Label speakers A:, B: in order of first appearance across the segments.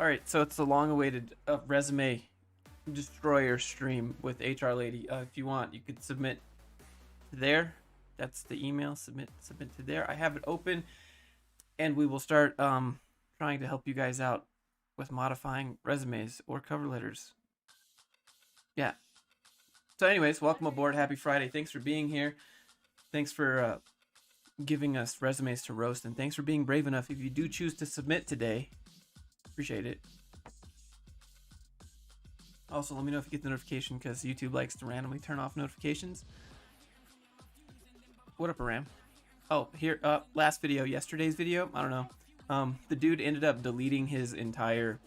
A: All right, so it's the long-awaited resume destroyer stream with HR Lady. If you want, you could submit there. That's the email. Submit to there. I have it open, and we will start trying to help you guys out with modifying resumes or cover letters. Yeah. So, anyways, welcome aboard. Happy Friday. Thanks for being here. Thanks for giving us resumes to roast, and thanks for being brave enough. If you do choose to submit today, appreciate it. Also, let me know if you get the notification, because YouTube likes to randomly turn off notifications. What up, Aram? Oh, here, last video, yesterday's video, I don't know. The dude ended up deleting his entire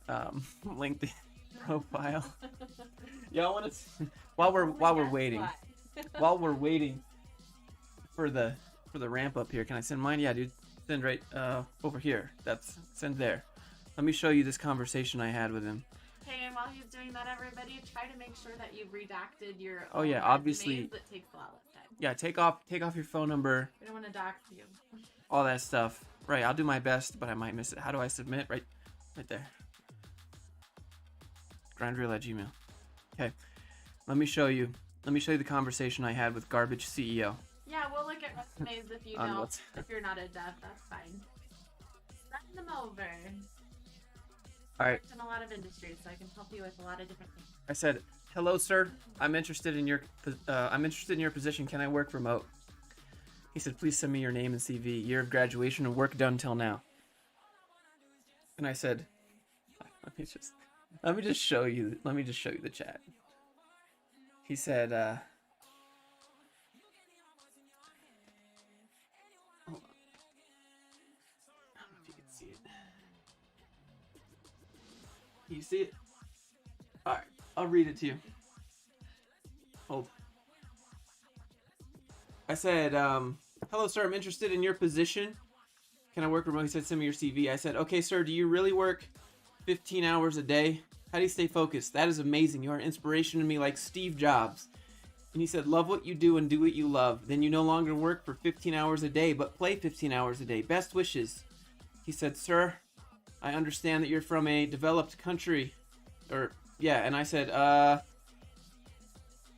A: LinkedIn profile. Y'all want to, while we're waiting, while we're waiting for the ramp up here, can I send mine? Yeah, dude, send right over here. Send there. Let me show you this conversation I had with him.
B: Hey, and while he's doing that, everybody, try to make sure that you've redacted your.
A: Oh yeah, obviously.
B: That takes a lot less time.
A: Yeah, take off your phone number.
B: We don't want to dox you.
A: All that stuff. Right, I'll do my best, but I might miss it. How do I submit? Right there. Grindreel@gmail. Okay, let me show you the conversation I had with Garbage CEO.
B: Yeah, we'll look at resumes if you don't. If you're not a dev, that's fine. Send them over.
A: All right.
B: I've worked in a lot of industries, so I can help you with a lot of different things.
A: I said, "Hello, sir. I'm interested in your position. Can I work remote?" He said, "Please send me your name and CV, year of graduation, and work done till now." And I said, let me just show you the chat. He said, hold on. I don't know if you can see it. Can you see it? All right, I'll read it to you. Hold. I said, "Hello, sir. I'm interested in your position. Can I work remote?" He said, "Send me your CV." I said, "Okay, sir. Do you really work 15 hours a day? How do you stay focused? That is amazing. You are an inspiration to me, like Steve Jobs." And he said, "Love what you do and do what you love. Then you no longer work for 15 hours a day, but play 15 hours a day. Best wishes." He said, "Sir, I understand that you're from a developed country." And I said, well,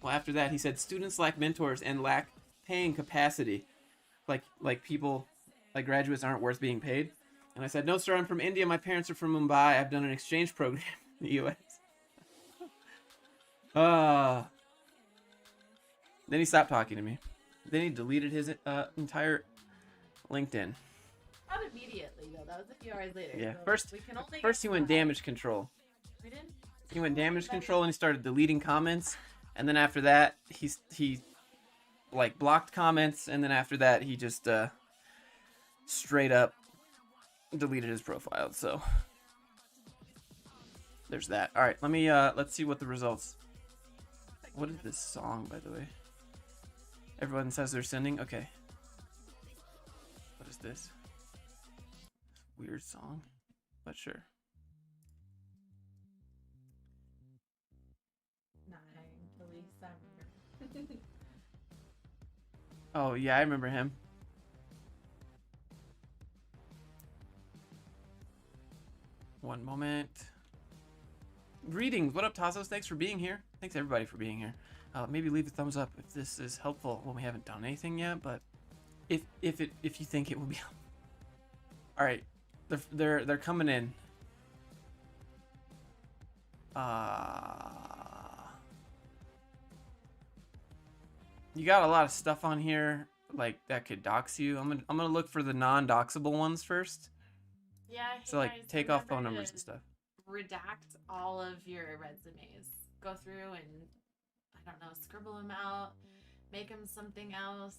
A: after that, he said, "Students lack mentors and lack paying capacity. Like people, like graduates aren't worth being paid." And I said, "No, sir, I'm from India. My parents are from Mumbai. I've done an exchange program in the U.S. Then he stopped talking to me. Then he deleted his entire LinkedIn.
B: Not immediately, though. That was a few hours later.
A: Yeah,
B: so
A: first he went damage control.
B: We did?
A: He went damage control and he started deleting comments. And then after that, he like blocked comments. And then after that, he just straight up deleted his profile. So there's that. All right, let's see what the results. What is this song, by the way? Everyone says they're sending. Okay. What is this? Weird song, but sure.
B: 9 December.
A: Oh yeah, I remember him. One moment. Greetings. What up, Tassos? Thanks for being here. Thanks everybody for being here. Maybe leave a thumbs up if this is helpful. Well, we haven't done anything yet, but if you think it will be helpful. All right, they're coming in. You got a lot of stuff on here like that could dox you. I'm gonna look for the non-doxable ones first.
B: Yeah.
A: So like take off phone numbers and stuff.
B: Redact all of your resumes. Go through and I don't know, scribble them out, make them something else.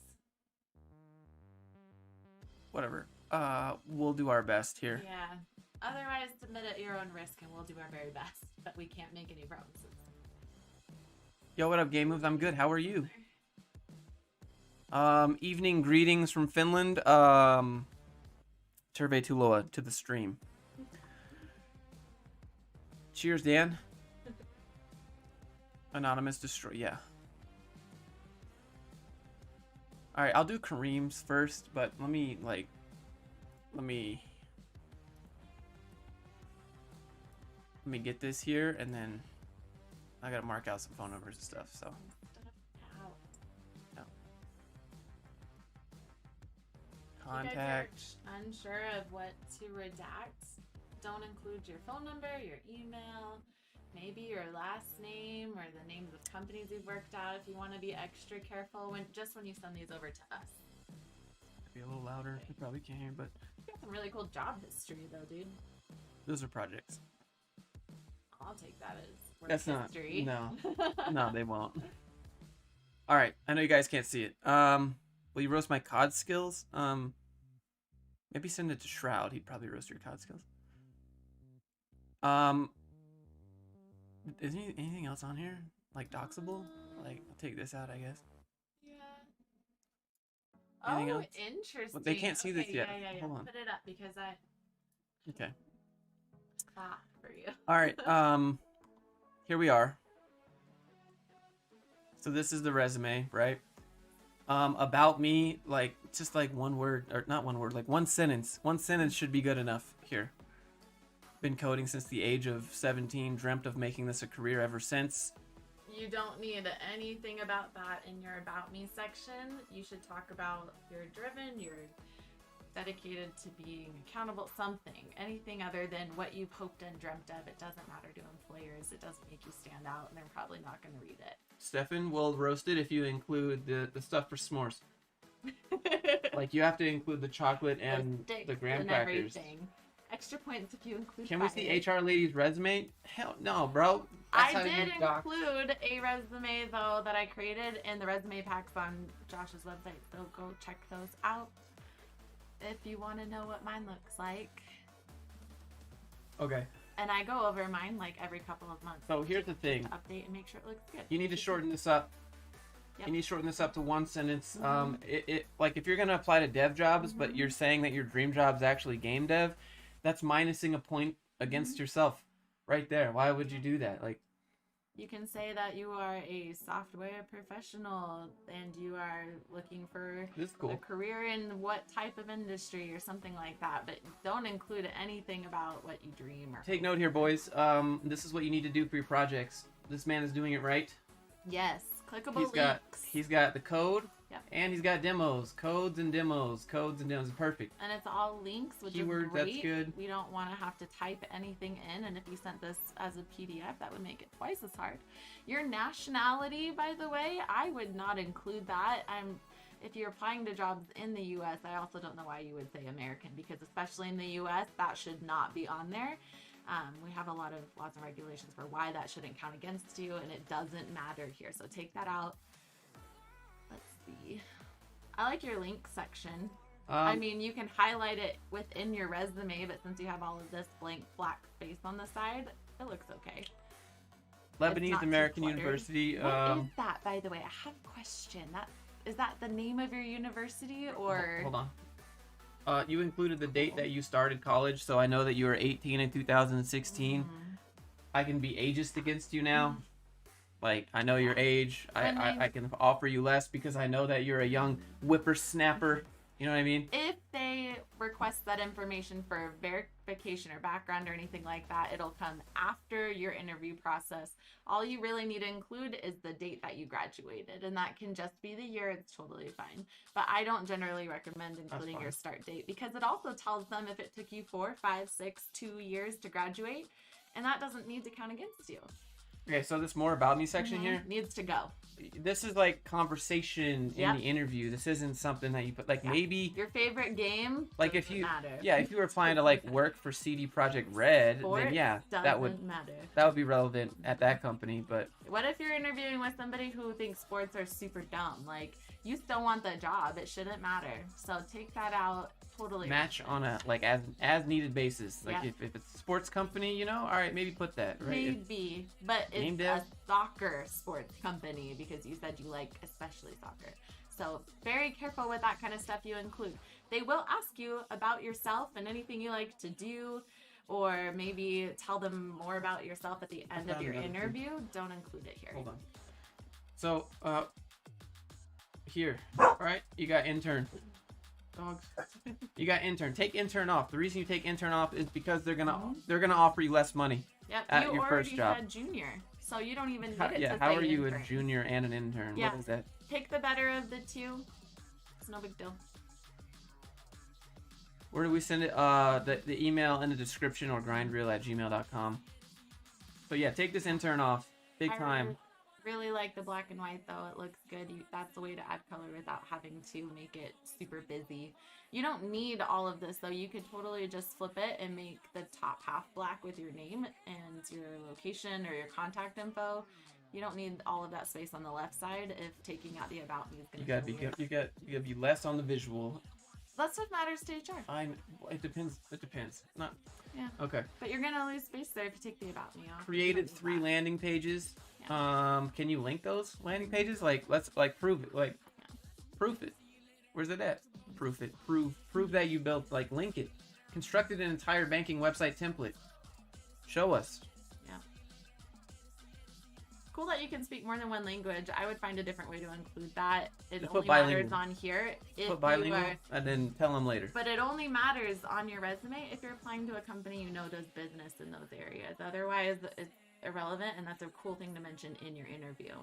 A: Whatever. We'll do our best here.
B: Yeah. Otherwise, submit at your own risk, and we'll do our very best. But we can't make any promises.
A: Yo, what up, Game Moves? I'm good. How are you? Evening greetings from Finland. Terve Tuloa to the stream. Cheers, Dan. Anonymous destroy. Yeah. All right, I'll do Kareem's first, but let me let me get this here, and then I gotta mark out some phone numbers and stuff. So
B: Ow.
A: no.
B: If
A: Contact.
B: you guys are unsure of what to redact, don't include your phone number, your email, maybe your last name or the names of companies you've worked at if you want to be extra careful when you send these over to us.
A: Be a little louder. You probably can't hear, but
B: You got some really cool job history though, dude.
A: those are projects.
B: I'll take that as work
A: That's not.
B: history.
A: No. No, they won't. All right. I know you guys can't see it. Will you roast my COD skills? Maybe send it to Shroud. He'd probably roast your COD skills. Is anything else on here? Like doxable? Like, I'll take this out, I guess.
B: Yeah.
A: Anything
B: Oh,
A: else?
B: interesting.
A: Well, they can't see this
B: Okay,
A: yet.
B: Yeah.
A: Hold on.
B: Put it up because I
A: Okay.
B: for you.
A: All right. Here we are. So this is the resume, right? About me, like just like one word, or not one word, like one sentence. One sentence should be good enough here. Been coding since the age of 17, dreamt of making this a career ever since.
B: You don't need anything about that in your About Me section. You should talk about you're driven, you're dedicated to being accountable, something. Anything other than what you've hoped and dreamt of. It doesn't matter to employers. It doesn't make you stand out, and they're probably not going to read
A: Stefan will roast it if you include the stuff for s'mores.
B: it.
A: Like you have to include the chocolate and
B: sticks
A: the graham
B: and
A: crackers.
B: everything. Extra points if you include
A: Can we
B: fire.
A: see HR lady's resume? Hell no, bro. That's how
B: I
A: you
B: did
A: doc-
B: include a resume though that I created in the resume packs on Josh's website, so go check those out if you want to know what mine looks like.
A: Okay.
B: And I go over mine like every couple of months.
A: So here's the
B: to
A: thing.
B: update and make sure it looks good.
A: You need to shorten this up.
B: Yep.
A: You need to shorten this up to one sentence.
B: Mhm.
A: It like if you're gonna apply to dev jobs, but
B: Mhm.
A: you're saying that your dream job is actually game dev, that's minusing a point against
B: Mhm.
A: yourself, right there. Why would you do that? Like,
B: You can say that you are a software professional and you are looking for
A: this is
B: a
A: cool.
B: career in what type of industry or something like that, but don't include anything about what you dream or
A: Take
B: hope.
A: note here, boys. This is what you need to do for your projects. This man is doing it right.
B: Yes, clickable
A: He's got the code,
B: Yep.
A: and he's got demos, codes and demos. Perfect.
B: and it's all links, which
A: Keywords,
B: is great.
A: that's good.
B: We don't want to have to type anything in, and if you sent this as a PDF, that would make it twice as hard. Your nationality, by the way, I would not include that. If you're applying to jobs in the US, I also don't know why you would say American, because especially in the US, that should not be on there. We have a lot of laws and regulations for why that shouldn't count against you, and it doesn't matter here. So take that out. Let's see. I like your link section. I mean, you can highlight it within your resume, but since you have all of this blank black space on the side, it looks okay.
A: Lebanese
B: not too
A: American
B: cluttered.
A: University.
B: What is that, by the way? I have a question. Is that the name of your university, or
A: Hold on. You included the date that you started college, so I know that you were 18 in 2016. I can be ageist against you now. Like, I know your age. I can offer you less because I know that you're a young whippersnapper. You know what I mean?
B: If they request that information for verification or background or anything like that, it'll come after your interview process. All you really need to include is the date that you graduated, and that can just be the year. It's totally fine. But I don't generally recommend including
A: fine.
B: your start date because it also tells them if it took you 4, 5, 6, 2 years to graduate, and that doesn't need to count against you.
A: Okay, so this more about me section here.
B: Needs to go.
A: This is like conversation in
B: Yep.
A: the interview. This isn't something that you put like
B: Yeah.
A: maybe
B: Your favorite game
A: like if
B: doesn't
A: you
B: matter.
A: if you were applying to like work for CD Projekt Red,
B: Sports
A: then yeah,
B: doesn't
A: that would
B: matter.
A: be relevant at that company. But
B: What if you're interviewing with somebody who thinks sports are super dumb? Like, you still want the job. It shouldn't matter. So take that out. Totally.
A: match on a like as needed basis. Like
B: Yeah.
A: if it's a sports company, you know, all right, maybe put that right. If-
B: Maybe, but
A: Name
B: it's
A: dev?
B: a soccer sports company because you said you like especially soccer. So very careful with that kind of stuff you include. They will ask you about yourself and anything you like to do, or maybe tell them more about yourself at the end of
A: found
B: your
A: another thing.
B: interview. Don't include it here.
A: Hold on. So here, all right, you got intern.
B: Dogs.
A: You got intern. Take intern off. The reason you take intern off is because they're gonna offer you less money.
B: Yep.
A: At
B: You
A: your
B: already
A: first job.
B: said junior, so you don't even need
A: How,
B: it
A: yeah.
B: to
A: How
B: say
A: are you
B: intern.
A: a junior and an intern?
B: Yeah.
A: What is that?
B: Pick the better of the two. It's no big deal.
A: Where do we send it? The email in the description or grindreal@gmail.com. So yeah, take this intern off. Big
B: I
A: time.
B: really like the black and white though. It looks good. That's the way to add color without having to make it super busy. You don't need all of this though. You could totally just flip it and make the top half black with your name and your location or your contact info. You don't need all of that space on the left side if taking out the about me is going
A: You gotta be
B: weird.
A: you gotta be less on the visual.
B: That's what matters to HR.
A: Fine. It depends. It depends. Not.
B: Yeah.
A: Okay.
B: But you're gonna lose space there if you take the about me off.
A: Created
B: You don't need
A: 3
B: that.
A: landing pages. Can you link those landing pages? Let's prove it. Proof it. Where's it at? Proof it. Prove that you built. Link it. Constructed an entire banking website template. Show us.
B: Yeah. Cool that you can speak more than one language. I would find a different way to include that. It
A: Just put
B: only matters
A: bilingual.
B: on here if
A: Put bilingual
B: you are.
A: and then tell them later.
B: But it only matters on your resume if you're applying to a company you know does business in those areas. Otherwise, it's irrelevant, and that's a cool thing to mention in your interview.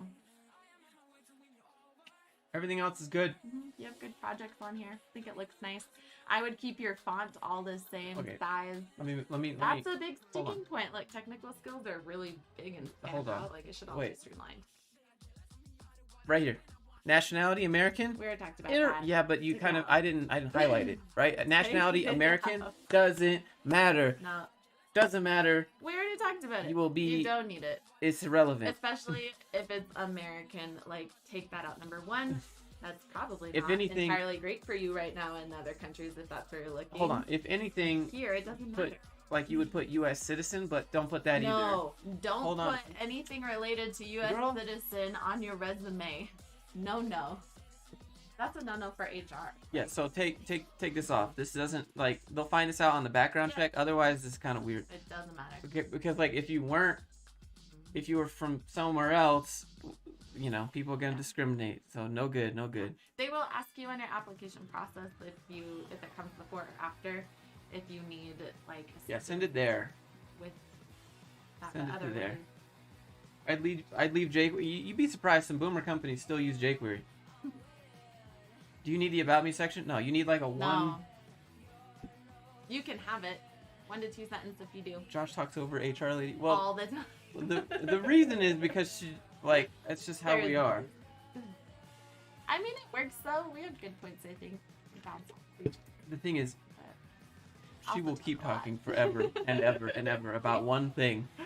A: Everything else is good.
B: You have good projects on here. I think it looks nice. I would keep your font all the same
A: Okay.
B: size.
A: Let me.
B: That's a big
A: hold on.
B: sticking point. Like, technical skills are really big and stand
A: Hold on.
B: out. Like, it should all
A: Wait.
B: be streamlined.
A: Right here. Nationality American.
B: We already talked about that.
A: Yeah, but you
B: Take
A: kind
B: it
A: of
B: out.
A: I didn't highlight it, right? Nationality
B: Take it
A: American
B: out.
A: doesn't matter.
B: No,
A: Doesn't matter.
B: we already talked about it.
A: You will be-
B: You don't need it.
A: It's irrelevant.
B: Especially if it's American. Like, take that out. Number one, that's probably
A: If
B: not
A: anything-
B: entirely great for you right now in other countries if that's where you're looking.
A: Hold on. If anything,
B: Here, it doesn't
A: put
B: matter.
A: you would put U.S. citizen, but don't put that either.
B: No, don't
A: Hold
B: put
A: on.
B: anything related to U.S.
A: Girl.
B: citizen on your resume. No. That's a no for HR.
A: Yeah. So take this off. This doesn't they'll find this out on the background
B: Yeah.
A: check. Otherwise, it's kind of weird.
B: It doesn't matter.
A: Okay, because if you were from somewhere else, people are gonna discriminate. So no good.
B: They will ask you in your application process if it comes before or after, if you need
A: Yeah, send it there.
B: with that
A: Send it to
B: other
A: there.
B: way.
A: I'd leave jQuery. You'd be surprised some boomer companies still use jQuery. Do you need the about me section? No, you need a one.
B: No. You can have it. 1 to 2 sentences if you do.
A: Josh talks over HR lady. Well,
B: All the time.
A: the reason is because she that's just how
B: There
A: we
B: is-
A: are.
B: I mean, it works though. We have good points, I think.
A: The thing is, she
B: I'll
A: will
B: talk
A: keep
B: a lot.
A: talking forever and ever and ever about one thing.
B: I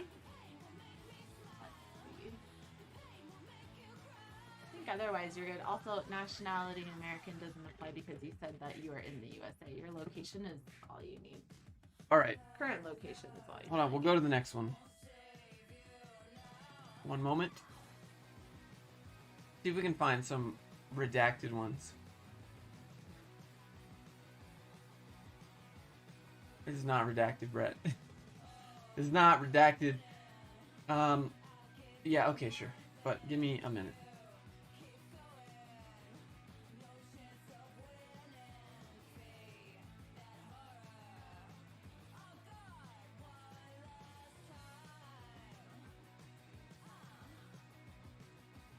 B: think otherwise you're good. Also, nationality American doesn't apply because you said that you are in the USA. Your location is all you need.
A: All right,
B: Current location is all you
A: hold on. We'll go to the next one. One moment. See if we can find some redacted ones. This is not redacted, Brett. This is not redacted. Yeah, okay, sure. But give me a minute.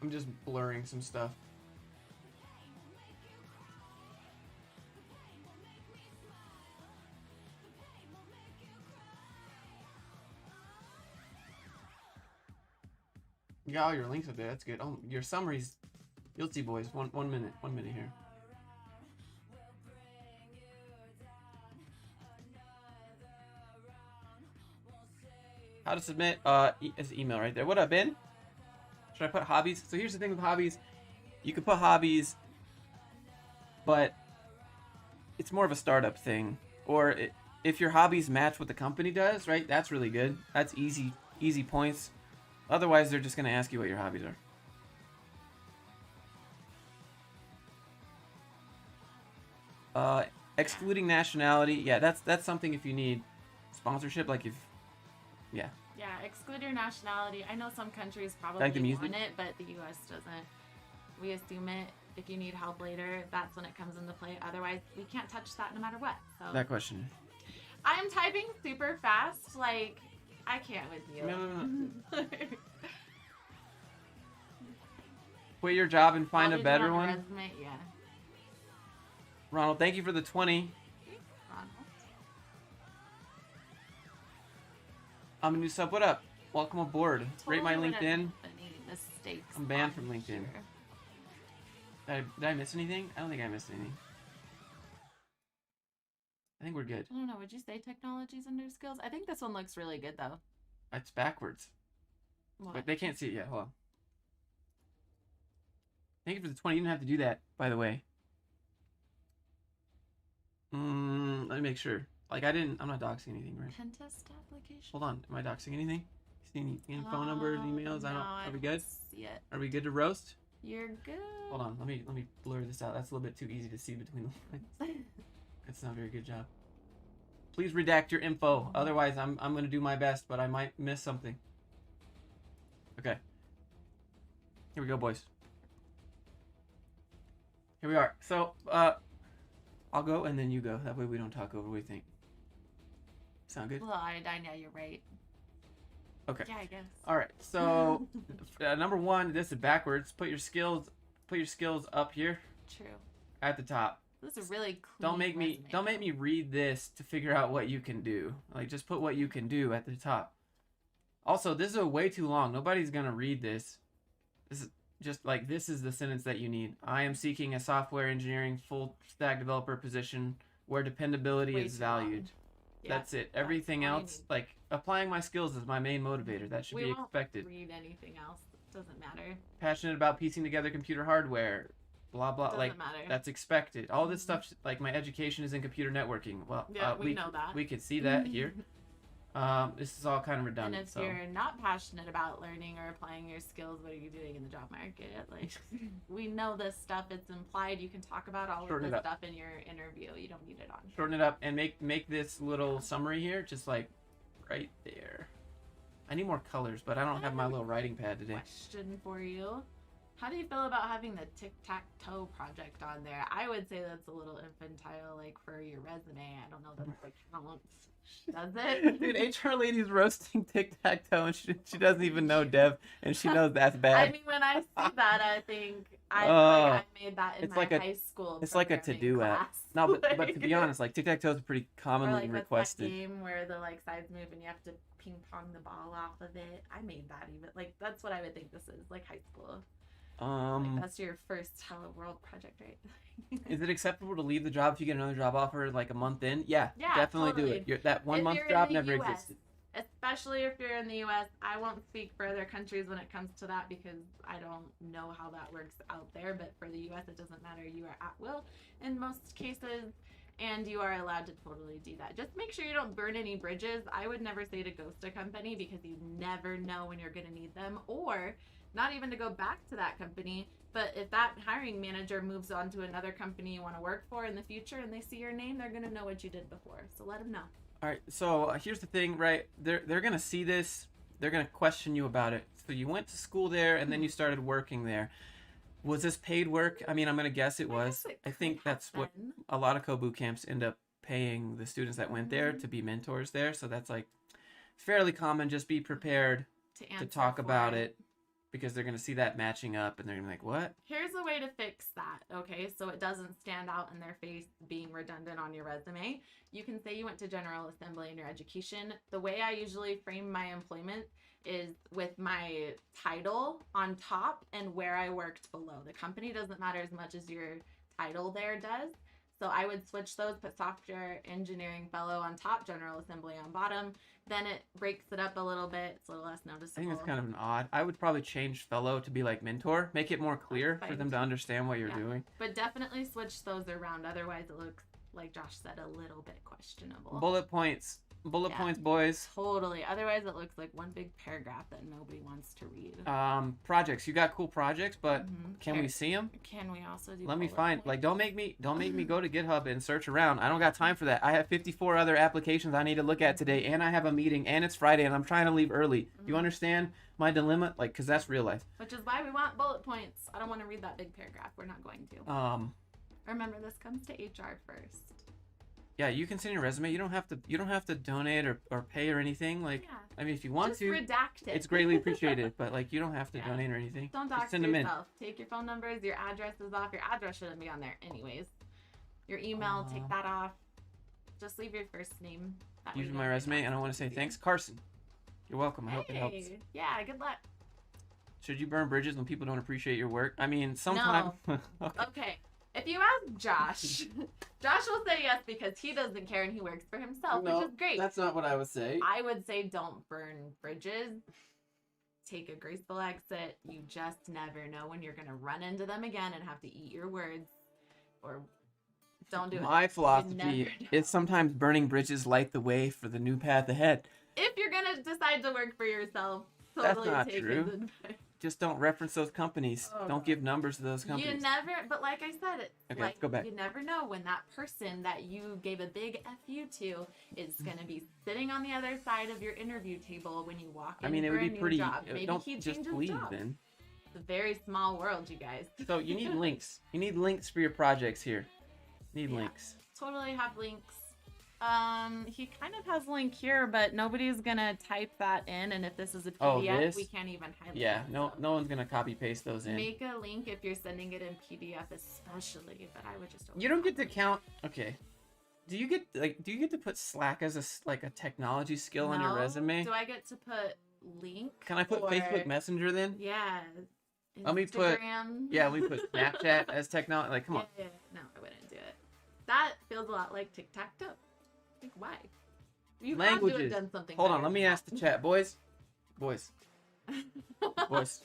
A: I'm just blurring some stuff. You got all your links up there. That's good. Oh, your summaries. You'll see, boys. One minute. 1 minute here. How to submit? It's an email right there. What up, Ben? Should I put hobbies? So here's the thing with hobbies. You can put hobbies, but it's more of a startup thing. Or if your hobbies match what the company does, right? That's really good. That's easy points. Otherwise, they're just going to ask you what your hobbies are. Excluding nationality. Yeah, that's something if you need sponsorship. Yeah.
B: Yeah, exclude your nationality. I know some countries probably
A: Like the music?
B: want it, but the U.S. doesn't. We assume it if you need help later, that's when it comes into play. Otherwise, we can't touch that no matter what. So
A: That question.
B: I'm typing super fast. Like, I can't with you.
A: No. Quit your job and find a
B: Probably do it
A: better
B: on the
A: one.
B: resume, yeah.
A: Ronald, thank you for the 20.
B: Ronald.
A: I'm a new sub. What up? Welcome aboard. Rate my
B: Totally wouldn't
A: LinkedIn.
B: have any mistakes
A: I'm banned
B: on
A: from LinkedIn.
B: here.
A: Did I miss anything? I don't think I missed anything. I think we're good.
B: I don't know. Would you say technologies under skills? I think this one looks really good though.
A: It's backwards.
B: What?
A: But they can't see it yet. Hold on. Thank you for the 20. You didn't have to do that, by the way. Let me make sure. Like, I'm not doxing anything, right?
B: Pen test application.
A: Hold on. Am I doxing anything? See any phone numbers, emails?
B: No,
A: Are we good?
B: See it.
A: Are we good to roast?
B: You're good.
A: Hold on. Let me blur this out. That's a little bit too easy to see between the lines. That's not a very good job. Please redact your info. Otherwise, I'm going to do my best, but I might miss something. Okay. Here we go, boys. Here we are. So, I'll go and then you go. That way we don't talk over. What do you think? Sound good?
B: Well, I know you're right.
A: Okay.
B: Yeah, I guess.
A: All right. So, number one, this is backwards. Put your skills up here
B: True.
A: at the top.
B: This is a really clean
A: Don't make
B: resume.
A: me read this to figure out what you can do. Like, just put what you can do at the top. Also, this is way too long. Nobody's gonna read this. This is just like, this is the sentence that you need. I am seeking a software engineering full stack developer position where dependability
B: Way
A: is
B: too long.
A: valued.
B: Yeah,
A: That's it. Everything
B: all you
A: else,
B: need.
A: like applying my skills is my main motivator. That should
B: we
A: be
B: won't
A: expected.
B: read anything else. Doesn't matter.
A: Passionate about piecing together computer hardware. Blah blah.
B: Doesn't
A: Like,
B: matter.
A: that's expected. All this
B: Mhm.
A: stuff, like my education is in computer networking. Well,
B: Yeah, we know that.
A: We could see that here. This is all kind of
B: And
A: redundant.
B: if
A: So
B: you're not passionate about learning or applying your skills, what are you doing in the job market? Like, we know this stuff. It's implied. You can talk about all
A: Shorten
B: of
A: it
B: this
A: up.
B: stuff in your interview. You don't need it on.
A: shorten it up and make this little summary here just like right there. I need more colors, but I don't have my little writing pad today.
B: Question for you. How do you feel about having the tic-tac-toe project on there? I would say that's a little infantile, like, for your resume. I don't know that it counts. Does it?
A: Dude, HR lady's roasting tic-tac-toe and she doesn't even know Dev and she knows that's
B: I
A: bad.
B: mean, when I see that, I think I made that in
A: it's
B: my
A: like a-
B: high school.
A: it's like a
B: programming
A: to-do app.
B: class.
A: No, but to
B: Like-
A: be honest, like tic-tac-toe is pretty
B: or
A: commonly
B: like what's that
A: requested.
B: game where the like sides move and you have to ping pong the ball off of it. I made that even like that's what I would think this is like high school. Like, that's your first Hello World project, right?
A: Is it acceptable to leave the job if you get another job offer like a month in? Yeah,
B: Yeah,
A: definitely do
B: totally.
A: it. That 1
B: If
A: month
B: you're in
A: job
B: the
A: never
B: US,
A: existed.
B: Especially if you're in the US. I won't speak for other countries when it comes to that because I don't know how that works out there. But for the US, it doesn't matter. You are at will in most cases, and you are allowed to totally do that. Just make sure you don't burn any bridges. I would never say to ghost a company because you never know when you're going to need them, or not even to go back to that company. But if that hiring manager moves on to another company you want to work for in the future and they see your name, they're going to know what you did before. So let them know.
A: All right, so here's the thing, right? They're gonna see this. They're gonna question you about it. So you went to school there, and then you started working there. Was this paid work? I mean, I'm gonna guess it was. I think that's what a lot of co-boot camps end up paying the students that went there to be mentors there. So that's like fairly common. Just be prepared to talk about it because they're gonna see that matching up, and they're gonna be like, "What?"
B: Here's a way to fix that, okay? So it doesn't stand out in their face being redundant on your resume. You can say you went to General Assembly in your education. The way I usually frame my employment is with my title on top and where I worked below. The company doesn't matter as much as your title there does. So I would switch those, put software engineering fellow on top, General Assembly on bottom. Then it breaks it up a little bit. It's a little less
A: I
B: noticeable.
A: think it's kind of an odd. I would probably change fellow to be like mentor, make it more clear for
B: fine.
A: them to understand what you're
B: Yeah.
A: doing.
B: But definitely switch those around. Otherwise, it looks like Josh said, a little bit questionable.
A: Bullet points. Bullet
B: Yeah.
A: points, boys.
B: Totally. Otherwise, it looks like one big paragraph that nobody wants to read.
A: Projects. You got cool projects, but can we
B: Here,
A: see them?
B: Can we also do?
A: Let me
B: bullet
A: find.
B: points?
A: Like, don't make me go to GitHub and search around. I don't got time for that. I have 54 other applications I need to look at today, and I have a meeting, and it's Friday, and I'm trying to leave early. You understand my dilemma? Like, cause that's real life.
B: Which is why we want bullet points. I don't want to read that big paragraph. We're not going to. Remember, this comes to HR first.
A: Yeah, you can send your resume. You don't have to donate or pay or anything. Like,
B: Yeah.
A: I mean, if you want
B: Just
A: to,
B: redact it.
A: it's greatly appreciated. But like, you don't have to
B: Yeah.
A: donate or anything.
B: Don't
A: Just
B: dox
A: send them in.
B: yourself. Take your phone numbers, your addresses off. Your address shouldn't be on there anyways. Your email, take that off. Just leave your first name. That way
A: Using
B: you
A: my
B: don't
A: resume,
B: get
A: and I want to say
B: doxed.
A: thanks, Carson. You're welcome. I hope it helps.
B: Hey, yeah, good luck.
A: Should you burn bridges when people don't appreciate your work? I mean, sometimes. Okay.
B: Okay. If you ask Josh, Josh will say yes because he doesn't care and he works for himself, which is great.
A: That's not what I would say.
B: I would say don't burn bridges. Take a graceful exit. You just never know when you're going to run into them again and have to eat your words. Or don't do it.
A: My
B: never
A: philosophy
B: know.
A: is sometimes burning bridges light the way for the new path ahead.
B: If you're going to decide to work for yourself,
A: That's
B: totally
A: not
B: take
A: true.
B: his advice.
A: Just don't reference those companies.
B: Oh,
A: Don't
B: God.
A: give numbers to those
B: You
A: companies.
B: never, but like I said,
A: Okay,
B: like,
A: let's go back.
B: you never know when that person that you gave a big FU to is going to be sitting on the other side of your interview table when you walk in
A: I mean, it
B: for
A: would be
B: a new
A: pretty.
B: job. Maybe
A: Don't
B: he
A: just
B: changes
A: leave
B: jobs.
A: then.
B: It's a very small world, you guys.
A: So you need links. You need links for your projects here. Need
B: Yeah.
A: links.
B: Totally have links. He kind of has a link here, but nobody's gonna type that in, and if this is a
A: Oh,
B: PDF,
A: this?
B: we can't even highlight
A: Yeah,
B: it,
A: no,
B: so
A: no one's gonna copy paste those in.
B: Make a link if you're sending it in PDF, especially. But I would just.
A: You don't get to count. Okay. Do you get to put Slack as a technology skill on your
B: No?
A: resume?
B: Do I get to put link?
A: Can I put
B: or-
A: Facebook Messenger then?
B: Yeah.
A: Let me put-
B: Instagram.
A: Yeah, we put Snapchat as technology. Like, come on.
B: Yeah. No, I wouldn't do it. That feels a lot like tic-tac-toe. Like, why? You have to have
A: Languages.
B: done something.
A: Hold on,
B: better
A: let me
B: than
A: ask the chat, boys. Boys. Boys.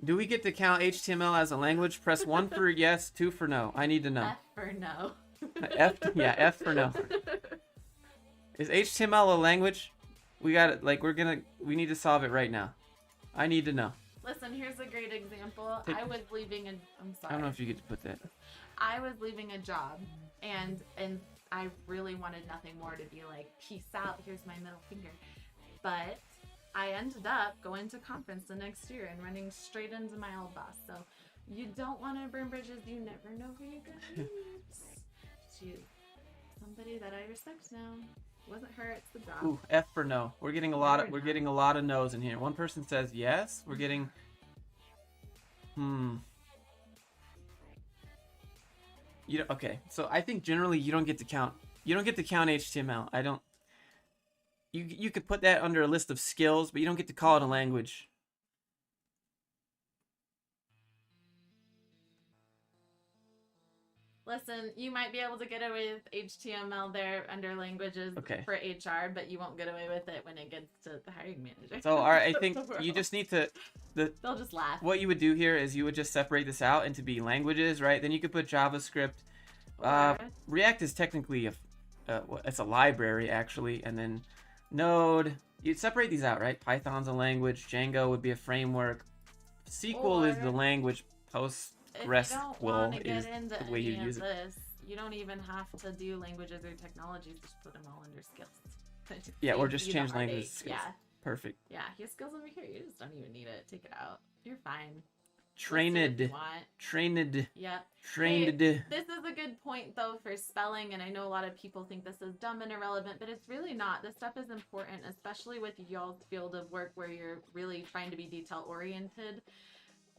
A: Do we get to count HTML as a language? Press 1 for yes, 2 for no. I need to know.
B: F for no.
A: F for no. Is HTML a language? We got it. Like, we need to solve it right now. I need to know.
B: Listen, here's a great example.
A: Take-
B: I was leaving I'm
A: I
B: sorry.
A: don't know if you get to put that.
B: I was leaving a job and I really wanted nothing more to be like, peace out, here's my middle finger. But I ended up going to conference the next year and running straight into my old boss. So you don't want to burn bridges. You never know who you're going to meet. She's somebody that I respect now. Wasn't her, it's the job.
A: Ooh, F for no. We're getting a lot of no's in here. One person says yes. We're getting okay. So I think generally you don't get to count HTML. I don't you could put that under a list of skills, but you don't get to call it a language.
B: Listen, you might be able to get away with HTML there under languages
A: Okay.
B: for HR, but you won't get away with it when it gets to the hiring manager.
A: So all right, I think
B: The
A: you
B: world.
A: just need to
B: They'll just laugh.
A: what you would do here is you would just separate this out into be languages, right? Then you could put JavaScript.
B: Or-
A: React is technically it's a library actually, and then Node. You'd separate these out, right? Python's a language. Django would be a framework. SQL is the
B: Or-
A: language.
B: If you don't want to
A: PostgreSQL
B: get
A: is
B: into
A: the way you
B: any
A: use
B: of
A: it.
B: this, you don't even have to do languages or technologies. Just put them all under skills.
A: Yeah, or
B: Saves
A: just
B: you the
A: change language
B: heartache.
A: to skills.
B: Yeah,
A: Perfect.
B: yeah. Your skills over here. You just don't even need it. Take it out. You're fine.
A: Trained.
B: List it if you want.
A: Trained.
B: Yep.
A: Trained.
B: This is a good point though for spelling, and I know a lot of people think this is dumb and irrelevant, but it's really not. This stuff is important, especially with y'all's field of work where you're really trying to be detail oriented.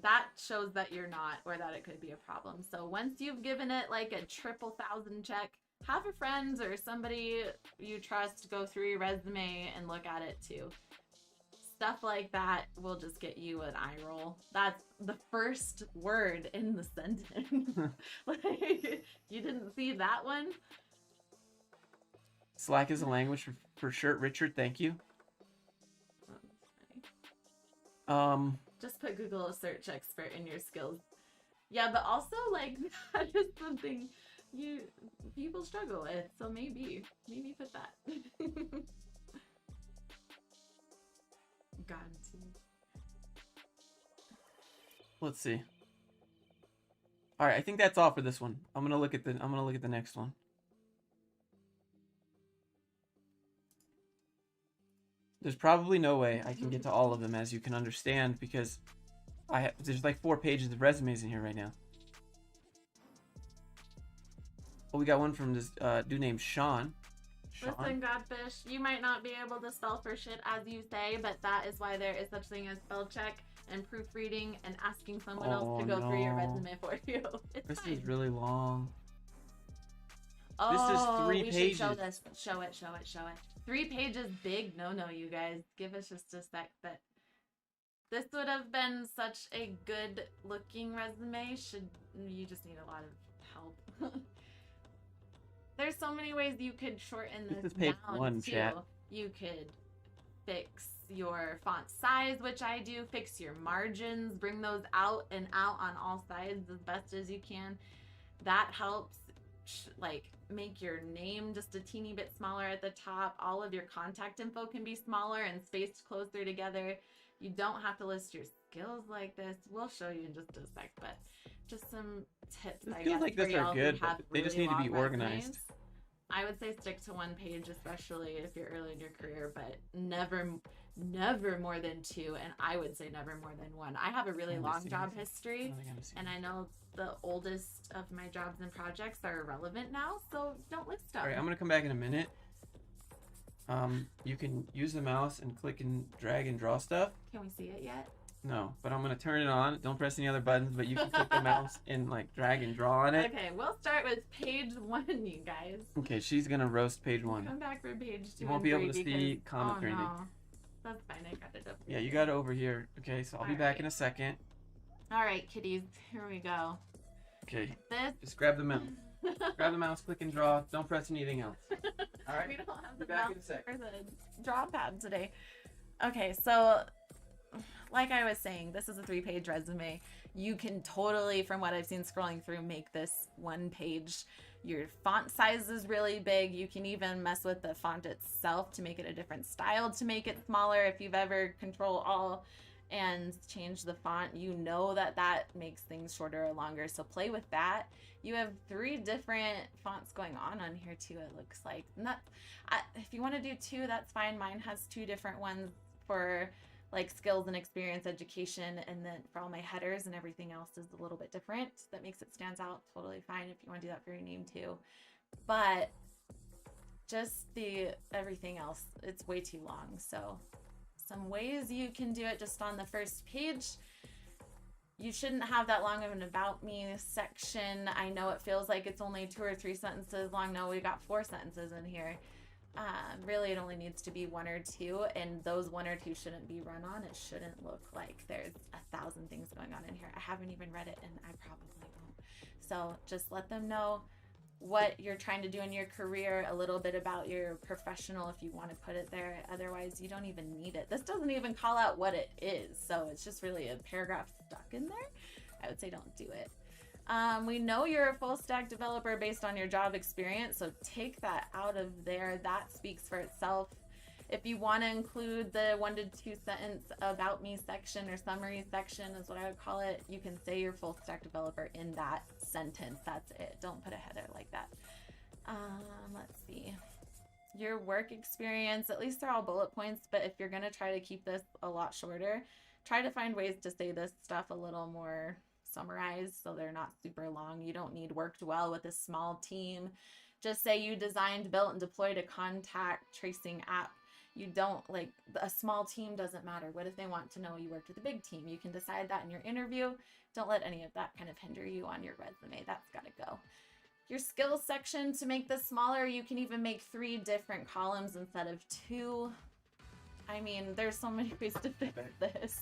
B: That shows that you're not, or that it could be a problem. So once you've given it like a 1,000 check, have a friend or somebody you trust go through your resume and look at it too. Stuff like that will just get you an eye roll. That's the first word in the sentence. Like, you didn't see that one?
A: Slack is a language for sure. Richard, thank you.
B: Just put Google search expert in your skills. Yeah, but also like that is something people struggle with, so maybe put that. God.
A: Let's see. All right, I think that's all for this one. I'm gonna look at the next one. There's probably no way I can get to all of them, as you can understand, because there's like 4 pages of resumes in here right now. Oh, we got one from this dude named Sean.
B: Listen, Godfish, you might not be able to spell for shit as you say, but that is why there is such thing as spell check and proofreading and asking someone else to go through your resume for you.
A: This is really long.
B: Oh,
A: this is 3
B: we
A: pages.
B: should show this. Show it. 3 pages big. No, you guys. Give us just a sec. But this would have been such a good looking resume. You just need a lot of help. There's so many ways you could shorten this
A: is page
B: down
A: 1,
B: too.
A: chat.
B: You could fix your font size, which I do. Fix your margins. Bring those out and out on all sides as best as you can. That helps. Like, make your name just a teeny bit smaller at the top. All of your contact info can be smaller and spaced closer together. You don't have to list your skills like this. We'll show you in just a sec, but just some tips, I guess,
A: like
B: for
A: this
B: y'all
A: are good,
B: who have
A: but they just
B: really
A: need to be
B: long
A: organized.
B: resumes. I would say stick to 1 page, especially if you're early in your career, but never more than 2, and I would say never more than 1. I have a really long job history, and I know the oldest of my jobs and projects are irrelevant now, so don't list them.
A: All right, I'm gonna come back in a minute. You can use the mouse and click and drag and draw stuff.
B: Can we see it yet?
A: No, but I'm gonna turn it on. Don't press any other buttons, but you can click the mouse and like drag and draw on it.
B: Okay, we'll start with page 1, you guys.
A: Okay, she's gonna roast page 1.
B: Come back for page 2.
A: You won't be able to see comments or anything.
B: No. That's fine, I got it up here.
A: Yeah, you got it over here. Okay, so I'll be back in a second.
B: All right, kiddies, here we go.
A: Okay,
B: This.
A: just grab the mouse. Grab the mouse, click and draw. Don't press anything else. All right.
B: We don't have
A: Be
B: the
A: back in a
B: mouse
A: sec.
B: or the draw pad today. Okay, so like I was saying, this is a 3-page resume. You can totally, from what I've seen scrolling through, make this 1 page. Your font size is really big. You can even mess with the font itself to make it a different style, to make it smaller. If you've ever Control Alt and change the font, you know that makes things shorter or longer, so play with that. You have 3 different fonts going on here too, it looks like. If you want to do 2, that's fine. Mine has 2 different ones for like skills and experience education, and then for all my headers and everything else is a little bit different. That makes it stands out. Totally fine if you want to do that for your name too, but just everything else, it's way too long. So some ways you can do it just on the first page. You shouldn't have that long of an about me section. I know it feels like it's only 2 or 3 sentences long. No, we got 4 sentences in here. Really, it only needs to be 1 or 2, and those 1 or 2 shouldn't be run on. It shouldn't look like there's 1,000 things going on in here. I haven't even read it, and I probably won't. So just let them know what you're trying to do in your career, a little bit about your professional if you want to put it there. Otherwise, you don't even need it. This doesn't even call out what it is, so it's just really a paragraph stuck in there. I would say don't do it. We know you're a full stack developer based on your job experience, so take that out of there. That speaks for itself. If you want to include the 1 to 2 sentence about me section or summary section is what I would call it, you can say you're full stack developer in that sentence. That's it. Don't put a header like that. Let's see. Your work experience, at least they're all bullet points, but if you're going to try to keep this a lot shorter, try to find ways to say this stuff a little more summarized so they're not super long. You don't need worked well with a small team. Just say you designed, built, and deployed a contact tracing app. You don't, like, a small team doesn't matter. What if they want to know you worked with a big team? You can decide that in your interview. Don't let any of that kind of hinder you on your resume. That's got to go. Your skills section, to make this smaller, you can even make 3 different columns instead of 2. I mean, there's so many ways to fix this.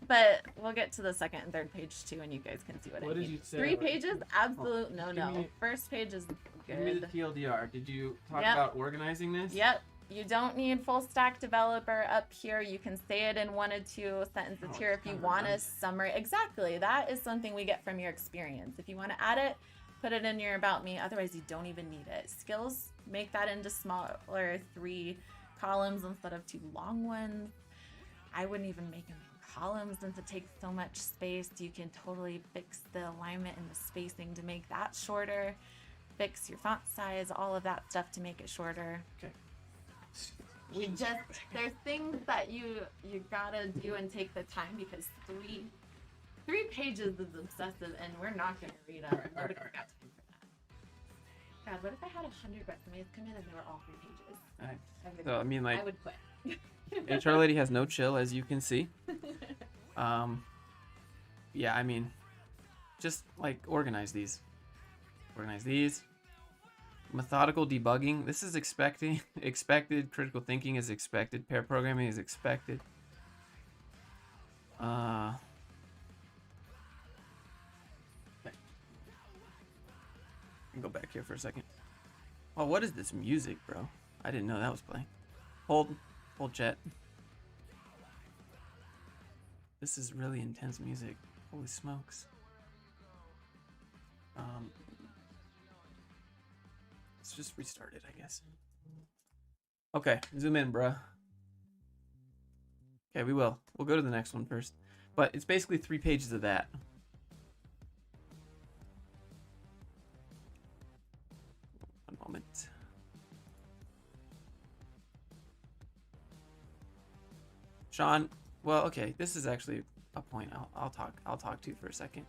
B: But we'll get to the 2nd and 3rd page too, and you guys can see what I mean.
A: What did you say?
B: 3 pages? Absolute
A: Oh,
B: no. First page is
A: Give me the
B: good.
A: TLDR. Did you talk
B: Yep.
A: about organizing this?
B: Yep. You don't need full stack developer up here. You can say it in 1 or 2 sentences here if you want a summary. Exactly. That is something we get from your experience. If you want to add it, put it in your about me. Otherwise, you don't even need it. Skills, make that into smaller 3 columns instead of 2 long ones. I wouldn't even make them in columns since it takes so much space. You can totally fix the alignment and the spacing to make that shorter. Fix your font size, all of that stuff to make it shorter.
A: Okay.
B: There's things that you gotta do and take the time, because 3 pages is obsessive and we're not gonna read them. Nobody's got time for that. God, what if I had 100 resumes come in and they were all 3 pages?
A: Alright. So I mean, like,
B: I would quit.
A: HR lady has no chill, as you can see. Yeah, I mean, just like organize these. Organize these. Methodical debugging. This is expected. Critical thinking is expected. Pair programming is expected. Okay. Go back here for a second. Oh, what is this music, bro? I didn't know that was playing. Hold chat. This is really intense music. Holy smokes. Let's just restart it, I guess. Okay, zoom in, bruh. Okay, we will. We'll go to the next one first. But it's basically 3 pages of that. One moment. Sean, well, okay, this is actually a point I'll talk to for a second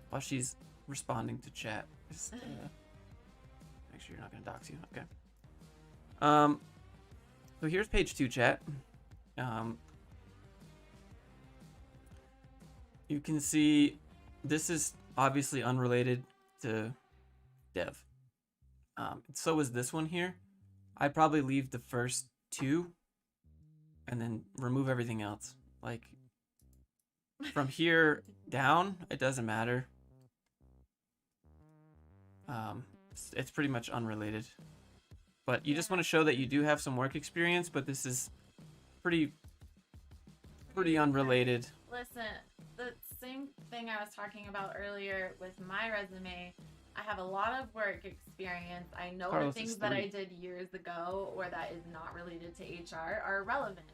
A: while she's responding to chat. Just, make sure you're not gonna dox you. Okay. So here's page 2, chat. You can see this is obviously unrelated to dev. So is this one here. I'd probably leave the first 2 and then remove everything else. Like, from here down, it doesn't matter. It's pretty much unrelated. But you just want to show that you do have some work experience, but this is pretty unrelated.
B: Listen, the same thing I was talking about earlier with my resume. I have a lot of work experience. I know
A: Carlos,
B: the things
A: it's
B: that
A: 3.
B: I did years ago or that is not related to HR are relevant.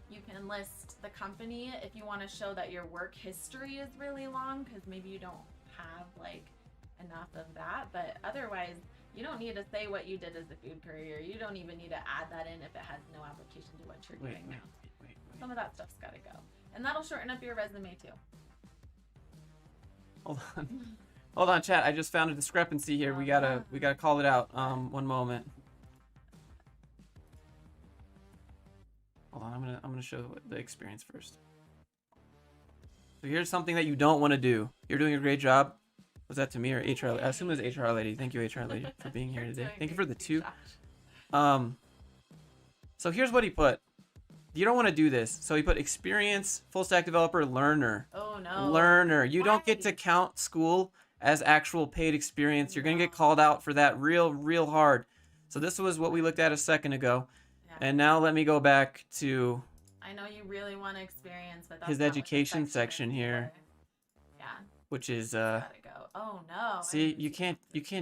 B: You can list the company if you want to show that your work history is really long, because maybe you don't have like enough of that. But otherwise, you don't need to say what you did as a food courier. You don't even need to add that in if it has no application to what you're doing now.
A: Wait.
B: Some of that stuff's got to go. And that'll shorten up your resume too.
A: Hold on, chat. I just found a discrepancy here. We gotta call it out. One moment. Hold on. I'm gonna show the experience first. So here's something that you don't want to do. You're doing a great job. Was that to me or HR? I assume it was HR lady. Thank you, HR lady, for being here today. Thank you for the 2. So here's what he put. You don't want to do this. So he put experience, full stack developer, learner.
B: Oh no.
A: Learner. You don't get to count school as actual paid experience. You're gonna get called out for that real hard. So this was what we looked at a second ago. Yeah. And now let me go back to
B: I know you really want experience, but that's
A: his
B: not what the
A: education section here.
B: Yeah.
A: Which is
B: gotta go. Oh no.
A: See, you can't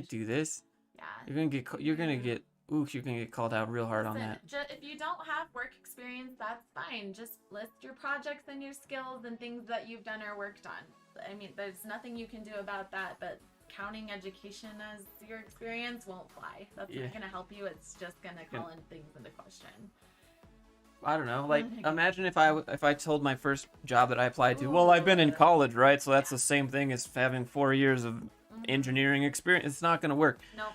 A: do this.
B: Yeah.
A: You're gonna get called out real hard on that.
B: If you don't have work experience, that's fine. Just list your projects and your skills and things that you've done or worked on. I mean, there's nothing you can do about that, but counting education as your experience won't fly. That's not gonna help you. It's just gonna call in things into question.
A: I don't know. Like, imagine if I told my first job that I applied to, well, I've been in college, right? So that's the same thing as having 4 years of engineering experience. It's not gonna work.
B: Nope.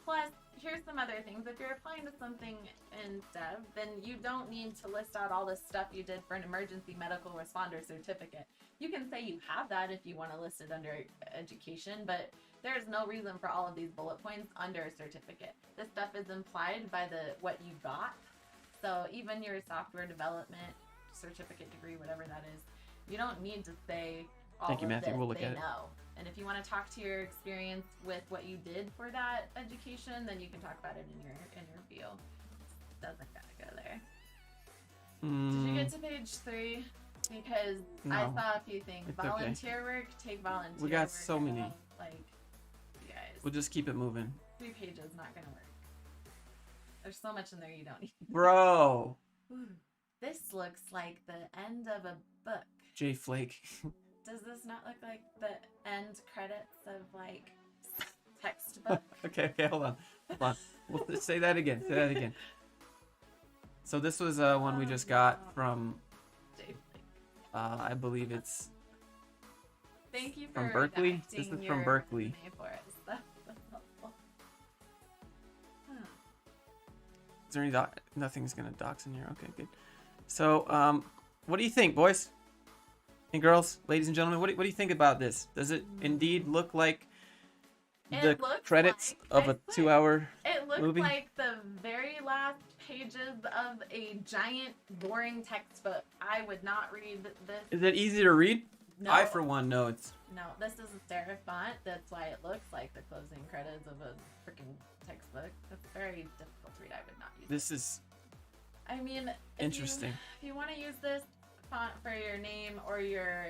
B: Plus, here's some other things. If you're applying to something in dev, then you don't need to list out all the stuff you did for an emergency medical responder certificate. You can say you have that if you want to list it under education, but there's no reason for all of these bullet points under a certificate. This stuff is implied by what you got. So even your software development certificate degree, whatever that is, you don't need to say all
A: Thank you, Matthew.
B: of it.
A: We'll look
B: They
A: at it.
B: know. And if you want to talk to your experience with what you did for that education, then you can talk about it in your interview. Doesn't gotta go there. Did you get to page 3? Because
A: No.
B: I saw a few things.
A: It's
B: Volunteer work, take volunteer
A: We got
B: work
A: so many.
B: out. Like, you guys.
A: We'll just keep it moving.
B: 3 pages not gonna work. There's so much in there you don't need.
A: Bro.
B: Ooh, this looks like the end of a book.
A: J Flake.
B: Does this not look like the end credits of like textbook?
A: Okay, hold on. We'll say that again. Say that again. So this was one we just got from,
B: J Flake.
A: I believe it's
B: Thank you for
A: from Berkeley.
B: redacting
A: This is
B: your
A: from Berkeley.
B: resume for us. That's helpful. Huh.
A: Is there any nothing's gonna dox in here? Okay, good. So, what do you think, boys and girls, ladies and gentlemen? What do you think about this? Does it indeed look like the
B: It looks
A: credits
B: like-
A: of a
B: I swear,
A: 2-hour
B: It looked
A: movie?
B: like the very last pages of a giant, boring textbook. I would not read this.
A: Is it easy to read?
B: No,
A: I, for one, know it's.
B: no, this is a serif font. That's why it looks like the closing credits of a freaking textbook. That's very difficult to read. I would not use
A: This is
B: it. I mean,
A: interesting.
B: If you want to use this font for your name or your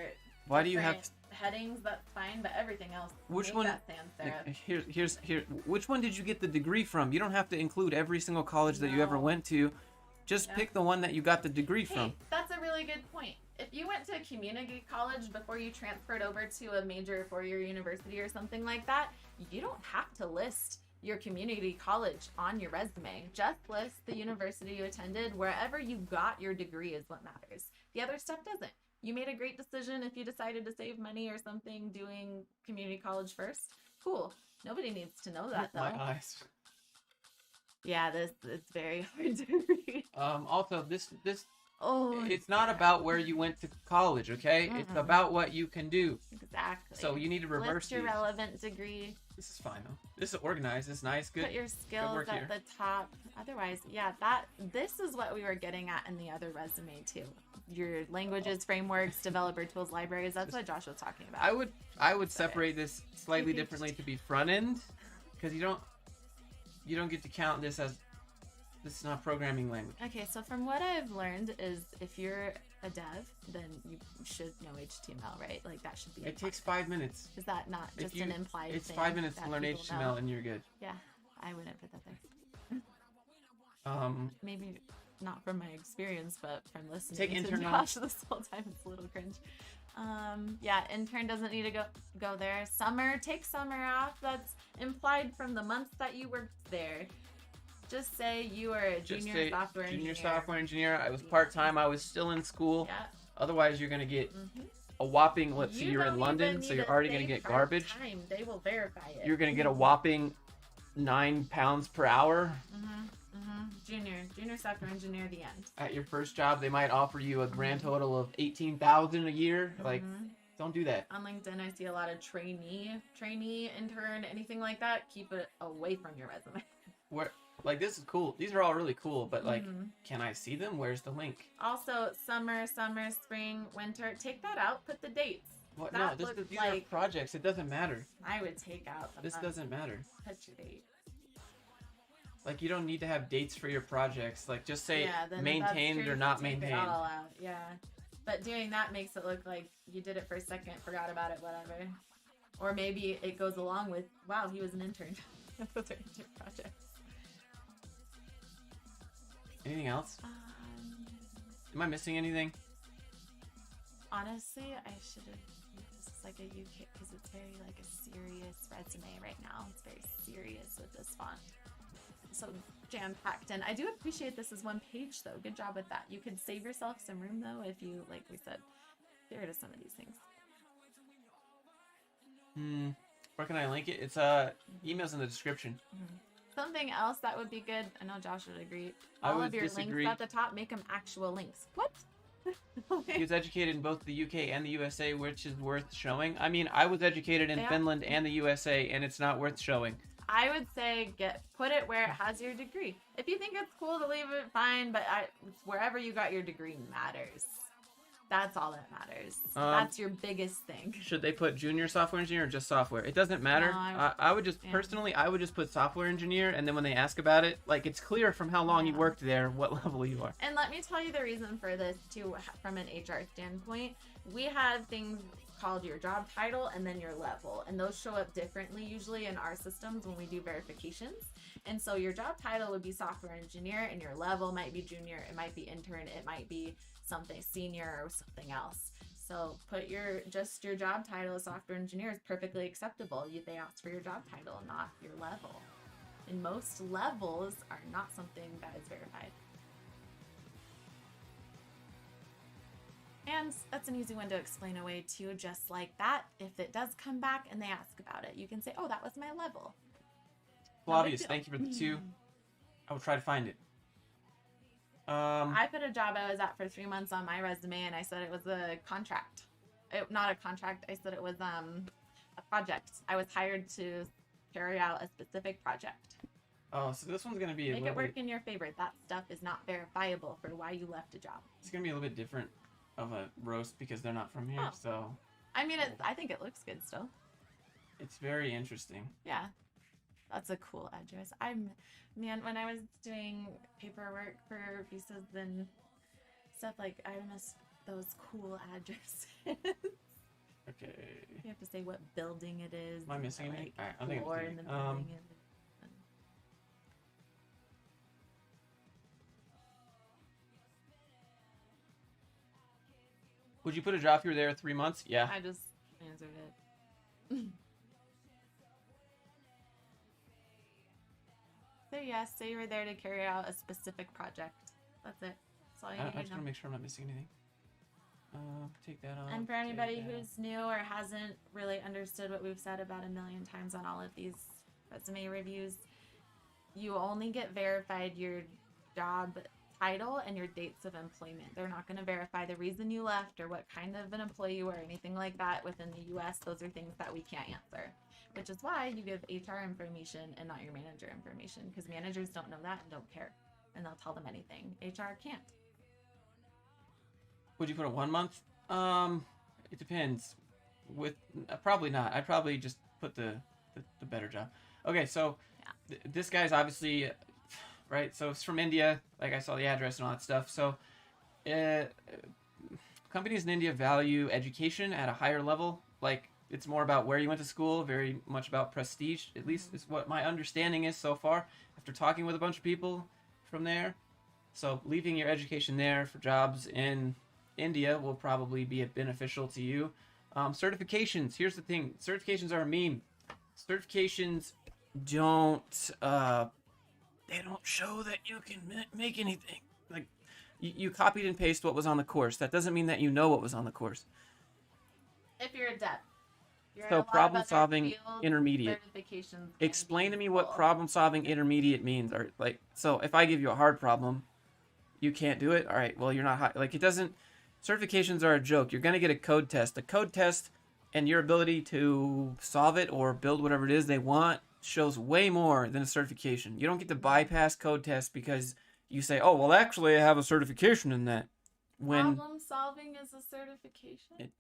A: Why do you have?
B: different headings, that's fine. But everything else,
A: Which
B: make
A: one-
B: that sans serif.
A: Here. Which one did you get the degree from? You don't have to include every single college that you ever
B: No.
A: went to. Just
B: Yeah.
A: pick the one that you got the degree from.
B: Hey, that's a really good point. If you went to a community college before you transferred over to a major 4-year university or something like that, you don't have to list your community college on your resume. Just list the university you attended. Wherever you got your degree is what matters. The other stuff doesn't. You made a great decision if you decided to save money or something doing community college first. Cool. Nobody needs to know that though.
A: My eyes.
B: Yeah, it's very hard to read.
A: Also, this
B: Oh,
A: it's not about where you went to college, okay? It's
B: Mm-mm.
A: about what you can do.
B: exactly.
A: So you need to reverse
B: List your
A: these.
B: relevant degree.
A: This is fine though. This is organized. This is nice. Good.
B: Put your skills
A: work
B: at
A: here.
B: the top. Otherwise, yeah, this is what we were getting at in the other resume too. Your languages, frameworks, developer tools, libraries. That's what Josh was talking about.
A: I would separate this slightly differently to be front end, because you don't get to count this as this is not programming language.
B: Okay, so from what I've learned is if you're a dev, then you should know HTML, right? Like that should be.
A: It takes 5 minutes.
B: Is that not
A: If
B: just
A: you-
B: an implied
A: It's
B: thing
A: 5 minutes
B: that
A: to learn
B: people
A: HTML
B: know?
A: and you're good.
B: Yeah, I wouldn't put that there. Maybe not from my experience, but from listening
A: Take
B: to
A: intern
B: Josh this whole time, it's a little cringe. Yeah, intern doesn't need to go there. Summer, take summer off. That's implied from the months that you worked there. Just say you are a
A: Just
B: junior
A: say
B: software engineer.
A: junior software engineer. I was part-time. I was still in school.
B: Yeah.
A: Otherwise, you're gonna get
B: Mhm.
A: a whopping. Let's see,
B: You
A: you're
B: don't
A: in London,
B: even
A: so
B: need
A: you're
B: to
A: already
B: say
A: gonna get garbage.
B: part-time. They will verify it.
A: You're gonna get a whopping 9 pounds per hour.
B: Junior software engineer. The end.
A: At your first job, they might offer you a grand total of 18,000 a year. Like,
B: Mhm.
A: don't do that.
B: On LinkedIn, I see a lot of trainee, intern, anything like that. Keep it away from your resume.
A: Where, like, this is cool. These are all really cool, but like,
B: Mhm.
A: can I see them? Where's the link?
B: Also, summer, spring, winter. Take that out. Put the dates.
A: What?
B: That
A: No,
B: looks
A: these are
B: like-
A: projects. It doesn't matter.
B: I would take out. The
A: This
B: month.
A: doesn't matter.
B: Put your date.
A: Like, you don't need to have dates for your projects. Like, just say
B: Yeah, then if
A: maintained
B: that's true,
A: or not
B: take
A: maintained.
B: It all out. Yeah, but doing that makes it look like you did it for a second, forgot about it, whatever. Or maybe it goes along with, wow, he was an intern. Those are intern projects.
A: Anything else? Am I missing anything?
B: Honestly, I should have. This is like a UK because it's very like a serious resume right now. It's very serious with this font. So jam packed, and I do appreciate this is one page though. Good job with that. You could save yourself some room though if you, like we said, get rid of some of these things.
A: Where can I link it? It's emails in the description.
B: Something else that would be good. I know Josh would agree.
A: I
B: All
A: would
B: of your
A: disagree.
B: links at the top, make them actual links. What?
A: He was educated in both the UK and the USA, which is worth showing. I mean, I was educated in
B: Yeah.
A: Finland and the USA, and it's not worth showing.
B: I would say put it where it has your degree. If you think it's cool to leave it, fine. But wherever you got your degree matters. That's all that matters. That's your biggest thing.
A: Should they put junior software engineer or just software? It doesn't matter.
B: No,
A: I would just,
B: yeah.
A: personally, I would just put software engineer, and then when they ask about it, like, it's clear from how long you
B: Yeah.
A: worked there what level you are.
B: And let me tell you the reason for this too, from an HR standpoint. We have things called your job title and then your level. And those show up differently usually in our systems when we do verifications. And so your job title would be software engineer and your level might be junior, it might be intern, it might be something senior or something else. So put your job title as software engineer is perfectly acceptable. They ask for your job title, not your level. And most levels are not something that is verified. And that's an easy one to explain away too, just like that. If it does come back and they ask about it, you can say, oh, that was my level.
A: Well, obvious. Thank you for the 2. I will try to find it.
B: I put a job I was at for 3 months on my resume, and I said it was a contract. Not a contract. I said it was a project. I was hired to carry out a specific project.
A: Oh, so this one's gonna be
B: make it work in your favor. That stuff is not verifiable for why you left a job.
A: It's gonna be a little bit different of a roast because they're not from here.
B: Oh.
A: So.
B: I mean, I think it looks good still.
A: It's very interesting.
B: Yeah. That's a cool address. Man, when I was doing paperwork for visas and stuff, like, I miss those cool addresses.
A: Okay.
B: You have to say what building it is.
A: Am I missing anything?
B: Like,
A: Alright, I think
B: floor
A: I'm
B: in the
A: missing
B: building it is.
A: Would you put a job if you were there 3 months? Yeah.
B: I just answered it. So yes, say you were there to carry out a specific project. That's it. That's all you
A: I
B: need
A: just
B: to know.
A: want to make sure I'm not missing anything. Take that off.
B: And for anybody who's new or hasn't really understood what we've said about a million times on all of these resume reviews, you only get verified your job title and your dates of employment. They're not going to verify the reason you left or what kind of an employee you were or anything like that within the US. Those are things that we can't answer, which is why you give HR information and not your manager information, because managers don't know that and don't care, and they'll tell them anything. HR can't.
A: Would you put a 1 month? It depends. With probably not. I'd probably just put the better job. Okay, so
B: yeah.
A: This guy's obviously right. So it's from India. Like I saw the address and all that stuff. So companies in India value education at a higher level. Like it's more about where you went to school, very much about prestige. At least is what my understanding is so far after talking with a bunch of people from there. So leaving your education there for jobs in India will probably be beneficial to you. Certifications. Here's the thing. Certifications are a meme. Certifications don't they don't show that you can make anything. Like you copied and pasted what was on the course. That doesn't mean that you know what was on the course.
B: If you're a dev.
A: So problem solving intermediate. Explain to me what problem solving intermediate means. Or like, so if I give you a hard problem, you can't do it. All right. Well, you're not high. Like it doesn't. Certifications are a joke. You're gonna get a code test. A code test and your ability to solve it or build whatever it is they want shows way more than a certification. You don't get to bypass code tests because you say, "Oh, well, actually, I have a certification in that." When
B: problem solving is a certification.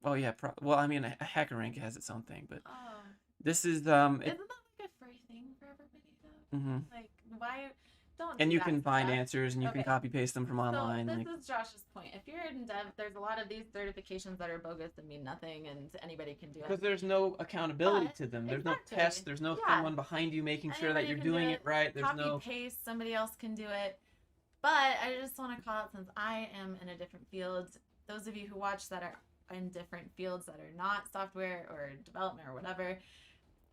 A: Oh yeah, well, I mean, a HackerRank has its own thing, but
B: Oh.
A: this is
B: Isn't that like a free thing for everybody though?
A: Mm-hmm.
B: Like, why don't?
A: And
B: do
A: you
B: that
A: can find
B: stuff.
A: answers, and you can
B: Okay.
A: copy paste them from online.
B: So
A: like,
B: this is Josh's point. If you're in dev, there's a lot of these certifications that are bogus and mean nothing, and anybody can do it.
A: because there's no accountability
B: But-
A: to them. There's
B: exactly.
A: no test. There's no
B: Yeah.
A: someone behind you making sure that
B: Anybody
A: you're
B: can do
A: doing it right. There's
B: Copy
A: no.
B: paste, somebody else can do it. But I just want to call out, since I am in a different field, those of you who watch that are in different fields that are not software or development or whatever,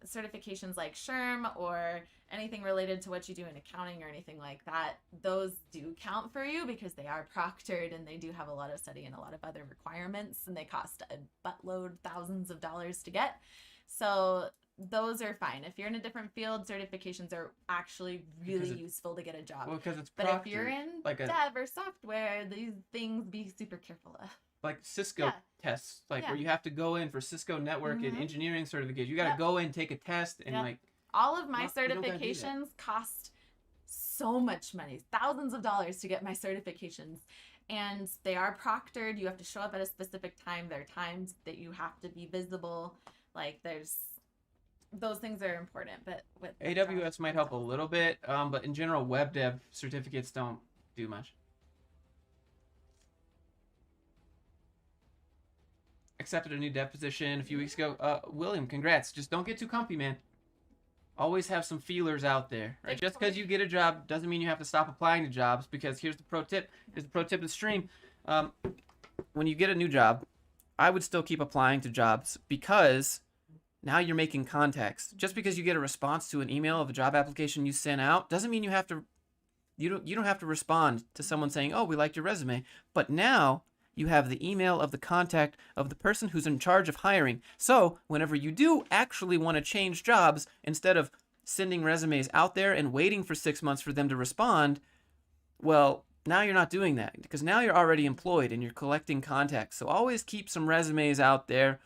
B: certifications like SHRM or anything related to what you do in accounting or anything like that, those do count for you because they are proctored and they do have a lot of study and a lot of other requirements, and they cost a buttload, thousands of dollars to get. So those are fine. If you're in a different field, certifications are actually really useful to get a job.
A: Well, because it's
B: But
A: proctored,
B: if you're in
A: like
B: dev or software, these things be super careful of.
A: like Cisco
B: Yeah.
A: tests, like
B: Yeah.
A: where you have to go in for Cisco network and
B: Mhm.
A: engineering certification. You got to
B: Yep.
A: go in, take a test, and
B: Yep.
A: like.
B: All of my
A: You don't gotta do that.
B: certifications cost so much money, thousands of dollars to get my certifications. And they are proctored. You have to show up at a specific time. There are times that you have to be visible. Like those things are important. But with
A: AWS might help a little bit, but in general, web dev certificates don't do much. accepted a new dev position a few weeks ago. William, congrats. Just don't get too comfy, man. Always have some feelers out there, right? Just because you get a job doesn't mean you have to stop applying to jobs, because here's the pro tip. Here's the pro tip of the stream. When you get a new job, I would still keep applying to jobs, because now you're making contacts. Just because you get a response to an email of a job application you sent out doesn't mean you have to you don't have to respond to someone saying, "Oh, we liked your resume." But now you have the email of the contact of the person who's in charge of hiring. So whenever you do actually want to change jobs, instead of sending resumes out there and waiting for 6 months for them to respond, well, now you're not doing that, because now you're already employed and you're collecting contacts. So always keep some resumes out there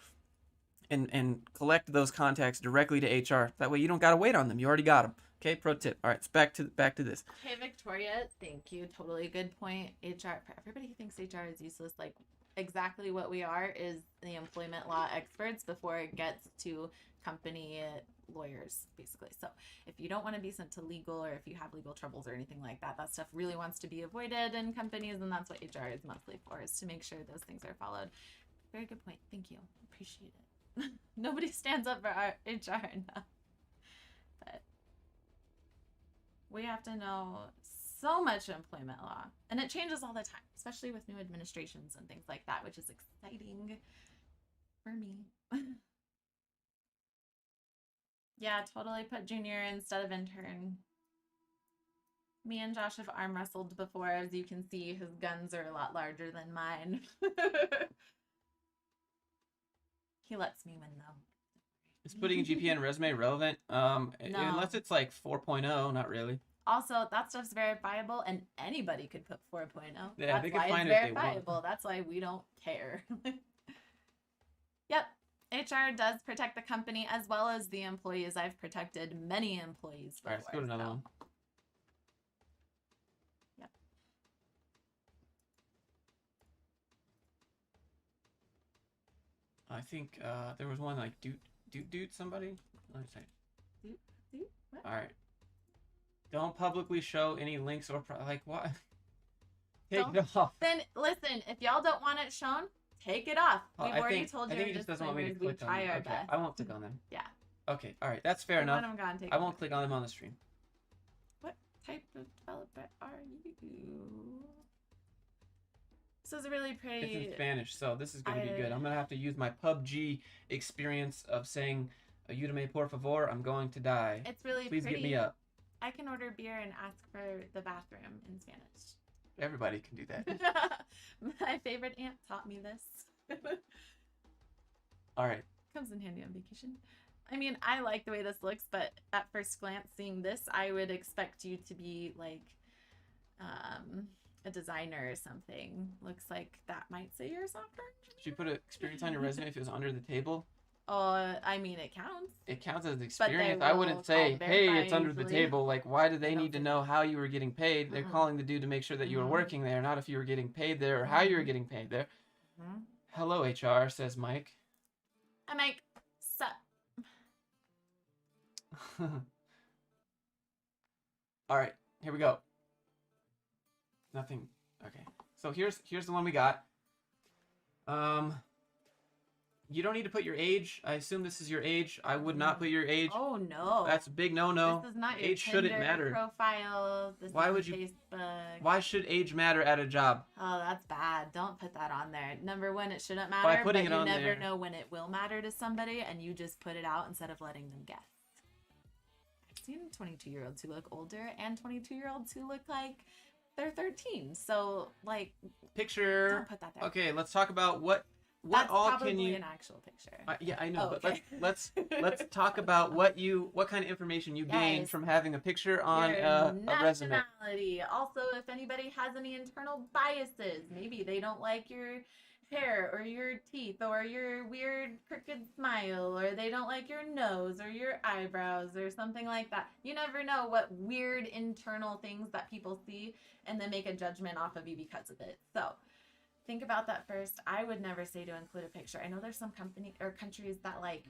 A: and collect those contacts directly to HR. That way you don't got to wait on them. You already got them. Okay, pro tip. All right, it's back to this.
B: Hey, Victoria, thank you. Totally good point. HR, for everybody who thinks HR is useless, like exactly what we are is the employment law experts before it gets to company lawyers, basically. So if you don't want to be sent to legal, or if you have legal troubles or anything like that, that stuff really wants to be avoided in companies, and that's what HR is mostly for, is to make sure those things are followed. Very good point. Thank you. Appreciate it. Nobody stands up for our HR enough. But we have to know so much employment law, and it changes all the time, especially with new administrations and things like that, which is exciting for me. Yeah, totally put junior instead of intern. Me and Josh have arm wrestled before. As you can see, his guns are a lot larger than mine. He lets me win though.
A: Is putting a GPA in a resume relevant?
B: No.
A: Unless it's like 4.0, not really.
B: Also, that stuff's verifiable, and anybody could put 4.0.
A: Yeah,
B: That's
A: they can
B: why
A: find
B: it's
A: it if they want.
B: verifiable. That's why we don't care. Yep. HR does protect the company as well as the employees. I've protected many employees before.
A: All right, let's go to another one.
B: Yep.
A: I think there was one like dude somebody. Let me see.
B: What?
A: All right. Don't publicly show any links or like what? Take it off.
B: Then listen, if y'all don't want it shown, take it off. We've already told you.
A: I think he just doesn't want me to click on them. Okay, I won't click on them.
B: Yeah.
A: Okay, all right, that's fair enough. I won't click on them on the stream.
B: What type of developer are you? This is a really pretty.
A: It's in Spanish, so this is gonna be good. I'm gonna have to use my PUBG experience of saying, "Ayúdame por favor, I'm going to die."
B: It's really
A: Please
B: pretty.
A: get me up.
B: I can order beer and ask for the bathroom in Spanish.
A: Everybody can do that.
B: My favorite aunt taught me this.
A: All right.
B: Comes in handy on vacation. I mean, I like the way this looks, but at first glance, seeing this, I would expect you to be like a designer or something. Looks like that might say you're a software engineer.
A: Should you put an experience on your resume if it was under the table?
B: I mean, it counts.
A: It counts as experience. I wouldn't say, hey, it's under the table. Like, why do they need to know how you were getting paid? They're calling the dude to make sure that you were working there, not if you were getting paid there or how you were getting paid there. Hello, HR, says Mike.
B: Hi, Mike. Sup?
A: All right, here we go. Nothing. Okay. So here's the one we got. You don't need to put your age. I assume this is your age. I would not put your age.
B: Oh no.
A: That's a big no-no.
B: This is not your
A: age shouldn't matter.
B: profile. This
A: Why
B: is
A: would you?
B: Facebook.
A: Why should age matter at a job?
B: Oh, that's bad. Don't put that on there. Number one, it shouldn't
A: By
B: matter, but
A: putting
B: you
A: it on
B: never
A: there-
B: know when it will matter to somebody, and you just put it out instead of letting them guess. I've seen 22-year-olds who look older and 22-year-olds who look like they're 13. So, like,
A: Picture.
B: don't put that there.
A: Okay, let's talk about what
B: That's
A: all
B: probably
A: can you?
B: an actual picture.
A: Yeah, I know,
B: Oh,
A: but
B: okay.
A: let's talk about what kind of information you gain
B: Guys,
A: from having a picture on
B: Your
A: a resume.
B: nationality. Also, if anybody has any internal biases, maybe they don't like your hair or your teeth or your weird crooked smile, or they don't like your nose or your eyebrows or something like that. You never know what weird internal things that people see and then make a judgment off of you because of it. So think about that first. I would never say to include a picture. I know there's some company or countries that like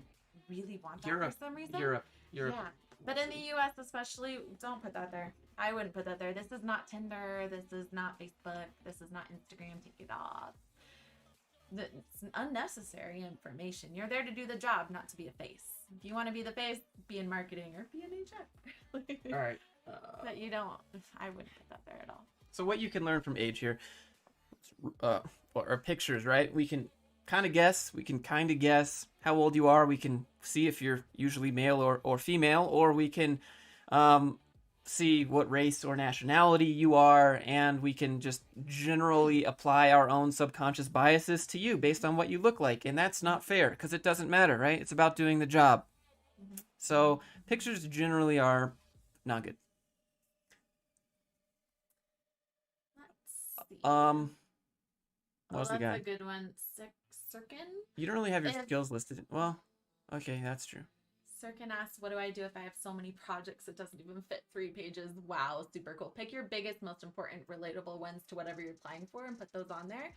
B: really want that for some reason.
A: Europe.
B: Yeah. But in the US especially, don't put that there. I wouldn't put that there. This is not Tinder. This is not Facebook. This is not Instagram. Take it off. It's unnecessary information. You're there to do the job, not to be a face. If you want to be the face, be in marketing or be in HR.
A: All right.
B: But you don't. I wouldn't put that there at all.
A: So what you can learn from age here, or pictures, right? We can kind of guess. We can kind of guess how old you are. We can see if you're usually male or female, or we can see what race or nationality you are, and we can just generally apply our own subconscious biases to you based on what you look like. And that's not fair because it doesn't matter, right? It's about doing the job. So pictures generally are not good.
B: Let's see.
A: What was the
B: that's
A: guy?
B: a good one. Sirkin?
A: You don't really have your
B: If-
A: skills listed. Well, okay, that's true.
B: Sirkin asks, what do I do if I have so many projects it doesn't even fit 3 pages? Wow, super cool. Pick your biggest, most important, relatable ones to whatever you're applying for and put those on there.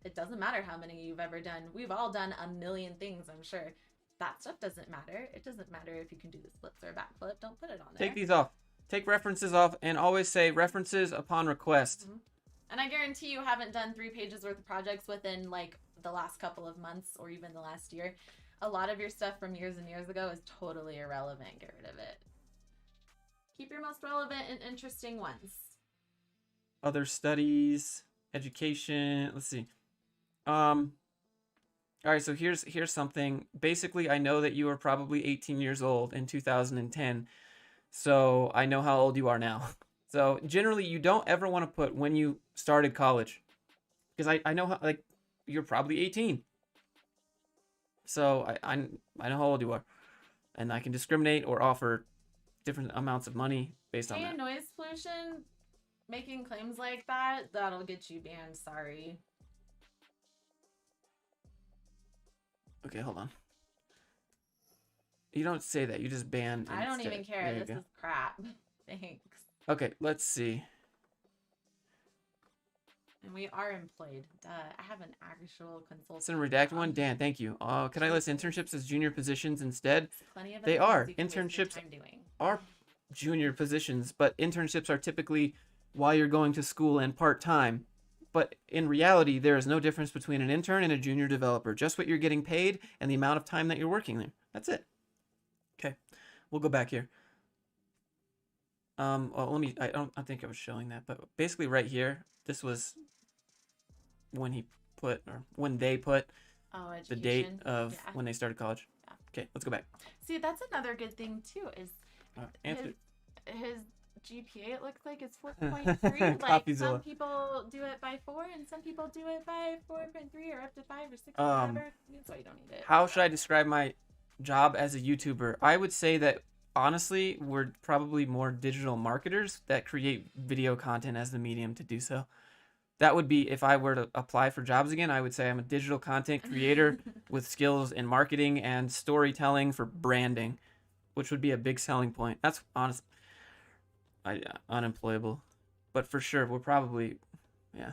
B: It doesn't matter how many you've ever done. We've all done a million things, I'm sure. That stuff doesn't matter. It doesn't matter if you can do the splits or a backflip. Don't put it on there.
A: Take these off. Take references off, and always say references upon request.
B: And I guarantee you haven't done 3 pages worth of projects within like the last couple of months or even the last year. A lot of your stuff from years and years ago is totally irrelevant. Get rid of it. Keep your most relevant and interesting ones.
A: Other studies, education. Let's see. All right, so here's something. Basically, I know that you were probably 18 years old in 2010. So I know how old you are now. So generally, you don't ever want to put when you started college, because I know how, like, you're probably 18. So I know how old you are, and I can discriminate or offer different amounts of money based on
B: Hey,
A: that.
B: noise pollution, making claims like that, that'll get you banned. Sorry.
A: Okay, hold on. You don't say that. You just ban.
B: I don't
A: instead.
B: even care.
A: There you
B: This
A: go.
B: is crap. Thanks.
A: Okay, let's see.
B: And we are employed. Duh. I have an actual consultant.
A: It's a redacted one. Dan, thank you. Could I list internships as junior positions instead?
B: Plenty of
A: They
B: other
A: are.
B: things you can waste your
A: Internships
B: time doing.
A: Are junior positions, but internships are typically while you're going to school and part-time. But in reality, there is no difference between an intern and a junior developer. Just what you're getting paid and the amount of time that you're working there. That's it. Okay, we'll go back here. Well, let me. I think I was showing that, but basically right here, this was when they put
B: Oh,
A: the date
B: education.
A: of
B: Yeah.
A: when they started college.
B: Yeah.
A: Okay, let's go back.
B: See, that's another good thing too. Is
A: Answer.
B: his GPA, it looks like it's 4.3. Like
A: Copyzilla.
B: some people do it by 4 and some people do it by 4.3 or up to 5 or 6 or whatever. That's why you don't need it.
A: How should I describe my job as a YouTuber? I would say that honestly, we're probably more digital marketers that create video content as the medium to do so. That would be, if I were to apply for jobs again, I would say I'm a digital content creator with skills in marketing and storytelling for branding, which would be a big selling point. That's honest. Unemployable. But for sure, we're probably, yeah.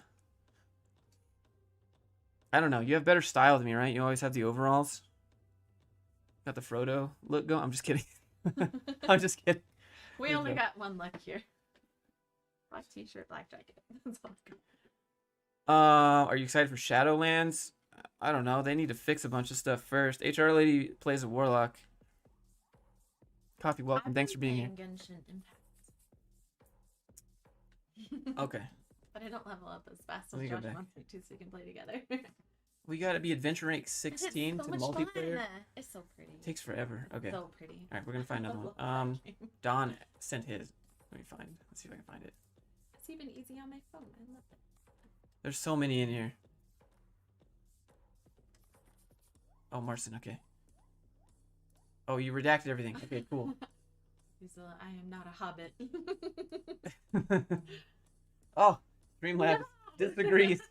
A: I don't know. You have better style than me, right? You always have the overalls. Got the Frodo look going. I'm just kidding. I'm just kidding.
B: We
A: There's
B: only
A: no-
B: got one luck here. Black t-shirt, black jacket. That's all I got.
A: Are you excited for Shadowlands? I don't know. They need to fix a bunch of stuff first. HR lady plays a warlock. Coffee, welcome.
B: I've
A: Thanks for
B: been
A: being here.
B: playing Genshin Impact.
A: Okay.
B: But I don't level up as fast
A: Let
B: as
A: me go
B: Josh
A: back.
B: wants me to, so we can play together.
A: We gotta be adventure rank
B: It's
A: 16
B: so
A: to
B: much
A: multiplayer.
B: fun. It's so pretty.
A: Takes forever. Okay.
B: So pretty.
A: All right, we're gonna find another
B: I
A: one.
B: love that game.
A: Don sent his. Let me find. Let's see if I can find it.
B: It's even easy on my phone. I love it.
A: There's so many in here. Oh, Marston. Okay. Oh, you redacted everything. Okay, cool.
B: I am not a hobbit.
A: Oh, Streamlabs disagrees.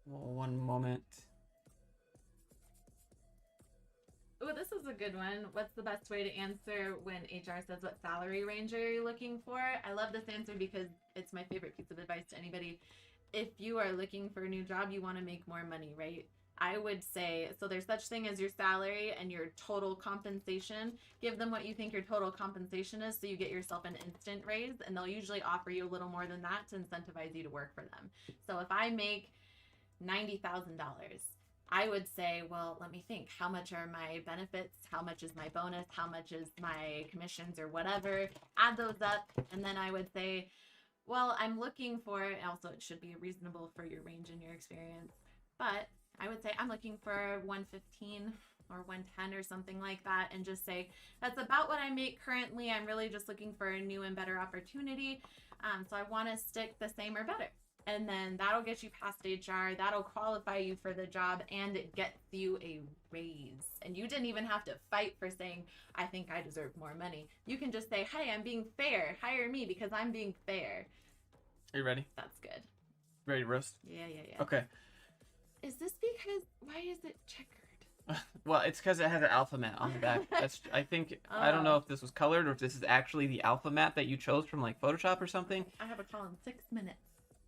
A: One moment.
B: Oh, this is a good one. What's the best way to answer when HR says what salary range are you looking for? I love this answer because it's my favorite piece of advice to anybody. If you are looking for a new job, you want to make more money, right? I would say, so there's such thing as your salary and your total compensation. Give them what you think your total compensation is so you get yourself an instant raise, and they'll usually offer you a little more than that to incentivize you to work for them. So if I make $90,000, I would say, well, let me think. How much are my benefits? How much is my bonus? How much is my commissions or whatever? Add those up, and then I would say, well, I'm looking for, also it should be reasonable for your range and your experience, but I would say I'm looking for 115 or 110 or something like that, and just say that's about what I make currently. I'm really just looking for a new and better opportunity. So I want to stick the same or better. And then that'll get you past HR. That'll qualify you for the job, and it gets you a raise. And you didn't even have to fight for saying, I think I deserve more money. You can just say, hey, I'm being fair. Hire me because I'm being fair.
A: Are you ready?
B: That's good.
A: Ready to roast?
B: Yeah.
A: Okay.
B: Is this because, why is it checkered?
A: Well, it's because it has an alpha mat on the back. I think, I don't know if this was colored or if this is actually the alpha mat that you chose from like Photoshop or something.
B: I have a call in 6 minutes.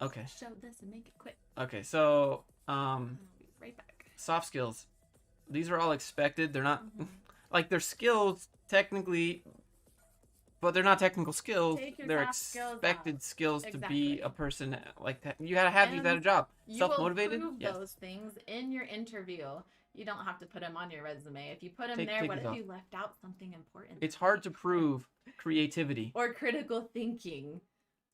A: Okay.
B: Show this and make it quick.
A: Okay, so,
B: I'll be right back.
A: soft skills. These are all expected. They're not, like, they're skills technically, but they're not technical skills.
B: Take your
A: They're
B: soft skills
A: expected
B: out.
A: skills to be
B: Exactly.
A: a person like that. You gotta have these at a job.
B: You
A: Self-motivated?
B: will prove
A: Yes.
B: those things in your interview. You don't have to put them on your resume. If you put them
A: Take
B: there, what
A: these
B: if
A: off.
B: you left out something important?
A: It's hard to prove creativity.
B: Or critical thinking.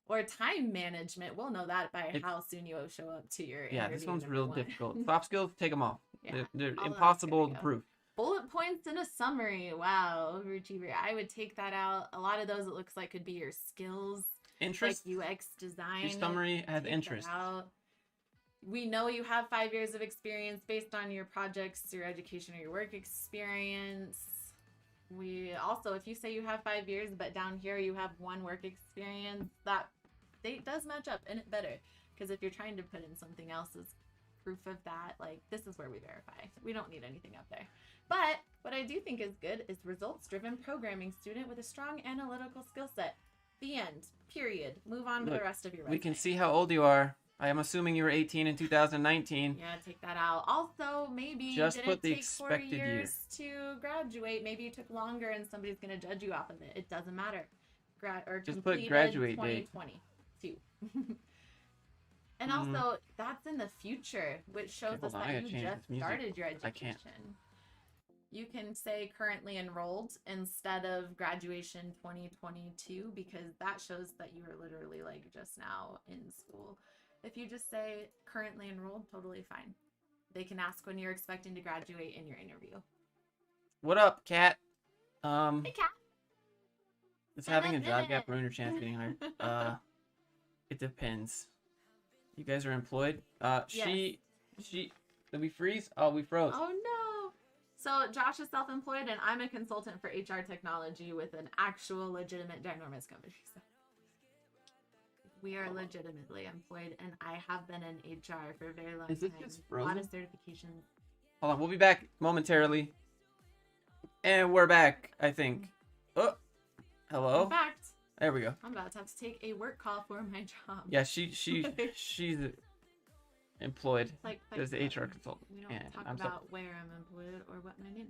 B: Or time management. We'll know that by how soon you show up to your
A: Yeah,
B: interview
A: this one's
B: number
A: real
B: 1.
A: difficult. Soft skills, take them off.
B: Yeah,
A: They're
B: all that's
A: impossible
B: gonna
A: to
B: go.
A: prove.
B: Bullet points in a summary. Wow, overachiever. I would take that out. A lot of those, it looks like, could be your skills.
A: Interest.
B: Like UX design.
A: Your summary has
B: Take that
A: interest.
B: out. We know you have 5 years of experience based on your projects, your education, or your work experience. We also, if you say you have 5 years, but down here you have 1 work experience, that date does match up, and it better. Because if you're trying to put in something else as proof of that, like, this is where we verify. We don't need anything up there. But what I do think is good is results-driven programming student with a strong analytical skill set. The end. Period. Move on to
A: Look,
B: the rest of your resume.
A: We can see how old you are. I am assuming you were 18 in 2019.
B: Yeah, take that out. Also, maybe
A: Just
B: you
A: put
B: didn't
A: the
B: take 4
A: expected year.
B: years to graduate. Maybe you took longer and somebody's going to judge you off of it. It doesn't matter.
A: Just put graduate date.
B: 2022. And also, that's in the future, which shows
A: Okay,
B: us
A: hold on, I
B: that
A: gotta
B: you
A: change
B: just
A: this music.
B: started your
A: I can't.
B: education. You can say currently enrolled instead of graduation 2022 because that shows that you are literally like just now in school. If you just say currently enrolled, totally fine. They can ask when you're expecting to graduate in your interview.
A: What up, Kat?
B: Hey, Kat.
A: Is having a job gap ruin your chance of getting hired? It depends. You guys are employed? She, did we freeze? Oh, we froze.
B: Oh no. So Josh is self-employed and I'm a consultant for HR technology with an actual legitimate ginormous company. So we are legitimately employed and I have been in HR for a very long
A: Is this
B: time.
A: just
B: A lot of
A: frozen?
B: certifications.
A: Hold on, we'll be back momentarily. And we're back, I think. Oh, hello?
B: In fact,
A: There we go.
B: I'm about to have to take a work call for my job.
A: Yeah, she's employed
B: Like
A: as the HR consultant.
B: we don't
A: And
B: talk
A: I'm
B: about where I'm employed or what my name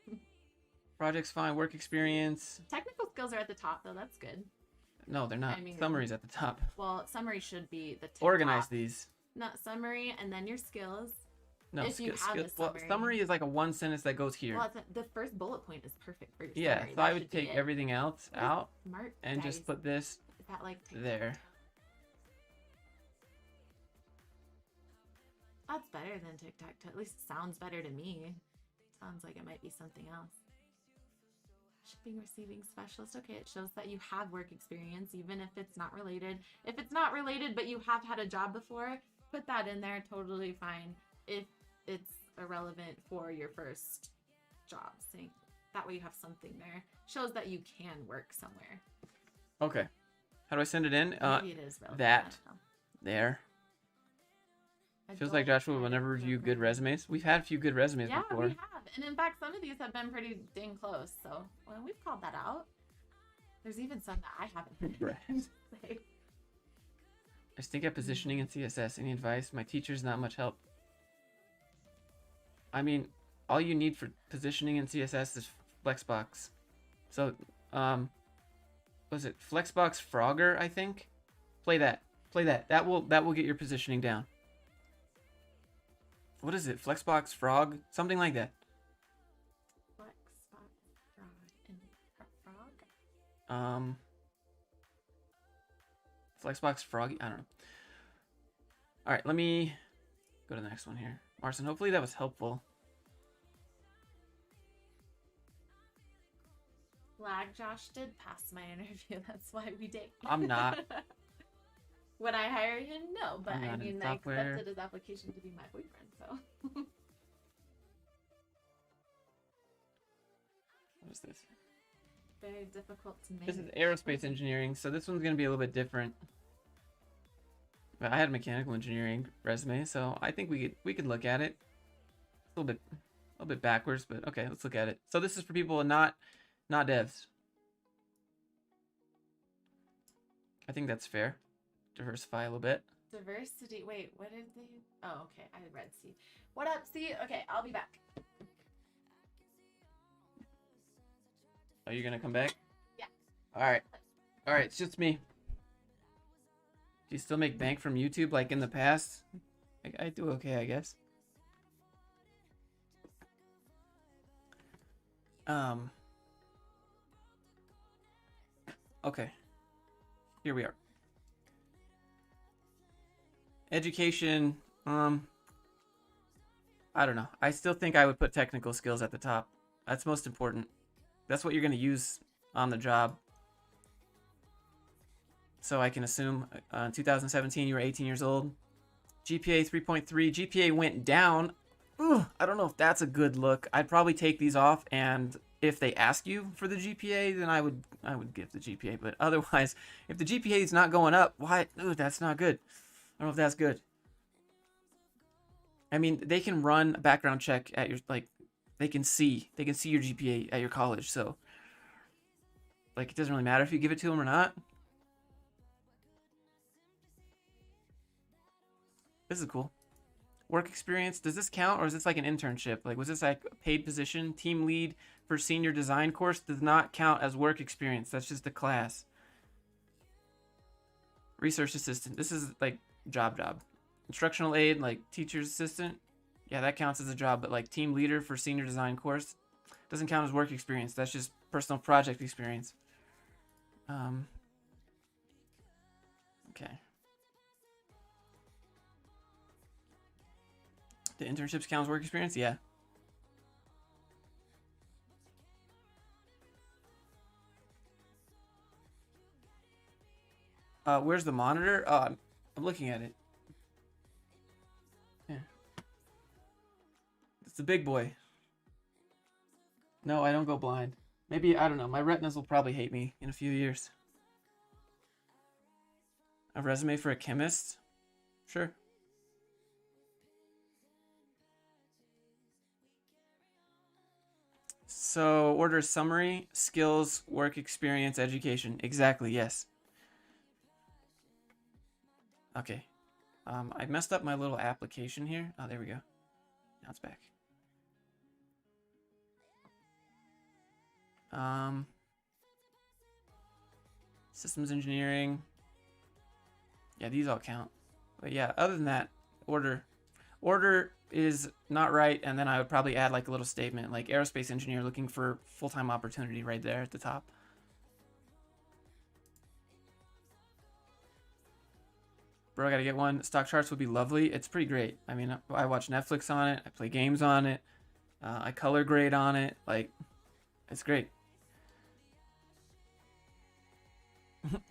B: is.
A: project's fine, work experience.
B: Technical skills are at the top though, that's good.
A: No, they're not.
B: I mean-
A: Summaries at the top.
B: Well, summary should be the
A: Organize
B: top.
A: these.
B: Not summary and then your skills.
A: No,
B: If you have a
A: well,
B: summary.
A: summary is like a one sentence that goes here.
B: Well, the first bullet point is perfect for your
A: Yeah,
B: summary.
A: so
B: That
A: I would
B: should be
A: take
B: it.
A: everything else
B: What is
A: out
B: smart
A: and
B: guys?
A: just put this
B: Is that like
A: there.
B: That's better than tic-tac-toe. At least it sounds better to me. Sounds like it might be something else. Shipping receiving specialist. Okay, it shows that you have work experience, even if it's not related. If it's not related, but you have had a job before, put that in there. Totally fine. If it's irrelevant for your first job, saying that way you have something there. Shows that you can work somewhere.
A: Okay. How do I send it in?
B: Maybe it is relevant.
A: that.
B: I don't know.
A: There. Feels like
B: Adult
A: Joshua will never
B: guidance
A: review good
B: program.
A: resumes. We've had a few good resumes
B: Yeah,
A: before.
B: we have. And in fact, some of these have been pretty dang close. So, well, we've called that out. There's even some that I haven't
A: Right.
B: say.
A: I stink at positioning and CSS. Any advice? My teacher's not much help. I mean, all you need for positioning in CSS is Flexbox. So, was it Flexbox Frogger, I think? Play that. Play that. That will get your positioning down. What is it? Flexbox Frog? Something like that.
B: Frog.
A: Flexbox Froggy? I don't know. Alright, let me go to the next one here. Marcin, hopefully that was helpful.
B: Lag Josh did pass my interview. That's why we date.
A: I'm not.
B: Would I hire him? No, but I mean, I
A: software.
B: accepted his application to be my boyfriend, so.
A: What is this?
B: Very difficult to make.
A: This is aerospace engineering, so this one's gonna be a little bit different. But I had a mechanical engineering resume, so I think we could look at it. A little bit backwards, but okay, let's look at it. So this is for people not devs. I think that's fair. Diversify a little bit.
B: Diversity. Wait, what did they? Oh, okay. I read C. What up, C? Okay, I'll be back.
A: Are you gonna come back?
B: Yeah.
A: All right. It's just me. Do you still make bank from YouTube like in the past? I do okay, I guess. Okay. Here we are. Education, I don't know. I still think I would put technical skills at the top. That's most important. That's what you're going to use on the job. So I can assume in 2017 you were 18 years old. GPA 3.3. GPA went down. Ugh, I don't know if that's a good look. I'd probably take these off, and if they ask you for the GPA, then I would give the GPA. But otherwise, if the GPA is not going up, why? Ooh, that's not good. I don't know if that's good. I mean, they can run a background check at your, like, they can see your GPA at your college, so like it doesn't really matter if you give it to them or not. This is cool. Work experience, does this count, or is this like an internship? Like, was this like a paid position? Team lead for senior design course does not count as work experience. That's just a class. Research assistant, this is like job. Instructional aid, like teacher's assistant, yeah, that counts as a job. But like team leader for senior design course doesn't count as work experience. That's just personal project experience. Okay. The internships count as work experience? Yeah. Where's the monitor? I'm looking at it. Yeah. It's the big boy. No, I don't go blind. Maybe, I don't know. My retinas will probably hate me in a few years. A resume for a chemist? Sure. So, order summary, skills, work experience, education. Exactly, yes. Okay. I messed up my little application here. Oh, there we go. Now it's back. Systems engineering. Yeah, these all count. But yeah, other than that, order is not right, and then I would probably add like a little statement like aerospace engineer looking for full-time opportunity right there at the top. Bro, I gotta get one. Stock charts would be lovely. It's pretty great. I mean, I watch Netflix on it. I play games on it. I color grade on it. Like, it's great.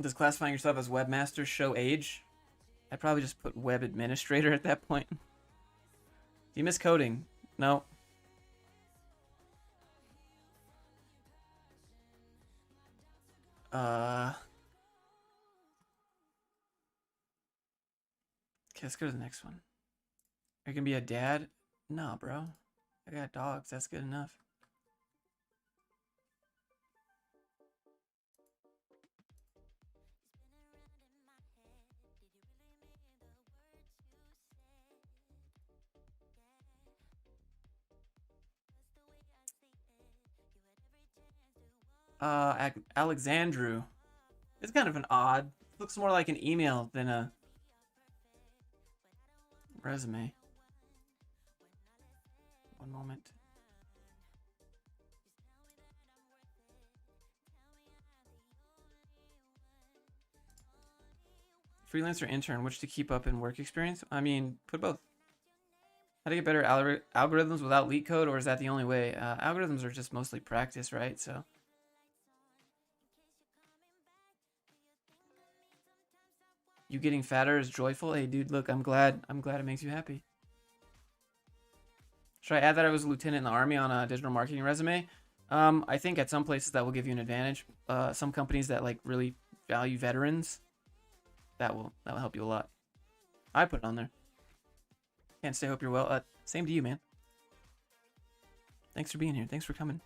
A: Does classifying yourself as webmaster show age? I'd probably just put web administrator at that point. Do you miss coding? No. Okay, let's go to the next one. Are you gonna be a dad? No, bro. I got dogs. That's good enough. Alexandru. It's kind of an odd. Looks more like an email than a resume. One moment. Freelancer intern, which to keep up in work experience? I mean, put both. How to get better algorithms without leak code, or is that the only way? Algorithms are just mostly practice, right? So. You getting fatter is joyful. Hey, dude, look, I'm glad it makes you happy. Should I add that I was a lieutenant in the Army on a digital marketing resume? I think at some places that will give you an advantage. Some companies that like really value veterans, that will help you a lot. I put it on there. Can't say hope you're well. Same to you, man. Thanks for being here. Thanks for coming.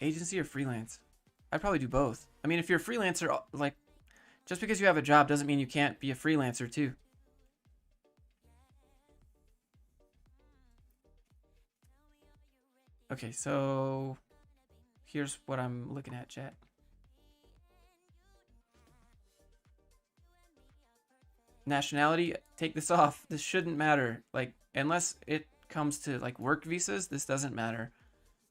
A: Agency or freelance? I'd probably do both. I mean, if you're a freelancer, like, just because you have a job doesn't mean you can't be a freelancer too. Okay, so here's what I'm looking at, chat. Nationality, take this off. This shouldn't matter. Like, unless it comes to like work visas, this doesn't matter.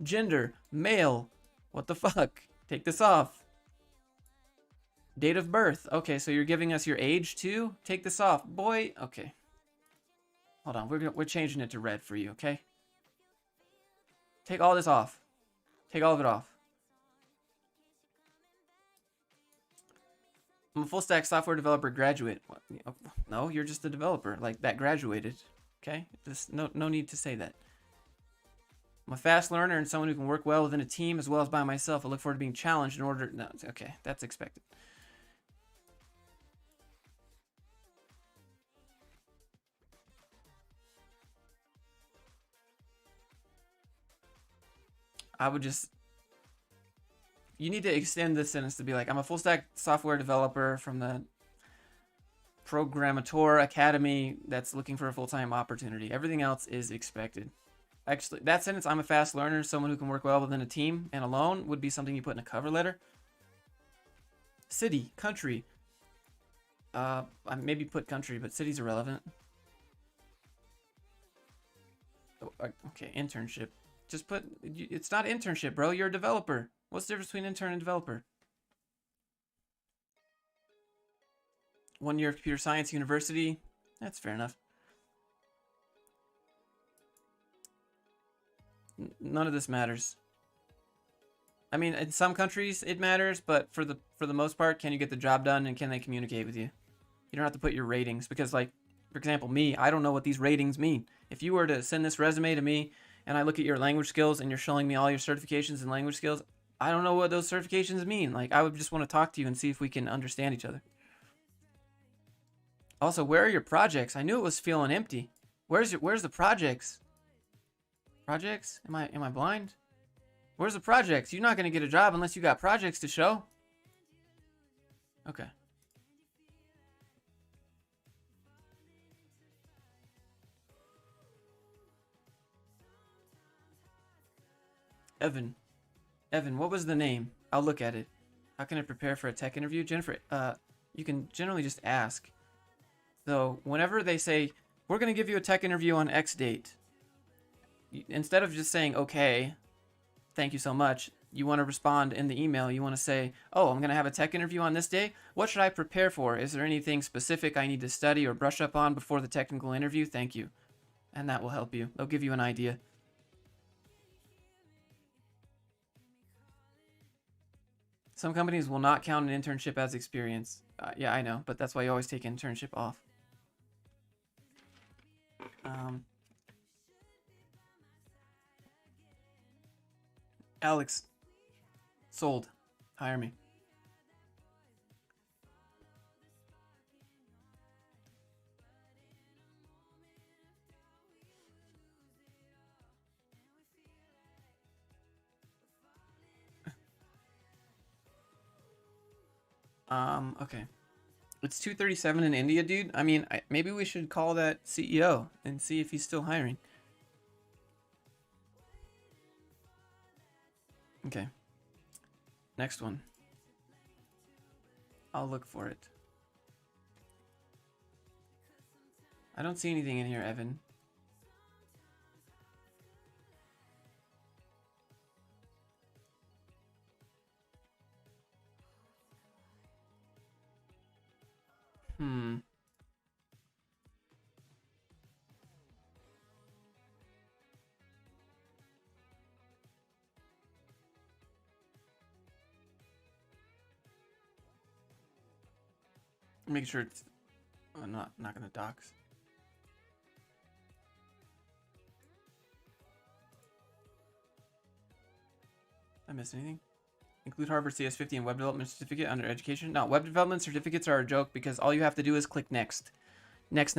A: Gender, male. What the fuck? Take this off. Date of birth. Okay, so you're giving us your age too? Take this off. Boy, okay. Hold on, we're changing it to red for you, okay? Take all this off. Take all of it off. I'm a full stack software developer graduate. What? No, you're just a developer. Like, that graduated. Okay? Just no need to say that. I'm a fast learner and someone who can work well within a team as well as by myself. I look forward to being challenged in order... No, okay, that's expected. I would just... You need to extend this sentence to be like, I'm a full stack software developer from the Programmator Academy that's looking for a full-time opportunity. Everything else is expected. Actually, that sentence, I'm a fast learner, someone who can work well within a team and alone, would be something you put in a cover letter. City, country. I maybe put country, but city's irrelevant. Oh, okay, internship. Just put, it's not internship, bro. You're a developer. What's the difference between intern and developer? 1 year of computer science university. That's fair enough. None of this matters. I mean, in some countries it matters, but for the most part, can you get the job done and can they communicate with you? You don't have to put your ratings because, like, for example, me, I don't know what these ratings mean. If you were to send this resume to me and I look at your language skills and you're showing me all your certifications and language skills, I don't know what those certifications mean. Like, I would just want to talk to you and see if we can understand each other. Also, where are your projects? I knew it was feeling empty. Where's the projects? Projects? Am I blind? Where's the projects? You're not going to get a job unless you got projects to show. Okay. Evan, what was the name? I'll look at it. How can I prepare for a tech interview? Jennifer, you can generally just ask. So whenever they say, we're going to give you a tech interview on X date, instead of just saying, okay, thank you so much, you want to respond in the email. You want to say, oh, I'm going to have a tech interview on this day. What should I prepare for? Is there anything specific I need to study or brush up on before the technical interview? Thank you. And that will help you. They'll give you an idea. Some companies will not count an internship as experience. Yeah, I know, but that's why you always take internship off. Alex, sold. Hire me. Okay. It's 2:37 in India, dude. I mean, maybe we should call that CEO and see if he's still hiring. Okay. Next one. I'll look for it. I don't see anything in here, Evan. Make sure it's not gonna dox. I missed anything? Include Harvard CS50 and web development certificate under education. No, web development certificates are a joke because all you have to do is click next. Next.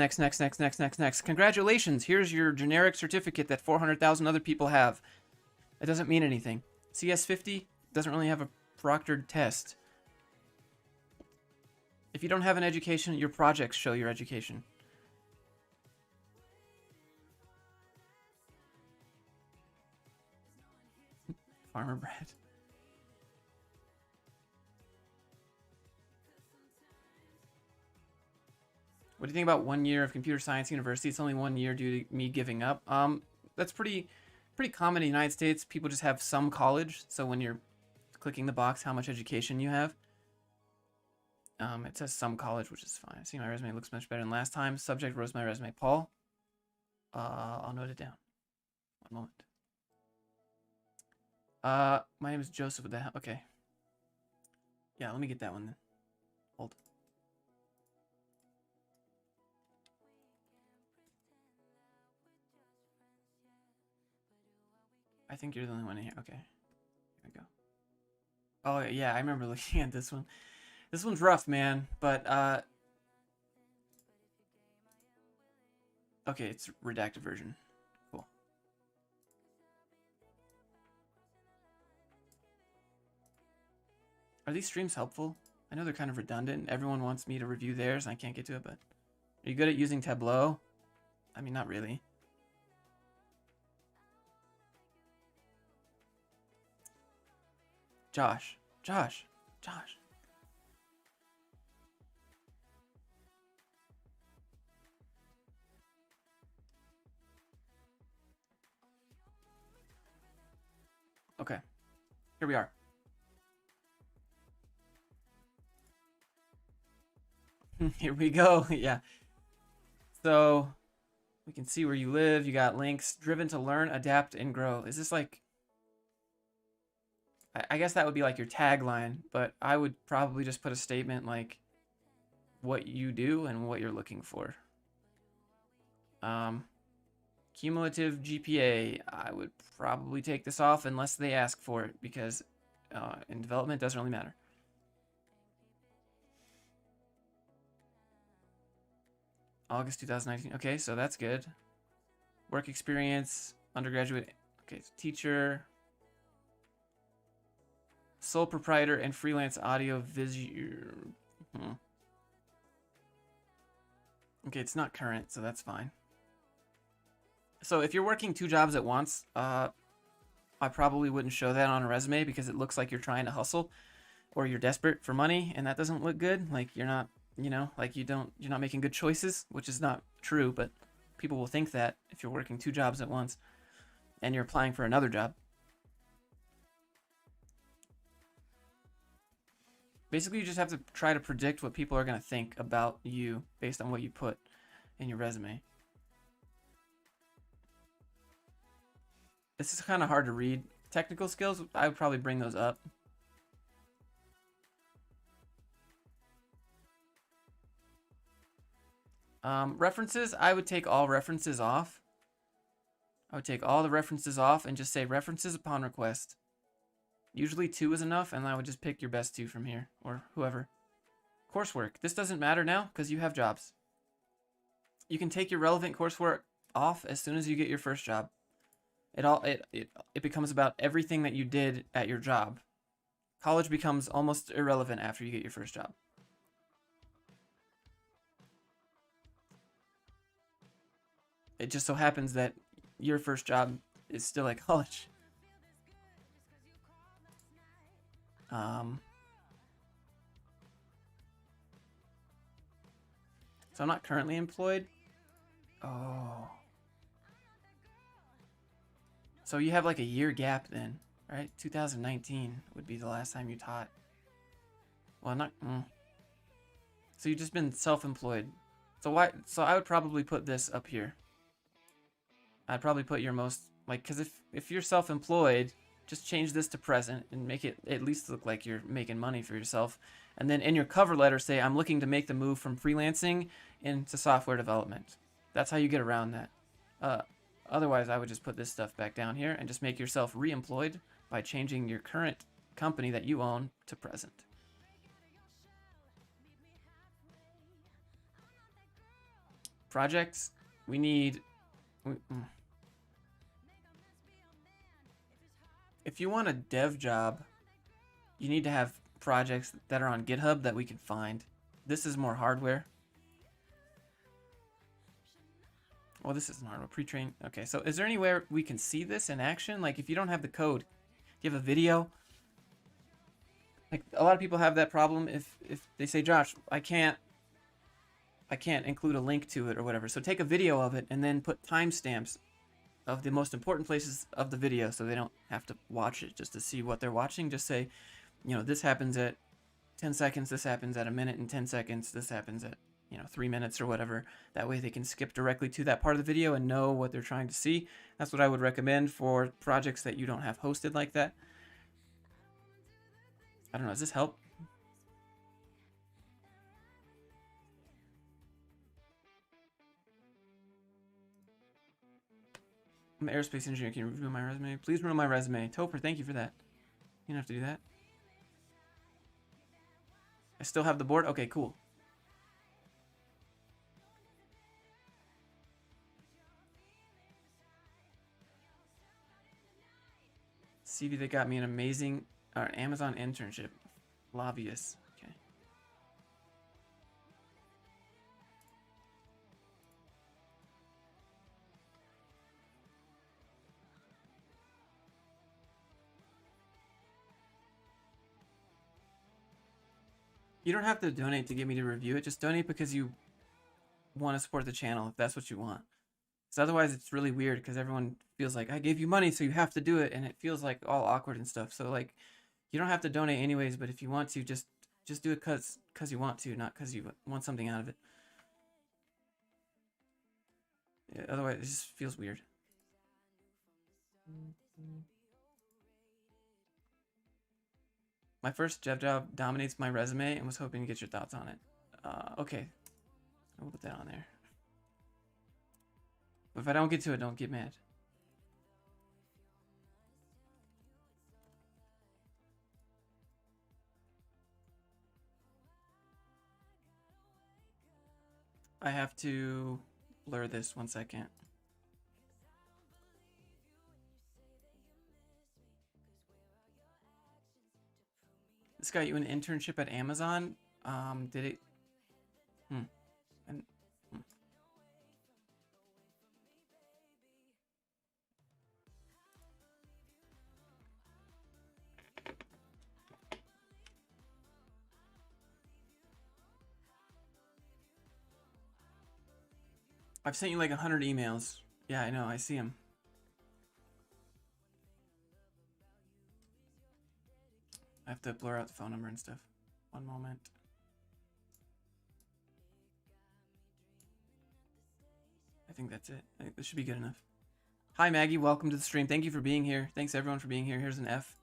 A: Congratulations, here's your generic certificate that 400,000 other people have. It doesn't mean anything. CS50 doesn't really have a proctored test. If you don't have an education, your projects show your education. Farmer Brad. What do you think about 1 year of computer science university? It's only 1 year due to me giving up. That's pretty common in the United States. People just have some college. So when you're clicking the box, how much education you have, it says some college, which is fine. See, my resume looks much better than last time. Subject, rose my resume. Paul. I'll note it down. One moment. My name is Joseph with the hell. Okay. Yeah, let me get that one then. Hold. I think you're the only one in here. Okay. Here we go. Oh, yeah, I remember looking at this one. This one's rough, man, but, okay, it's redacted version. Cool. Are these streams helpful? I know they're kind of redundant. Everyone wants me to review theirs, and I can't get to it, but... Are you good at using Tableau? I mean, not really. Josh. Okay. Here we are. Here we go. Yeah. So we can see where you live. You got links. Driven to learn, adapt, and grow. Is this like... I guess that would be like your tagline, but I would probably just put a statement like what you do and what you're looking for. Cumulative GPA, I would probably take this off unless they ask for it, because in development it doesn't really matter. August 2019. Okay, so that's good. Work experience, undergraduate. Okay, so teacher, sole proprietor, and freelance audio visual. Okay, it's not current, so that's fine. So if you're working 2 jobs at once, I probably wouldn't show that on a resume because it looks like you're trying to hustle or you're desperate for money, and that doesn't look good. Like you're not, you know, like you're not making good choices, which is not true, but people will think that if you're working 2 jobs at once and you're applying for another job. Basically, you just have to try to predict what people are going to think about you based on what you put in your resume. This is kind of hard to read. Technical skills, I would probably bring those up. References, I would take all references off. I would take all the references off and just say references upon request. Usually 2 is enough, and I would just pick your best 2 from here, or whoever. Coursework, this doesn't matter now because you have jobs. You can take your relevant coursework off as soon as you get your first job. It becomes about everything that you did at your job. College becomes almost irrelevant after you get your first job. it just so happens that your first job is still at college. So I'm not currently employed. Oh. So you have like a year gap then, right? 2019 would be the last time you taught. Well, not. So you've just been self-employed. So why? So I would probably put this up here. I'd probably put your most, like, because if you're self-employed, just change this to present and make it at least look like you're making money for yourself. And then in your cover letter, say, I'm looking to make the move from freelancing into software development. That's how you get around that. Otherwise, I would just put this stuff back down here and just make yourself re-employed by changing your current company that you own to present. Projects, we need... If you want a dev job, you need to have projects that are on GitHub that we can find. This is more hardware. Well, this isn't hardware. Pre-trained. Okay, so is there anywhere we can see this in action? Like, if you don't have the code, do you have a video? Like, a lot of people have that problem if they say, Josh, I can't include a link to it or whatever. So take a video of it and then put timestamps of the most important places of the video so they don't have to watch it just to see what they're watching. Just say, you know, this happens at 10 seconds, this happens at 1 minute and 10 seconds, this happens at, 3 minutes or whatever. That way they can skip directly to that part of the video and know what they're trying to see. That's what I would recommend for projects that you don't have hosted like that. I don't know, does this help? I'm an aerospace engineer. Can you review my resume? Please review my resume. Topher, thank you for that. You don't have to do that. I still have the board? Okay, cool. CV that got me an amazing Amazon internship. Lobbyist. Okay. You don't have to donate to get me to review it. Just donate because you want to support the channel, if that's what you want. Because otherwise it's really weird because everyone feels like, I gave you money, so you have to do it. And it feels like all awkward and stuff. So, like, you don't have to donate anyways, but if you want to, just do it because you want to, not because you want something out of it. Yeah, otherwise, it just feels weird. My first dev job dominates my resume and was hoping to get your thoughts on it. Okay. I'll put that on there. But if I don't get to it, don't get mad. I have to blur this 1 second. This got you an internship at Amazon. Did it? I've sent you like 100 emails. Yeah, I know. I see them. I have to blur out the phone number and stuff. One moment. I think that's it. I think this should be good enough. Hi, Maggie. Welcome to the stream. Thank you for being here. Thanks, everyone, for being here. Here's an F.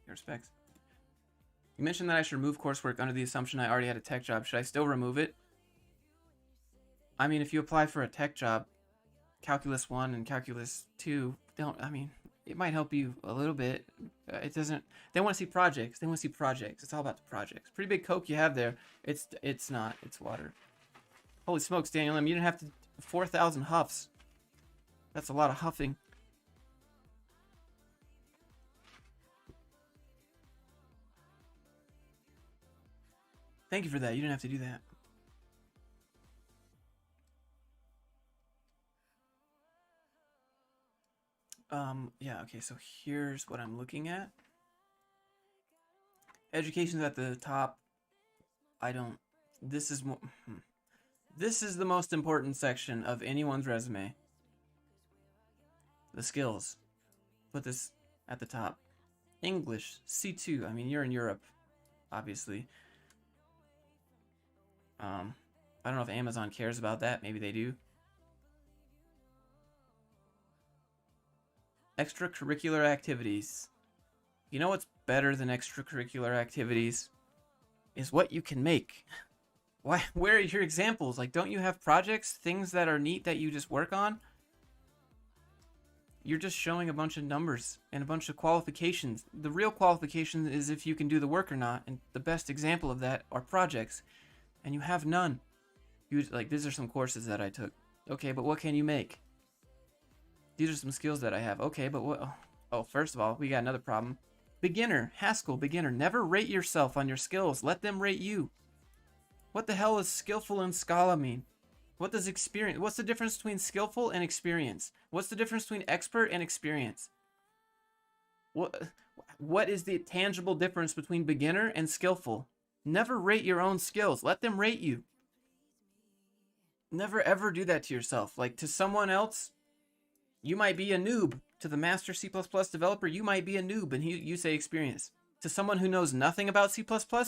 A: Your respects. You mentioned that I should remove coursework under the assumption I already had a tech job. Should I still remove it? I mean, if you apply for a tech job, Calculus 1 and Calculus 2 don't, I mean, it might help you a little bit. It doesn't, they want to see projects. They want to see projects. It's all about the projects. Pretty big Coke you have there. It's not, it's water. Holy smokes, Daniel M. You didn't have to, 4,000 huffs. That's a lot of huffing. Thank you for that. You didn't have to do that. Yeah, okay, so here's what I'm looking at. Education's at the top. This is this is the most important section of anyone's resume. The skills. Put this at the top. English, C2. I mean, you're in Europe, obviously. I don't know if Amazon cares about that. Maybe they do. Extracurricular activities. You know what's better than extracurricular activities? Is what you can make. Why? Where are your examples? Like, don't you have projects, things that are neat that you just work on? You're just showing a bunch of numbers and a bunch of qualifications. The real qualification is if you can do the work or not, and the best example of that are projects, and you have none. These are some courses that I took. Okay, but what can you make? These are some skills that I have. Okay, but what? Oh, first of all, we got another problem. Beginner, Haskell, beginner. Never rate yourself on your skills. Let them rate you. What the hell does skillful and Scala mean? What does experience? What's the difference between skillful and experience? What's the difference between expert and experience? What is the tangible difference between beginner and skillful? Never rate your own skills. Let them rate you. Never ever do that to yourself. Like, to someone else, you might be a noob. To the master C++ developer, you might be a noob, and you say experience. To someone who knows nothing about C++,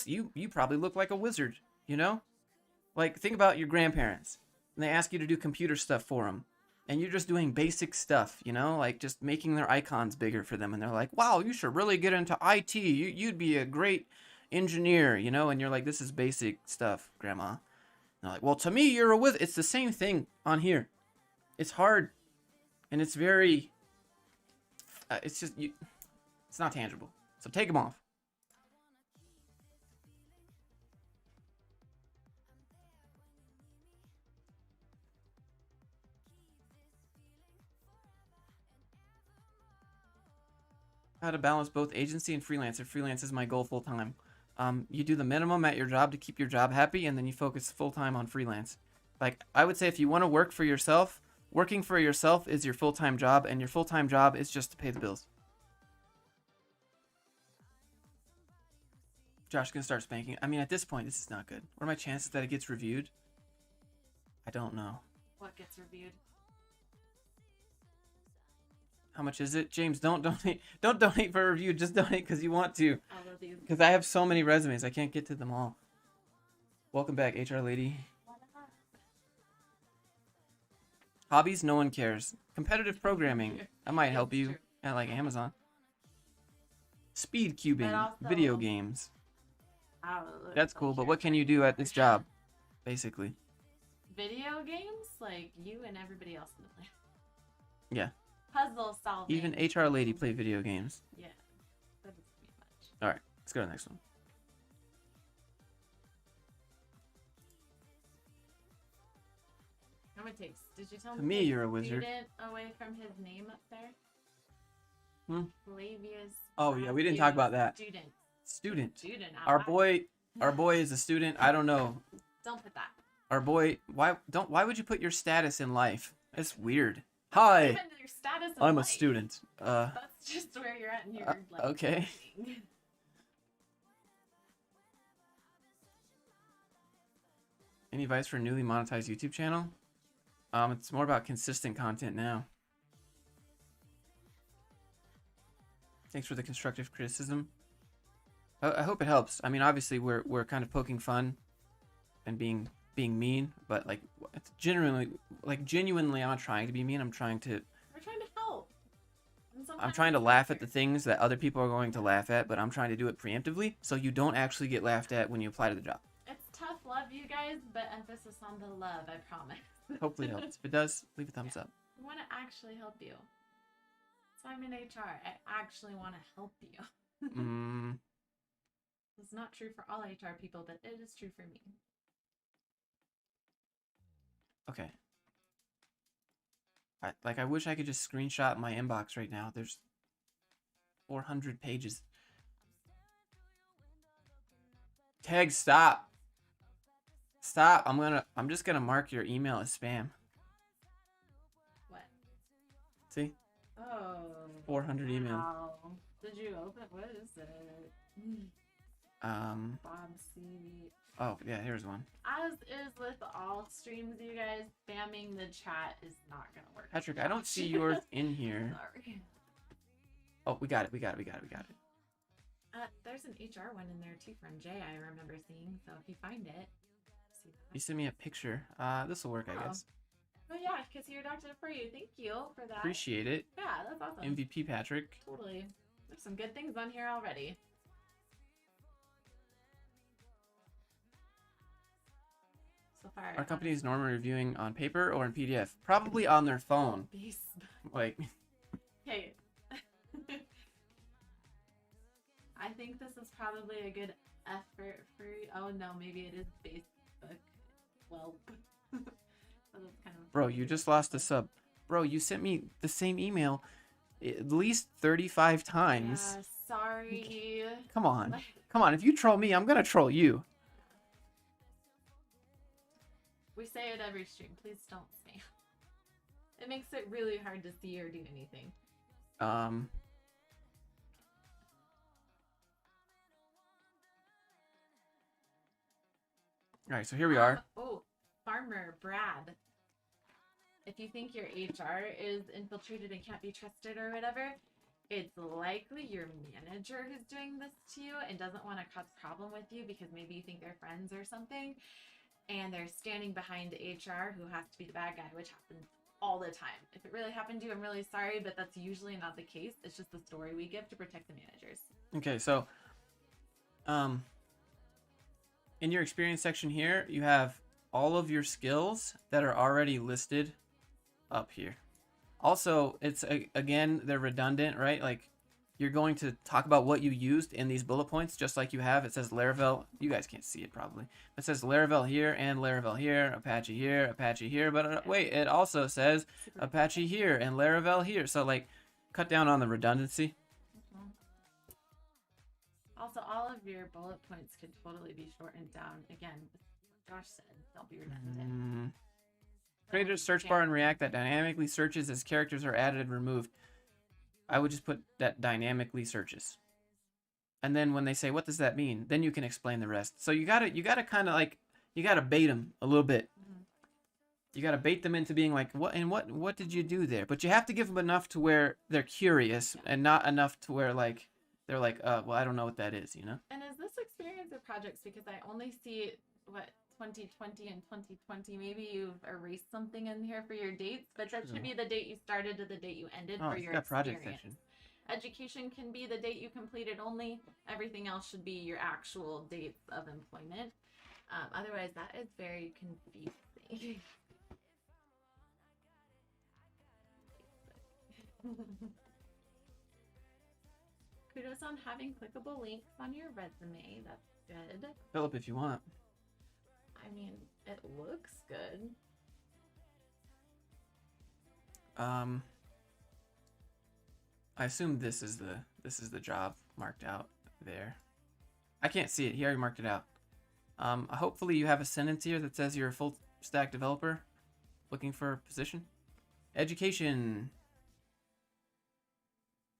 A: you probably look like a wizard, you know? Like, think about your grandparents, and they ask you to do computer stuff for them, and you're just doing basic stuff, you know? Like, just making their icons bigger for them, and they're like, wow, you should really get into IT. You'd be a great engineer, you know? And you're like, this is basic stuff, Grandma. And they're like, well, to me, you're a wizard. It's the same thing on here. It's hard, and it's very... it's just, it's not tangible. So take them off. How to balance both agency and freelancer. Freelance is my goal full time. You do the minimum at your job to keep your job happy, and then you focus full time on freelance. Like, I would say if you want to work for yourself, working for yourself is your full-time job, and your full-time job is just to pay the bills. Josh is gonna start spanking. I mean, at this point, this is not good. What are my chances that it gets reviewed? I don't know.
B: What gets reviewed?
A: How much is it? James, don't donate. Don't donate for a review. Just donate because you want to.
B: All of these.
A: Because I have so many resumes. I can't get to them all. Welcome back, HR lady. Hobbies, no one cares. Competitive programming. That might help you at like Amazon. Speed cubing.
B: Also,
A: video games.
B: Absolutely.
A: That's cool, but what can you do at this job? Basically.
B: Video games? Like you and everybody else in the play.
A: Yeah.
B: Puzzle solving.
A: Even HR lady play video games.
B: Yeah. That doesn't mean much.
A: Alright, let's go to the next one.
B: How many takes? Did you tell
A: To
B: me?
A: me, you're a wizard.
B: Student away from his name up there. Flavius.
A: Oh yeah, we didn't talk about that.
B: Student.
A: Student.
B: Student.
A: Our boy is a student. I don't know.
B: Don't put that.
A: Our boy, why would you put your status in life? It's weird. Hi.
B: Even your status in
A: I'm a
B: life.
A: student.
B: That's just where you're at in your life.
A: Okay. Any advice for a newly monetized YouTube channel? It's more about consistent content now. Thanks for the constructive criticism. I hope it helps. I mean, obviously we're kind of poking fun and being mean, but like it's genuinely I'm not trying to be mean. I'm trying to
B: help.
A: I'm trying to laugh at the things that other people are going to laugh at, but I'm trying to do it preemptively so you don't actually get laughed at when you apply to the job.
B: It's tough love, you guys, but emphasis on the love, I promise.
A: Hopefully it helps. If it does, leave a thumbs up.
B: I want to actually help you. So I'm in HR. I actually want to help you. It's not true for all HR people, but it is true for me.
A: Okay. I wish I could just screenshot my inbox right now. There's 400 pages. Tag, stop. Stop. I'm just gonna mark your email as spam.
B: What?
A: See?
B: Oh.
A: 400 emails.
B: Wow. Did you open? What is it? Bob CV.
A: Oh, yeah, here's one.
B: As is with all streams, you guys, spamming the chat is not gonna work.
A: Patrick, I don't see yours in here.
B: Sorry.
A: Oh, we got it.
B: There's an HR one in there too from Jay. I remember seeing. So if you find it, see that.
A: You sent me a picture. This will work, I guess.
B: Oh yeah, because he redacted it for you. Thank you for that.
A: Appreciate it.
B: Yeah, that's awesome.
A: MVP Patrick.
B: Totally. There's some good things on here already. So far.
A: Our company is normally reviewing on paper or in PDF. Probably on their phone. Like.
B: Hey. I think this is probably a good effort for you. Oh no, maybe it is Facebook. Well. So that's kind of
A: Bro, you just lost a sub. Bro, you sent me the same email at least 35 times.
B: Yeah, sorry.
A: Come on. Come on. If you troll me, I'm going to troll you.
B: We say it every stream. Please don't spam. It makes it really hard to see or do anything.
A: All right, so here we are.
B: Oh, Farmer Brad. If you think your HR is infiltrated and can't be trusted or whatever, it's likely your manager who's doing this to you and doesn't want to cause a problem with you because maybe you think they're friends or something, and they're standing behind HR who has to be the bad guy, which happens all the time. If it really happened to you, I'm really sorry, but that's usually not the case. It's just the story we give to protect the managers.
A: Okay, so in your experience section here, you have all of your skills that are already listed up here. Also, it's again, they're redundant, right? Like you're going to talk about what you used in these bullet points, just like you have. It says Laravel. You guys can't see it probably. It says Laravel here and Laravel here, Apache here. But wait, it also says Apache here and Laravel here. So like, cut down on the redundancy.
B: Also, all of your bullet points could totally be shortened down. Again, Josh said, don't be redundant.
A: Create a search bar in React that dynamically searches as characters are added and removed. I would just put that dynamically searches. And then when they say, what does that mean? Then you can explain the rest. So you gotta kind of like, you gotta bait them a little bit. You gotta bait them into being like, what did you do there? But you have to give them enough to where they're curious and not enough to where like, they're like, well, I don't know what that is, you know?
B: And is this experience or projects? Because I only see, 2020 and 2020. Maybe you've erased something in here for your dates, but that should be the date you started to the date you ended for your experience.
A: Project section.
B: Education can be the date you completed only. Everything else should be your actual dates of employment. Otherwise, that is very confusing. Kudos on having clickable links on your resume. That's good.
A: Philip, if you want.
B: I mean, it looks good.
A: I assume this is the job marked out there. I can't see it. He already marked it out. Hopefully you have a sentence here that says you're a full stack developer looking for a position. Education.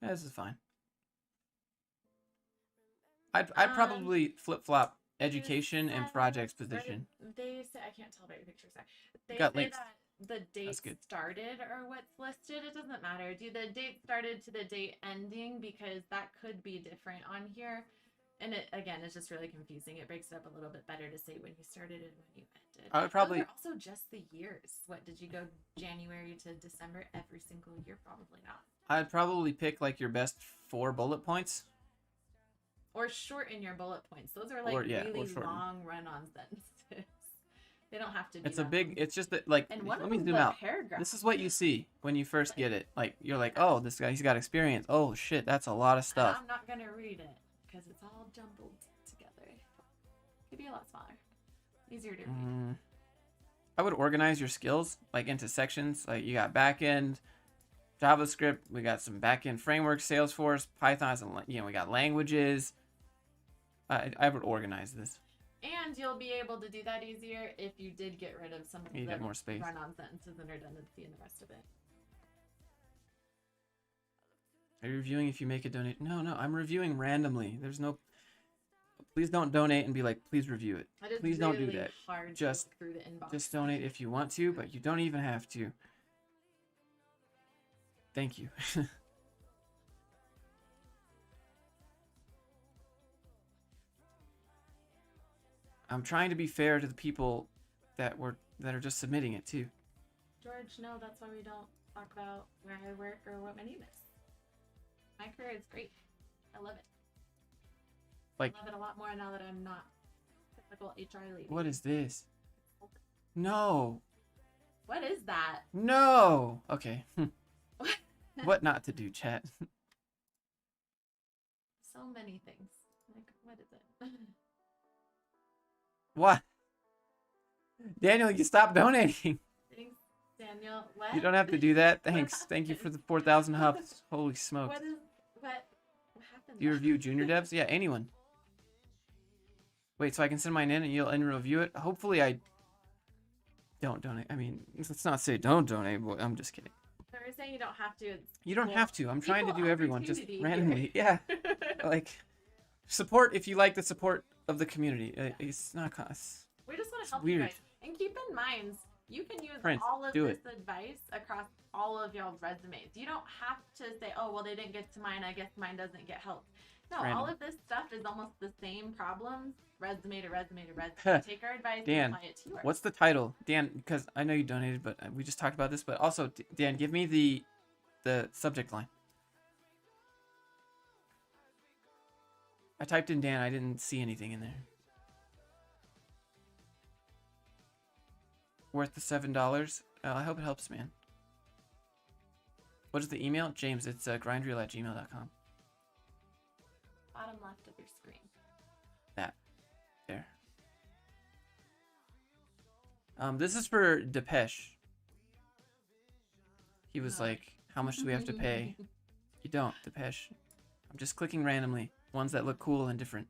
A: Yeah, this is fine. I'd probably flip-flop education and projects position.
B: They say, I can't tell by your picture, sorry. They
A: got
B: say
A: links.
B: that the date started or what's listed. It doesn't matter. Do the date started to the date ending, because that could be different on here. And it, again, it's just really confusing. It breaks it up a little bit better to say when you started and when you ended.
A: I would probably
B: also just the years. What, did you go January to December every single year? Probably not. I'd
A: probably pick like your best 4 bullet points.
B: Or shorten your bullet points. Those are like really long run-on sentences. They don't have to be.
A: It's just that, like,
B: and
A: let me zoom out.
B: Paragraph.
A: This is what you see when you first get it. Like, you're like, oh, this guy, he's got experience. Oh shit, that's a lot of stuff.
B: And I'm not gonna read it because it's all jumbled together. Could be a lot smaller, easier to read.
A: I would organize your skills like into sections. Like, you got backend, JavaScript. We got some backend frameworks, Salesforce, Python. We got languages. I would organize this.
B: And you'll be able to do that easier if you did get rid of some of the
A: more space.
B: run-on sentences and redundancy and the rest of it.
A: Are you reviewing if you make a donation? No, I'm reviewing randomly. There's no. Please don't donate and be like, please review it.
B: That is
A: Please don't do
B: really
A: that.
B: hard
A: Just-
B: to look through the inbox.
A: Just donate if you want to, but you don't even have to. Thank you. I'm trying to be fair to the people that are just submitting it too.
B: George, no, that's why we don't talk about where I work or what my name is. My career is great. I love it.
A: Like-
B: I love it a lot more now that I'm not typical HR lady.
A: What is this? No.
B: What is that?
A: No. Okay. What not to do, chat?
B: So many things. Like, what is it?
A: What? Daniel, you stop donating.
B: Thanks, Daniel. What?
A: You don't have to do that. Thanks.
B: What
A: Thank you for
B: happened?
A: the 4,000 hubs. Holy smokes.
B: What happened?
A: Do you review junior devs? Yeah, anyone. Wait, so I can send mine in and you'll review it? Hopefully I don't donate. I mean, let's not say don't donate, but I'm just kidding.
B: So you're saying you don't have to.
A: You don't
B: Well,
A: have to. I'm trying to
B: equal
A: do everyone just
B: opportunity
A: randomly. Yeah. Like, support if you like the support of the community. It's not cost.
B: We just want
A: It's
B: to help
A: weird.
B: you guys. And keep in mind, you can use
A: Prince,
B: all of
A: do
B: this advice across all of y'all's resumes. You don't have to say, oh, well, they didn't get to mine. I guess mine doesn't get helped. No,
A: Random.
B: all of this stuff is almost the same problems, resume to resume to resume. Take our advice
A: Dan,
B: and apply it to yours.
A: What's the title? Dan, because I know you donated, but we just talked about this. But also, Dan, give me the subject line. I typed in Dan. I didn't see anything in there. Worth the $7. I hope it helps, man. What is the email? James, it's grindreel@gmail.com.
B: Bottom left of your screen.
A: That. There. This is for Depeche. He was
B: No.
A: like, how much do we have to pay? You don't, Depeche. I'm just clicking randomly. Ones that look cool and different.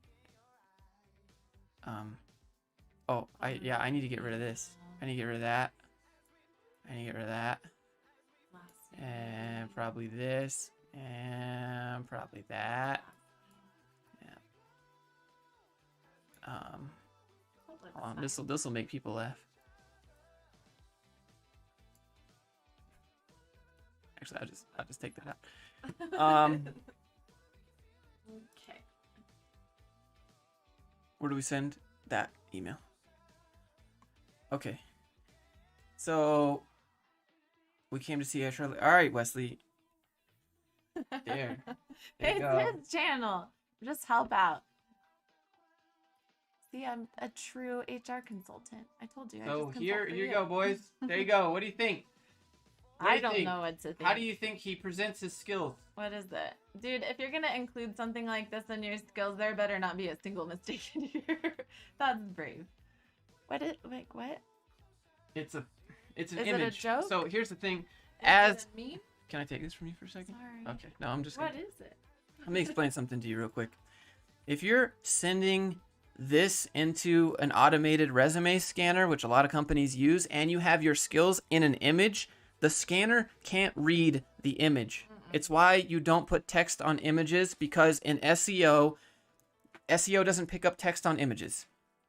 A: Oh, I need to get rid of this. I need to get rid of that. I need to get rid of that.
B: Last name.
A: And probably this. And probably that. Yeah.
B: Public
A: Hold on,
B: side.
A: this'll make people laugh. Actually, I'll just take that out.
B: Okay.
A: Where do we send that email? Okay. So we came to see Charlotte. All right, Wesley. There. There you
B: It's
A: go.
B: his channel. Just help out. See, I'm a true HR consultant. I told you. I
A: So
B: just
A: here
B: consult for
A: you go, boys. There you go. What do you think? What do
B: I
A: you
B: don't
A: think?
B: know what to think.
A: How do you think he presents his skills?
B: What is it? Dude, if you're going to include something like this in your skills, there better not be a single mistake in here. That's brave. What?
A: It's an
B: Is it a
A: image.
B: joke?
A: So here's the thing.
B: Is
A: As
B: it a meme?
A: can I take this from you for a second?
B: Sorry.
A: Okay. No, I'm just gonna
B: What is it?
A: let me explain something to you real quick. If you're sending this into an automated resume scanner, which a lot of companies use, and you have your skills in an image, the scanner can't read the image. It's why you don't put text on images, because in SEO doesn't pick up text on images.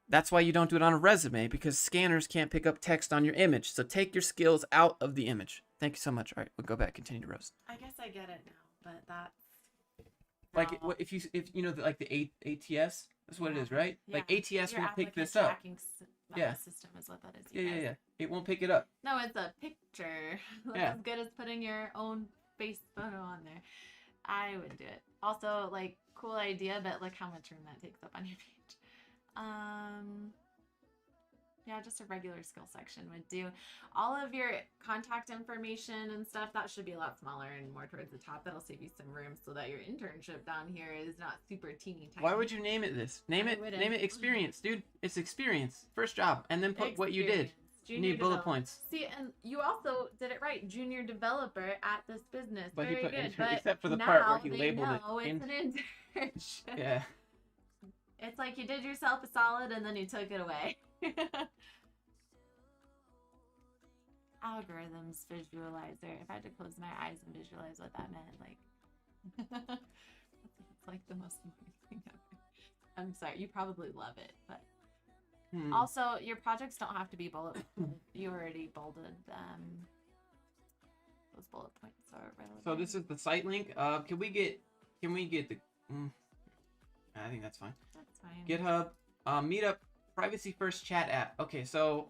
A: That's why you don't do it on a resume, because scanners can't pick up text on your image. So take your skills out of the image. Thank you so much. All right, we'll go back. Continue to roast.
B: I guess I get it now, but that's
A: Like
B: no.
A: if you know like the ATS, that's what it is, right? Like
B: Yeah.
A: ATS
B: Your
A: won't pick
B: applicant
A: this up.
B: tracking
A: Yeah.
B: system is what that is.
A: Yeah,
B: you
A: yeah,
B: guys.
A: yeah. It won't pick it up.
B: No, it's a picture. That's
A: Yeah.
B: as good as putting your own face photo on there. I would do it. Also, like, cool idea, but look how much room that takes up on your page. Yeah, just a regular skill section would do. All of your contact information and stuff, that should be a lot smaller and more towards the top. That'll save you some room so that your internship down here is not super teeny tiny.
A: Why would you name it this? Name
B: I
A: it
B: wouldn't.
A: experience, dude. It's experience. First job, and then put what you did.
B: Experience.
A: You
B: Junior
A: need bullet
B: developer.
A: points.
B: See, and you also did it right. Junior developer at this business.
A: But he
B: Very
A: put
B: good.
A: intern-
B: But
A: except for the
B: now
A: part where he
B: they
A: labeled it
B: know it's
A: in-
B: an internship.
A: Yeah.
B: It's like you did yourself a solid and then you took it away. Algorithms visualizer. If I had to close my eyes and visualize what that meant, like It's like the most annoying thing ever. I'm sorry, you probably love it, but
A: Hmm.
B: also your projects don't have to be bullet. You already bolded them. Those bullet points are relevant.
A: So this is the site link. Can we get the? I think that's fine.
B: That's fine.
A: GitHub, Meetup, privacy first chat app. Okay, so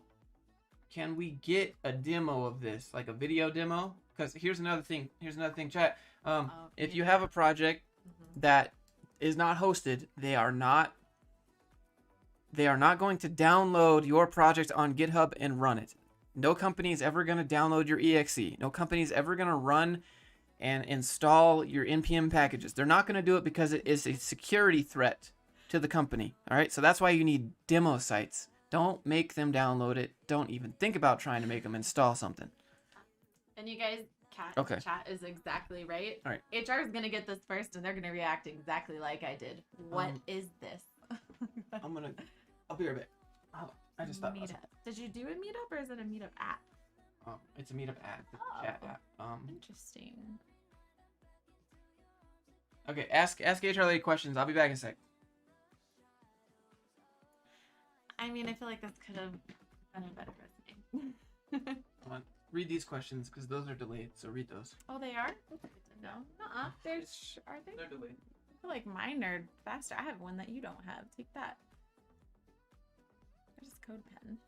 A: can we get a demo of this, like a video demo? Because here's another thing, chat. If you have a project that is not hosted, they are not going to download your project on GitHub and run it. No company is ever going to download your exe. No company is ever going to run and install your npm packages. They're not going to do it because it is a security threat to the company. All right, so that's why you need demo sites. Don't make them download it. Don't even think about trying to make them install something.
B: And you guys, chat is exactly right.
A: All right.
B: HR is gonna get this first, and they're gonna react exactly like I did. What is this?
A: I'll be right back. Oh, I just thought.
B: Meetup. Did you do a meetup, or is it a meetup app?
A: It's a meetup app, chat app.
B: Interesting.
A: Okay, ask HR lady questions. I'll be back in a sec.
B: I mean, I feel like this could have been a better resume.
A: Come on, read these questions because those are delayed. So read those.
B: Oh, they are? That's good to know. Are they?
A: They're delayed.
B: I feel like mine are faster. I have one that you don't have. Take that. There's code pen.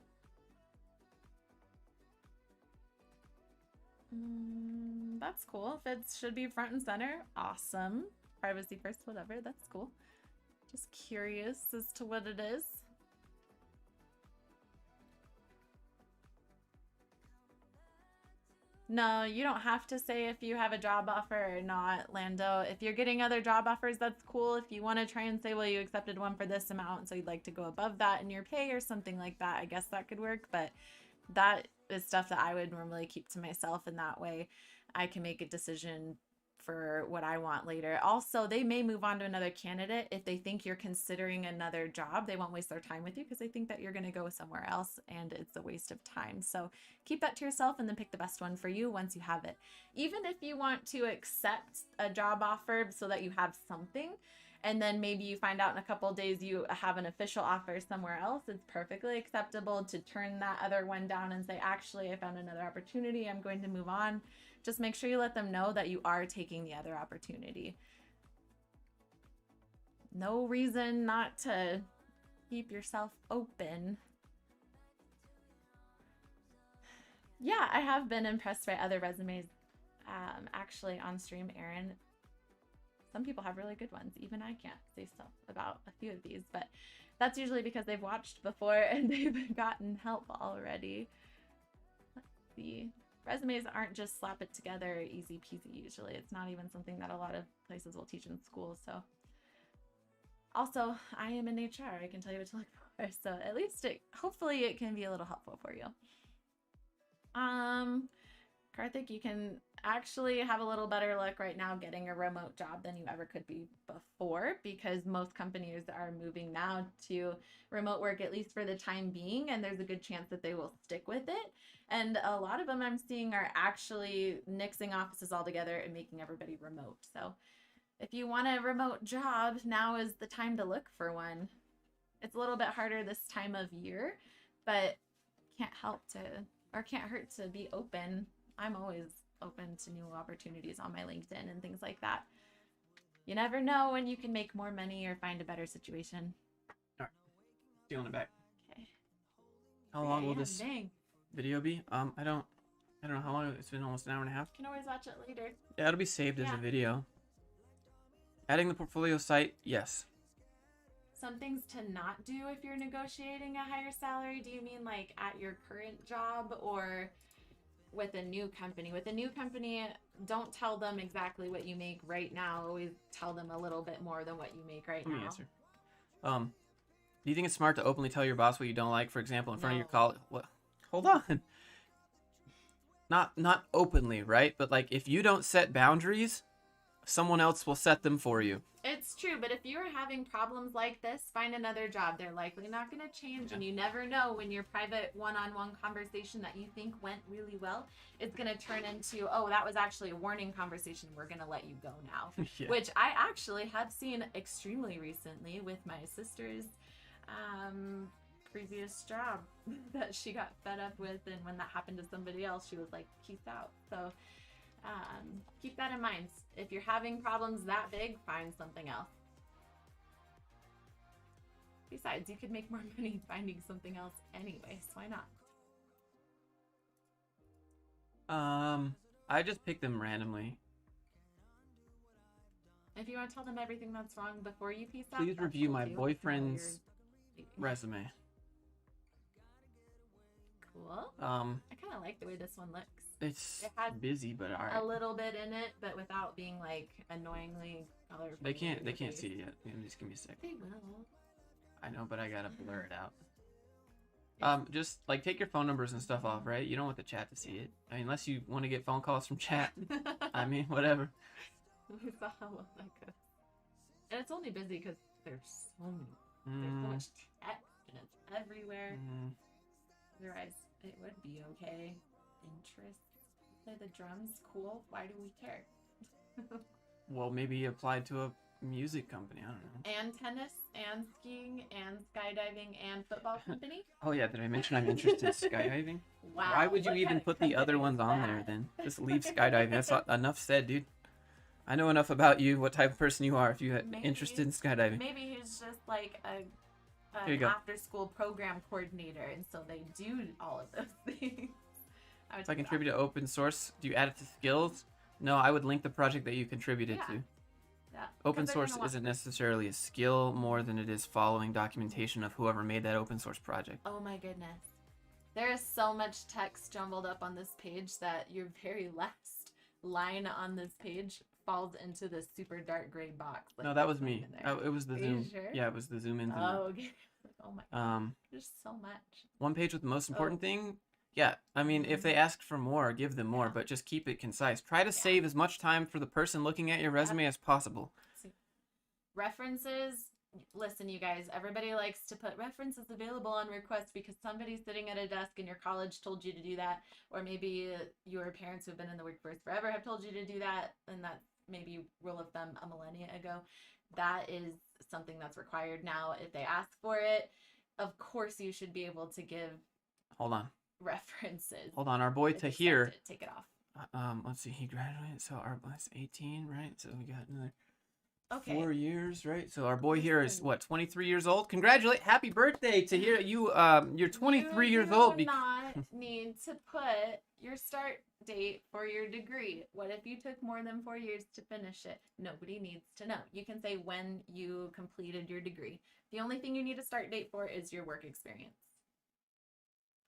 B: That's cool. If it should be front and center, awesome. Privacy first, whatever. That's cool. Just curious as to what it is. No, you don't have to say if you have a job offer or not, Lando. If you're getting other job offers, that's cool. If you want to try and say, well, you accepted one for this amount, so you'd like to go above that in your pay or something like that, I guess that could work. But that is stuff that I would normally keep to myself, and that way I can make a decision for what I want later. Also, they may move on to another candidate if they think you're considering another job. They won't waste their time with you because they think that you're going to go somewhere else and it's a waste of time. So keep that to yourself and then pick the best one for you once you have it. Even if you want to accept a job offer so that you have something, and then maybe you find out in a couple of days you have an official offer somewhere else, it's perfectly acceptable to turn that other one down and say, actually, I found another opportunity. I'm going to move on. Just make sure you let them know that you are taking the other opportunity. No reason not to keep yourself open. Yeah, I have been impressed by other resumes. Actually, on stream, Aaron, some people have really good ones. Even I can't say stuff about a few of these, but that's usually because they've watched before and they've gotten help already. Let's see. Resumes aren't just slap it together easy peasy usually. It's not even something that a lot of places will teach in school. So also, I am in HR. I can tell you what to look for. So at least hopefully it can be a little helpful for you. Karthik, you can actually have a little better luck right now getting a remote job than you ever could be before, because most companies are moving now to remote work, at least for the time being, and there's a good chance that they will stick with it. And a lot of them I'm seeing are actually nixing offices altogether and making everybody remote. So if you want a remote job, now is the time to look for one. It's a little bit harder this time of year, but can't hurt to be open. I'm always open to new opportunities on my LinkedIn and things like that. You never know when you can make more money or find a better situation.
A: All right, feeling it back.
B: Okay.
A: How long will this video be? I don't know how long. It's been almost an hour and a half.
B: You can always watch it later.
A: Yeah, it'll be saved as a video. Adding the portfolio site, yes.
B: Some things to not do if you're negotiating a higher salary. Do you mean like at your current job or with a new company? With a new company, don't tell them exactly what you make right now. Always tell them a little bit more than what you make right now.
A: Let me answer. Do you think it's smart to openly tell your boss what you don't like, for example, in front of your colleague? What? Hold on. Not openly, right? But like if you don't set boundaries, someone else will set them for you.
B: It's true, but if you're having problems like this, find another job. They're likely not going to change, and you never know when your private one-on-one conversation that you think went really well is going to turn into, oh, that was actually a warning conversation. We're going to let you go now,
A: Yeah.
B: which I actually have seen extremely recently with my sister's previous job that she got fed up with, and when that happened to somebody else, she was like, peace out. So keep that in mind. If you're having problems that big, find something else. Besides, you could make more money finding something else anyway, so why not?
A: I just picked them randomly.
B: If you want to tell them everything that's wrong before you peace out,
A: Please
B: that's
A: review
B: cool
A: my
B: too.
A: boyfriend's
B: No,
A: resume.
B: cool. I kind of like the way this one looks.
A: It's
B: It has
A: busy, but all
B: A
A: right.
B: little bit in it, but without being like annoyingly colorful.
A: They can't see it yet. Just give me a sec.
B: They will.
A: I know, but I gotta blur it out. Just like take your phone numbers and stuff off, right? You don't want the chat to see it. I mean, unless you want to get phone calls from chat. I mean, whatever.
B: We saw how well that goes. And it's only busy because there's so much text and it's everywhere. Otherwise, it would be okay. Interests. Play the drums. Cool. Why do we care?
A: Well, maybe apply to a music company. I don't know.
B: And tennis, and skiing, and skydiving, and football company.
A: Oh yeah, did I mention I'm interested in skydiving?
B: Wow.
A: Why would you
B: what
A: even
B: kind of
A: put the other
B: company
A: ones
B: is
A: on
B: that?
A: there then? Just leave skydiving. That's enough said, dude. I know enough about you, what type of person you are if you're interested in skydiving.
B: Maybe he's just like
A: Here you
B: an
A: go.
B: after-school program coordinator, and so they do all of those things.
A: If I contribute to open source, do you add it to skills? No, I would link the project that you contributed to.
B: Yeah.
A: Open source isn't necessarily a skill more than it is following documentation of whoever made that open source project.
B: Oh my goodness. There is so much text jumbled up on this page that your very last line on this page falls into this super dark gray box.
A: No, that was me. It was the
B: Are
A: Zoom.
B: you sure?
A: Yeah, it was the Zoom in.
B: Oh, okay. Oh my god. There's so much.
A: One page with the most important thing. Yeah, I mean, if they ask for more, give them more, but just keep it concise. Try to save as much time for the person looking at your resume as possible.
B: References. Listen, you guys, everybody likes to put references available on request because somebody's sitting at a desk and your college told you to do that, or maybe your parents who've been in the workforce forever have told you to do that, and that's maybe rule of thumb a millennia ago. That is something that's required now. If they ask for it, of course you should be able to give
A: Hold on.
B: references.
A: Hold on. Our boy
B: If you
A: Tahir.
B: sent it, take it off.
A: Let's see. He graduated. So our boy's 18, right? So we got another
B: Okay.
A: 4 years, right? So our boy here is what, 23 years old? Congratulate! Happy birthday to hear you. You're 23 years old.
B: You do not need to put your start date for your degree. What if you took more than 4 years to finish it? Nobody needs to know. You can say when you completed your degree. The only thing you need a start date for is your work experience.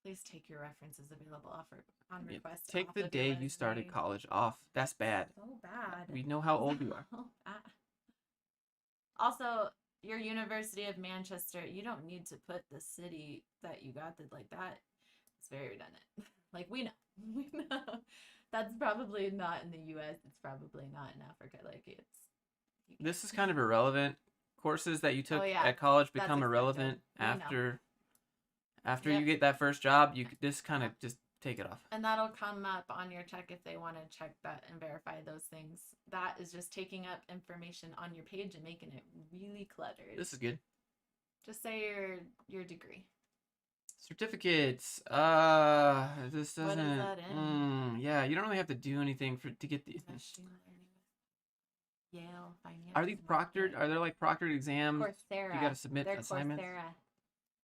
B: Please take your references available on request.
A: Take
B: off
A: the
B: of your
A: day you
B: resume.
A: started college off. That's bad.
B: So bad.
A: We know how old you are.
B: So bad. Also, your University of Manchester, you don't need to put the city that you got it like that. It's very redundant. Like, we know. We know. That's probably not in the US. It's probably not in Africa. Like, it's...
A: This is kind of irrelevant. Courses that you took
B: yeah.
A: at college
B: That's
A: become irrelevant
B: expected.
A: after
B: Yep.
A: you get that first job. This kind of just take it off.
B: And that'll come up on your check if they want to check that and verify those things. That is just taking up information on your page and making it really cluttered.
A: This is good.
B: Just say your degree.
A: Certificates. This doesn't.
B: What is that in?
A: Yeah, you don't really have to do anything to get these.
B: Machine learning. Yale, finance.
A: Are these proctored? Are there like proctored exams?
B: Coursera.
A: You got to submit
B: They're
A: assignments.
B: Coursera.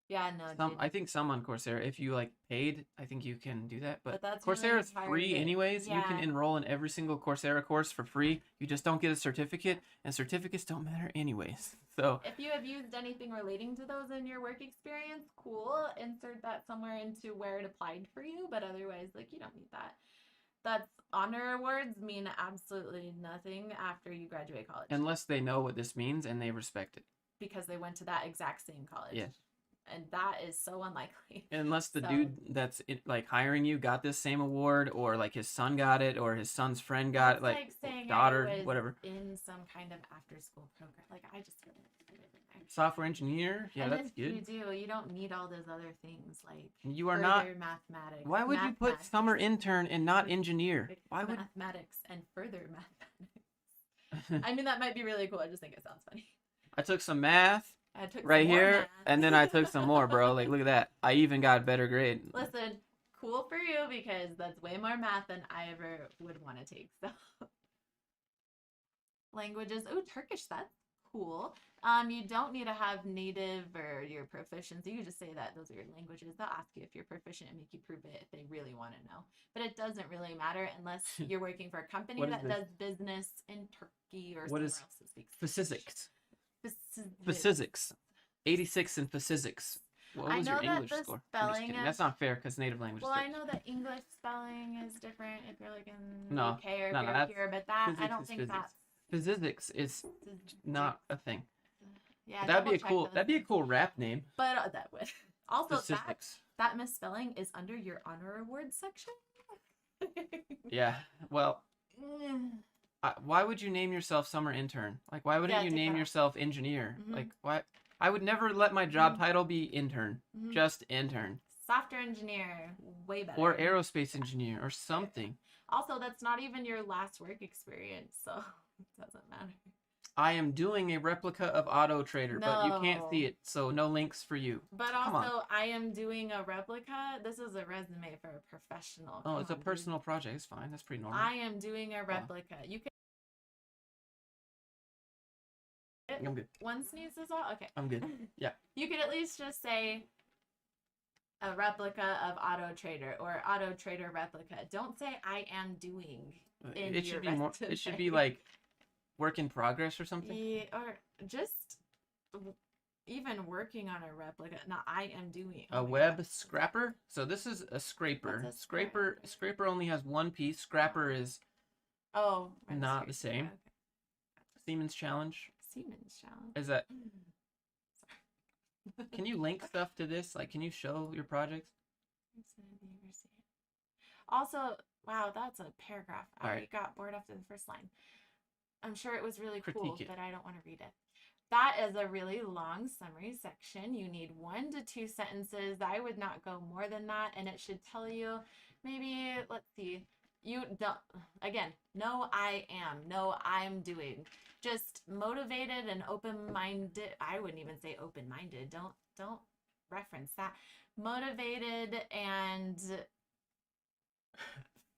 B: Yeah, no, dude.
A: I think some on Coursera. If you like paid, I think you can do that. But
B: that's really
A: Coursera is free
B: hard.
A: anyways. You can
B: Yeah.
A: enroll in every single Coursera course for free. You just don't get a certificate, and certificates don't matter anyways. So
B: If you have used anything relating to those in your work experience, cool. Insert that somewhere into where it applied for you. But otherwise, like, you don't need that. That's honor awards mean absolutely nothing after you graduate college.
A: unless they know what this means and they respect it.
B: Because they went to that exact same college.
A: Yes.
B: And that is so unlikely.
A: Unless the
B: So-
A: dude that's like hiring you got this same award, or like his son got it, or his son's friend got it,
B: That's
A: like
B: saying
A: daughter,
B: I was
A: whatever.
B: in some kind of after school program. Like I just wouldn't put it in there.
A: Software engineer, yeah,
B: And
A: that's
B: if you
A: good.
B: do, you don't need all those other things like
A: You are not.
B: further mathematics.
A: Why would you put
B: mathematics,
A: summer intern and not engineer?
B: like
A: Why would?
B: mathematics and further mathematics? I mean, that might be really cool. I just think it sounds funny.
A: I took some math
B: I took
A: right
B: some more
A: here,
B: math.
A: and then I took some more, bro. Like, look at that. I even got a better grade.
B: Listen, cool for you because that's way more math than I ever would want to take. So, languages. Oh, Turkish. That's cool. You don't need to have native or your proficiency. You can just say that those are your languages. They'll ask you if you're proficient and make you prove it if they really want to know. But it doesn't really matter unless you're working for a company
A: What is
B: that
A: this?
B: does business in Turkey or
A: What
B: somewhere
A: is
B: else that speaks
A: Physics.
B: Physics.
A: Physics. 86 in physics. What
B: I
A: was
B: know
A: your
B: that
A: English
B: the
A: score? I'm just
B: spelling
A: kidding.
B: of-
A: That's not fair because native language.
B: Well,
A: is
B: I
A: Turkish.
B: know that English spelling is different if you're like in
A: No,
B: UK or if
A: no,
B: you're
A: that's-
B: here, but that I
A: physics
B: don't
A: is
B: think
A: physics.
B: that's
A: Physics is not a thing.
B: Yeah,
A: That'd be a
B: double check
A: cool.
B: those
A: That'd be a
B: things.
A: cool rap name.
B: But that would also
A: Physics.
B: that misspelling is under your honor awards section.
A: Yeah. Well,
B: Mm.
A: why would you name yourself summer intern? Like, why wouldn't
B: Yeah,
A: you
B: take
A: name
B: that off.
A: yourself engineer?
B: Mhm.
A: Like, why? I would never let my job
B: Mhm.
A: title be intern.
B: Mhm.
A: Just intern.
B: Software engineer, way better.
A: Or aerospace engineer or something.
B: Also, that's not even your last work experience, so it doesn't matter.
A: I am doing a replica of Auto Trader, but you can't
B: No.
A: see it, so no links for you.
B: But
A: Come on.
B: also, I am doing a replica. This is a resume for a professional.
A: Oh,
B: Come
A: it's a
B: on, dude.
A: personal project. It's fine. That's pretty normal.
B: I am doing a replica. You can.
A: I'm good.
B: One sneeze is all? Okay.
A: I'm good. Yeah.
B: You could at least just say a replica of Auto Trader or Auto Trader replica. Don't say I am doing. In
A: It
B: your
A: should be more. It should be
B: resume.
A: like work in progress or something.
B: Yeah, or just even working on a replica. No, I am doing.
A: A
B: oh my
A: web
B: God.
A: scrapper. So this is a scraper.
B: What's a
A: Scraper only has one piece. Scrapper is
B: Oh, I'm
A: Not
B: sorry.
A: the same.
B: Okay.
A: Siemens Challenge.
B: Siemens challenge.
A: Is that?
B: Sorry.
A: Can you link stuff to this? Like, can you show your projects?
B: Also, wow, that's a paragraph. I
A: All right.
B: got bored after the first line. I'm sure it was really cool,
A: Critique it.
B: but I don't want to read it. That is a really long summary section. You need 1 to 2 sentences. I would not go more than that, and it should tell you maybe, let's see, you don't, again, no, I am, no, I'm doing. Just motivated and open-minded. I wouldn't even say open-minded. Don't reference that. Motivated and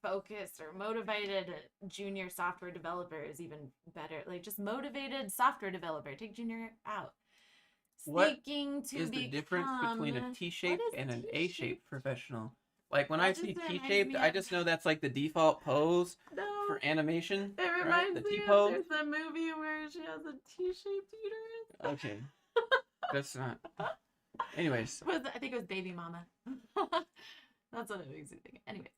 B: focused or motivated junior software developer is even better. Like just motivated software developer. Take junior out.
A: What
B: Seeking to
A: Is the difference between a
B: become-
A: T-shaped
B: what is
A: and an
B: T-shaped?
A: A-shaped professional? Like when
B: That
A: I
B: just
A: see
B: reminds
A: T-shaped,
B: me
A: I
B: of-
A: just know that's like the default pose
B: No,
A: for animation.
B: it
A: right?
B: reminds
A: The
B: me
A: T-pose.
B: of there's a movie where she has a T-shaped uterus.
A: Okay, that's not. Anyways,
B: I think it was Baby Mama. That's what it makes me think. Anyways.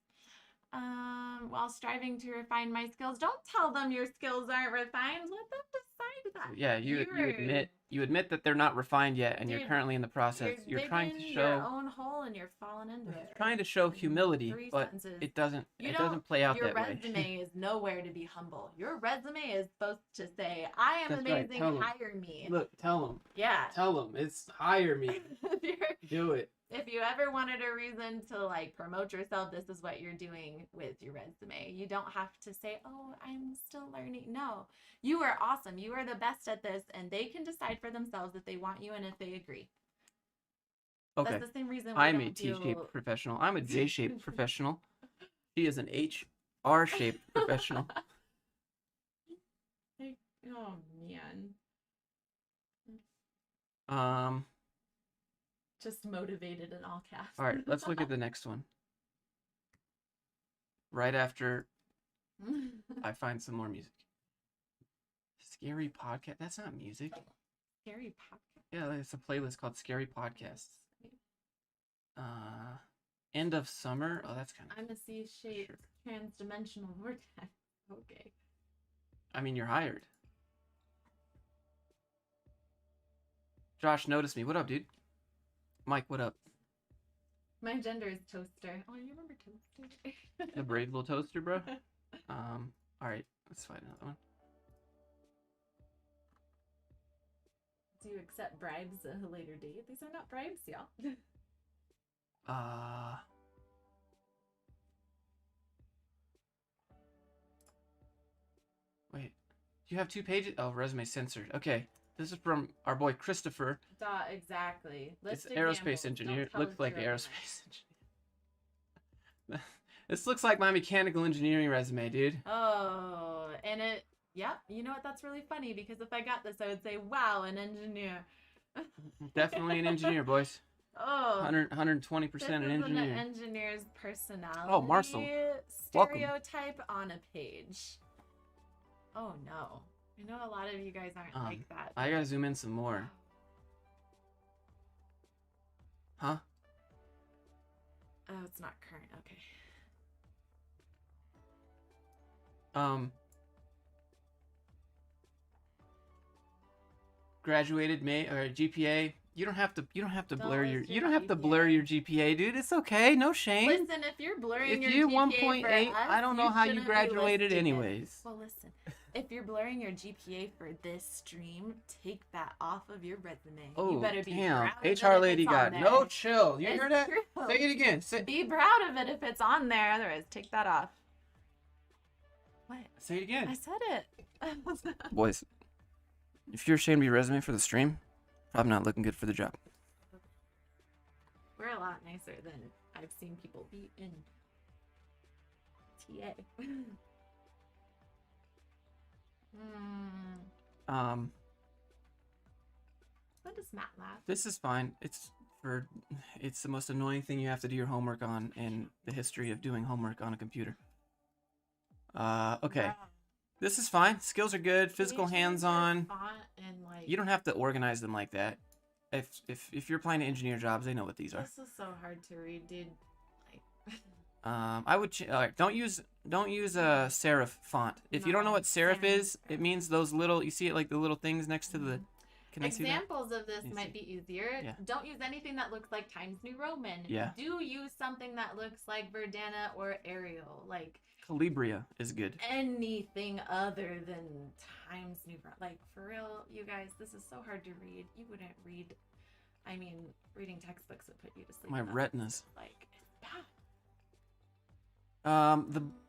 B: While striving to refine my skills, don't tell them your skills aren't refined. Let them decide that.
A: yeah, you
B: You're-
A: admit that they're not refined yet, and you're
B: Dude,
A: currently in the process. You're trying to
B: digging your
A: show
B: own hole and you're falling into it.
A: trying to show humility,
B: 3
A: but
B: sentences.
A: it doesn't
B: You
A: it
B: don't-
A: doesn't play out
B: Your
A: that way.
B: resume is nowhere to be humble. Your resume is supposed to say, "I am
A: That's right,
B: amazing.
A: tell 'em.
B: Hire me."
A: Look, tell
B: Yeah.
A: them it's hire me,
B: if, you're,
A: do it.
B: if you ever wanted a reason to like promote yourself, this is what you're doing with your resume. You don't have to say, "Oh, I'm still learning." No, you are awesome. You are the best at this, and they can decide for themselves if they want you and if they agree.
A: Okay,
B: That's the same reason we
A: I'm a
B: don't
A: T-shaped
B: do.
A: professional. I'm a J-shaped professional. She is an HR-shaped professional.
B: Oh man, just motivated in all caps.
A: All right, let's look at the next one. Right after I find some more music. Scary podcast. That's not music.
B: Scary podcast.
A: Yeah, it's a playlist called Scary Podcasts. End of summer. Oh, that's kind of.
B: I'm a C-shaped trans-dimensional vortex. Okay.
A: I mean, you're hired. Josh noticed me. What up, dude? Mike, what up?
B: My gender is toaster. Oh, you remember toaster?
A: The brave little toaster, bro. All right, let's find another one.
B: Do you accept bribes at a later date? These are not bribes, y'all.
A: Wait. You have 2 pages? Oh, resume censored. Okay. This is from our boy Christopher.
B: Exactly.
A: It's aerospace engineer. Looks like aerospace engineer. This looks like my mechanical engineering resume, dude.
B: Oh, and it, yeah, you know what? That's really funny because if I got this, I would say, wow, an engineer.
A: Definitely an engineer, boys.
B: Oh,
A: 120%
B: this
A: an
B: is
A: engineer.
B: an engineer's personality.
A: Oh, Marcel. Welcome.
B: Stereotype on a page. Oh no, I know a lot of you guys aren't like that.
A: I gotta zoom in some more. Huh?
B: Oh, it's not current. Okay.
A: Graduated May or GPA. You don't have to blur your
B: list
A: you don't have to blur
B: GPA.
A: your GPA, dude. It's okay. No shame.
B: Listen, if you're blurring
A: If
B: your
A: you're
B: GPA
A: 1.8,
B: for us,
A: I don't know how you
B: shouldn't be
A: graduated
B: listing it.
A: anyways.
B: Well, listen, if you're blurring your GPA for this stream, take that off of your resume.
A: Oh,
B: You better be
A: damn.
B: proud of it
A: HR
B: if
A: lady
B: it's on
A: got
B: there.
A: no chill. You
B: It's
A: hear that?
B: true.
A: Say it again.
B: Be proud of it if it's on there. Otherwise, take that off. What?
A: Say it again.
B: I said it.
A: Boys, if you're ashamed of your resume for the stream, probably not looking good for the job.
B: We're a lot nicer than I've seen people be in TA. What is MATLAB?
A: This is fine. It's the most annoying thing you have to do your homework on in the history of doing homework on a computer. Okay.
B: Wow.
A: This is fine. Skills are good. Physical
B: Can you change
A: hands-on.
B: the font and, like,
A: You don't have to organize them like that. If you're applying to engineer jobs, they know what these are.
B: This is so hard to read, dude. Like,
A: I would don't use a serif font. If you don't know what serif is, it means those little, you see it like the little things next to the. Can I see that?
B: examples of this
A: Let me
B: might
A: see.
B: be easier.
A: Yeah.
B: Don't use anything that looks like Times New Roman.
A: Yeah.
B: Do use something that looks like Verdana or Arial. Like
A: Calibria is good.
B: anything other than Times New Roman. Like, for real, you guys, this is so hard to read. You wouldn't read. I mean, reading textbooks would put you to sleep.
A: My
B: That's
A: retinas.
B: like, it's bad.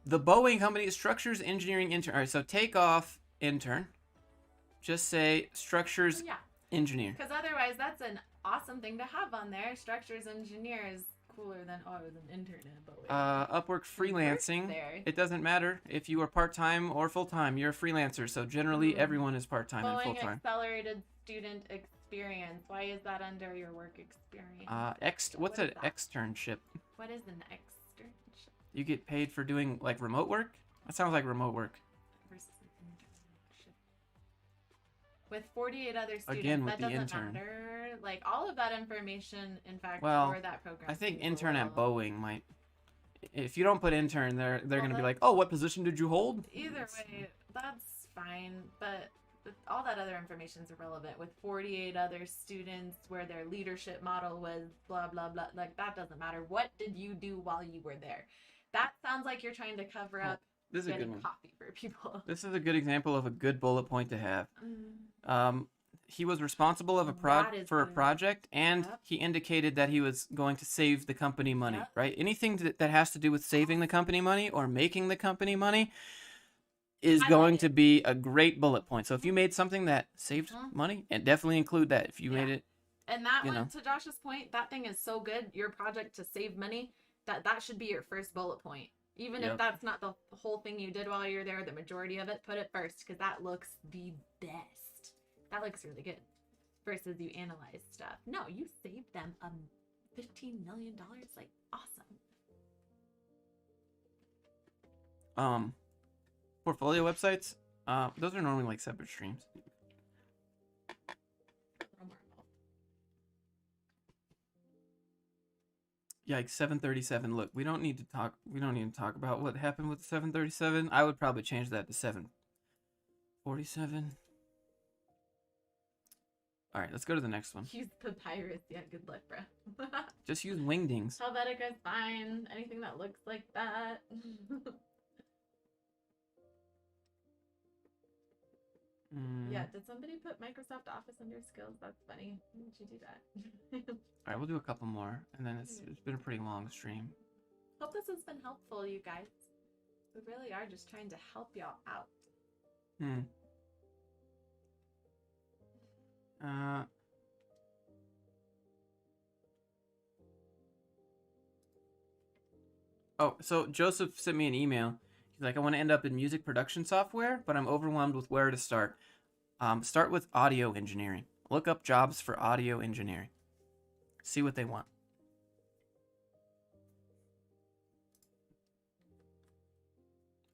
A: The Boeing company structures engineering intern. All right, so take off intern. Just say structures
B: Yeah.
A: engineer.
B: Because otherwise, that's an awesome thing to have on there. Structures engineer is cooler than, oh, I was an intern in a Boeing.
A: Upwork freelancing.
B: there.
A: It doesn't matter if you are part-time or full-time. You're a freelancer, so generally everyone is part-time and
B: Boeing
A: full-time.
B: accelerated student experience. Why is that under your work experience?
A: What's
B: What
A: an
B: is that?
A: externship?
B: What is an externship
A: You get paid for doing like remote work? That sounds like remote work.
B: versus an internship? With 48 other students,
A: Again, with
B: that
A: the
B: doesn't
A: intern.
B: matter. Like, all of that information, in fact,
A: Well,
B: for that program.
A: I think
B: seems
A: intern
B: a
A: at
B: little-
A: Boeing might. If you don't put intern, they're
B: Well,
A: gonna be
B: that-
A: like, oh, what position did you hold?
B: Either way, that's fine, but all that other information is irrelevant. With 48 other students where their leadership model was blah blah blah, like, that doesn't matter. What did you do while you were there? That sounds like you're trying to cover up
A: This is a good
B: getting
A: one.
B: coffee for people.
A: This is a good example of a good bullet point to have.
B: Mm.
A: He was responsible of a
B: That is
A: for a
B: good.
A: project, and
B: Yep.
A: he indicated that he was going to save the company money.
B: Yep.
A: Right? Anything that has to do with saving the company money or making the company money is
B: I
A: going
B: like
A: to
B: it.
A: be a great bullet point. So if you made something that saved
B: Mhm.
A: money, and definitely include that. If you
B: Yeah.
A: made it,
B: And that
A: You
B: one,
A: know.
B: to Josh's point, that thing is so good. Your project to save money, that should be your first bullet point. Even if
A: Yep.
B: that's not the whole thing you did while you're there, the majority of it, put it first because that looks the best. That looks really good. Versus you analyze stuff. No, you saved them $15 million. Like, awesome.
A: portfolio websites, those are normally like separate streams. Yikes, 737. Look, we don't need to talk about what happened with the 737. I would probably change that to 747. All right, let's go to the next one.
B: Use papyrus. Yeah, good luck, bro.
A: Just use wingdings.
B: Helvetica is fine. Anything that looks like that. Yeah, did somebody put Microsoft Office under skills? That's funny. Why did you do that?
A: All right, we'll do a couple more, and then it's been a pretty long stream.
B: Hope this has been helpful, you guys. We really are just trying to help y'all out.
A: Oh, so Joseph sent me an email. He's like, I want to end up in music production software, but I'm overwhelmed with where to start. Start with audio engineering. Look up jobs for audio engineering. See what they want.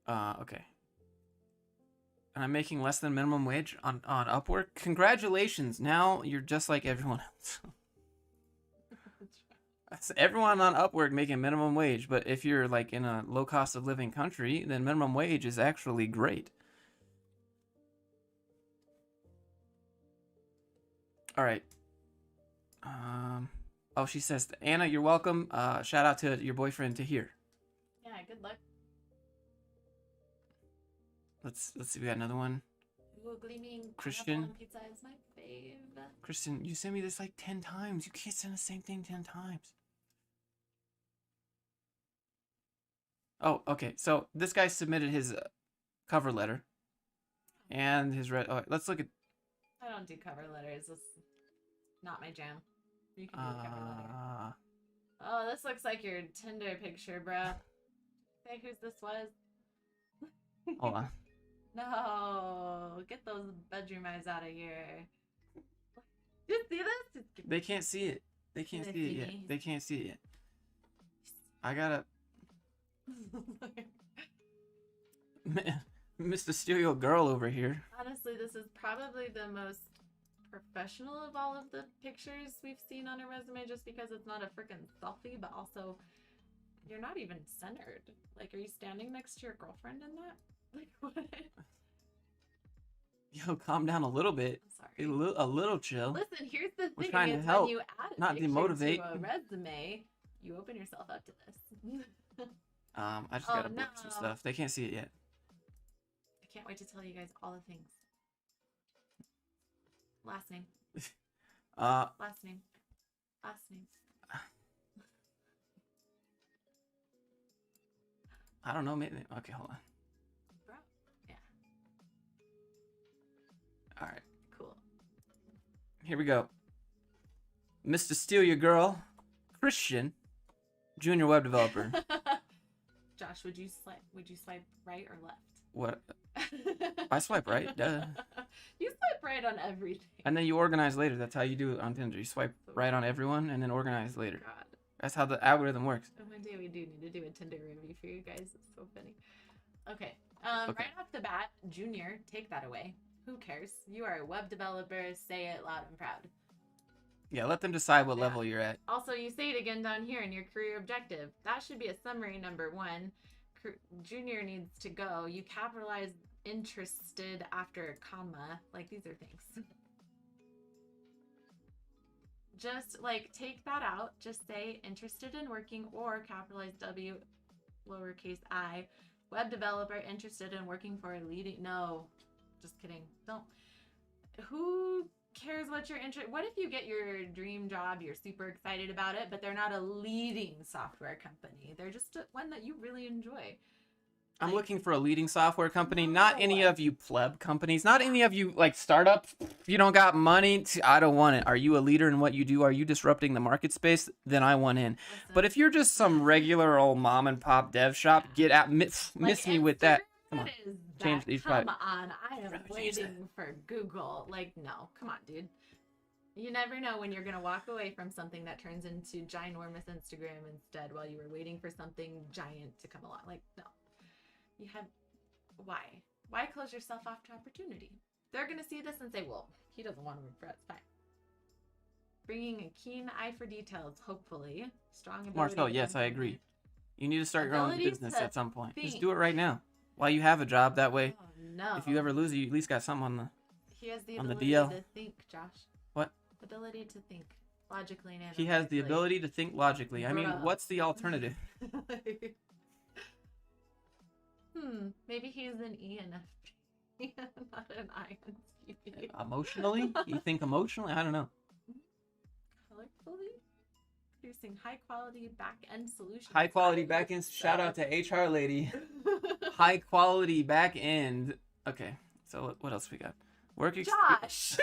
A: Okay. And I'm making less than minimum wage on Upwork. Congratulations. Now you're just like everyone else. Everyone on Upwork making minimum wage, but if you're like in a low cost of living country, then minimum wage is actually great. All right. Oh, she says, Anna, you're welcome. Shout out to your boyfriend Tahir.
B: Yeah, good luck.
A: Let's see. We got another one.
B: Ooh, gleaming
A: Christian.
B: pineapple on pizza is my fave.
A: Christian, you sent me this like 10 times. You can't send the same thing 10 times. Oh, okay. So this guy submitted his cover letter and his red. Oh, let's look at.
B: I don't do cover letters. It's not my jam. You can do a cover letter. Oh, this looks like your Tinder picture, bro. Say whose this was.
A: Hold on.
B: No, get those bedroom eyes out of here. You see this?
A: They can't see it. They can't see it yet. They can't see it yet. I gotta. Mr. Stereo Girl over here.
B: Honestly, this is probably the most professional of all of the pictures we've seen on a resume, just because it's not a freaking selfie, but also you're not even centered. Like, are you standing next to your girlfriend in that? Like, what?
A: Yo, calm down a little bit.
B: I'm sorry.
A: A little chill.
B: Listen, here's the
A: We're
B: thing:
A: trying to
B: is
A: help,
B: when you add a
A: not
B: picture
A: demotivate.
B: to a resume, you open yourself up to this.
A: I just gotta book some stuff. They can't see it yet.
B: I can't wait to tell you guys all the things. Last name. Last name. Last name.
A: I don't know. Maybe. Okay, hold on.
B: Bro. Yeah.
A: All right.
B: Cool.
A: Here we go. Mr. Steal Your Girl, Christian, junior web developer.
B: Josh, would you swipe right or left?
A: What? I swipe right. Duh.
B: You swipe right on everything.
A: And then you organize later. That's how you do it on Tinder. You swipe right on everyone and then organize later.
B: God.
A: That's how the algorithm works.
B: One day we do need to do a Tinder review for you guys. It's so funny. Okay.
A: Okay.
B: Right off the bat, Junior, take that away. Who cares? You are a web developer. Say it loud and proud.
A: Yeah, let them decide what level you're at.
B: Also, you say it again down here in your career objective. That should be a summary number 1. Junior needs to go. You capitalize interested after a comma. Like, these are things. Just, like, take that out. Just say interested in working, or capitalize W, lowercase I. Web developer interested in working for a leading... No. Just kidding. Don't. Who cares what you're interested... What if you get your dream job, you're super excited about it, but they're not a leading software company? They're just one that you really enjoy.
A: I'm looking for a leading software company, not any of you pleb companies, not any of you like startups. If you don't got money, I don't want it. Are you a leader in what you do? Are you disrupting the market space? Then I want in.
B: Listen,
A: but if you're just some regular old mom and pop dev shop, get out, miss me with that. Come on, change these.
B: Come on, I am waiting for Google. Like, no, come on, dude. You never know when you're gonna walk away from something that turns into ginormous Instagram instead, while you were waiting for something giant to come along. Like, no. You have... Why close yourself off to opportunity? They're going to see this and say, well, he doesn't want to work for us. Fine. Bringing a keen eye for details, hopefully. Strong ability...
A: Marcel, yes, I agree. You need to start your own
B: Ability
A: business
B: to
A: at some point.
B: think.
A: Just do it right now. While you have a job, that way,
B: Oh, no.
A: if you ever lose it, you at least got something on the...
B: He has the
A: on the
B: ability
A: DL.
B: to think, Josh.
A: What?
B: Ability to think logically and
A: He has the
B: analytically.
A: ability to think logically. I mean,
B: Bruh.
A: what's the alternative?
B: Maybe he's an ENFP, not an INTP.
A: Emotionally? You think emotionally? I don't know.
B: Colorfully producing high quality back end solutions.
A: High quality back end. Shout out to HR lady. High quality back end. Okay, so what else we got? Work
B: Josh.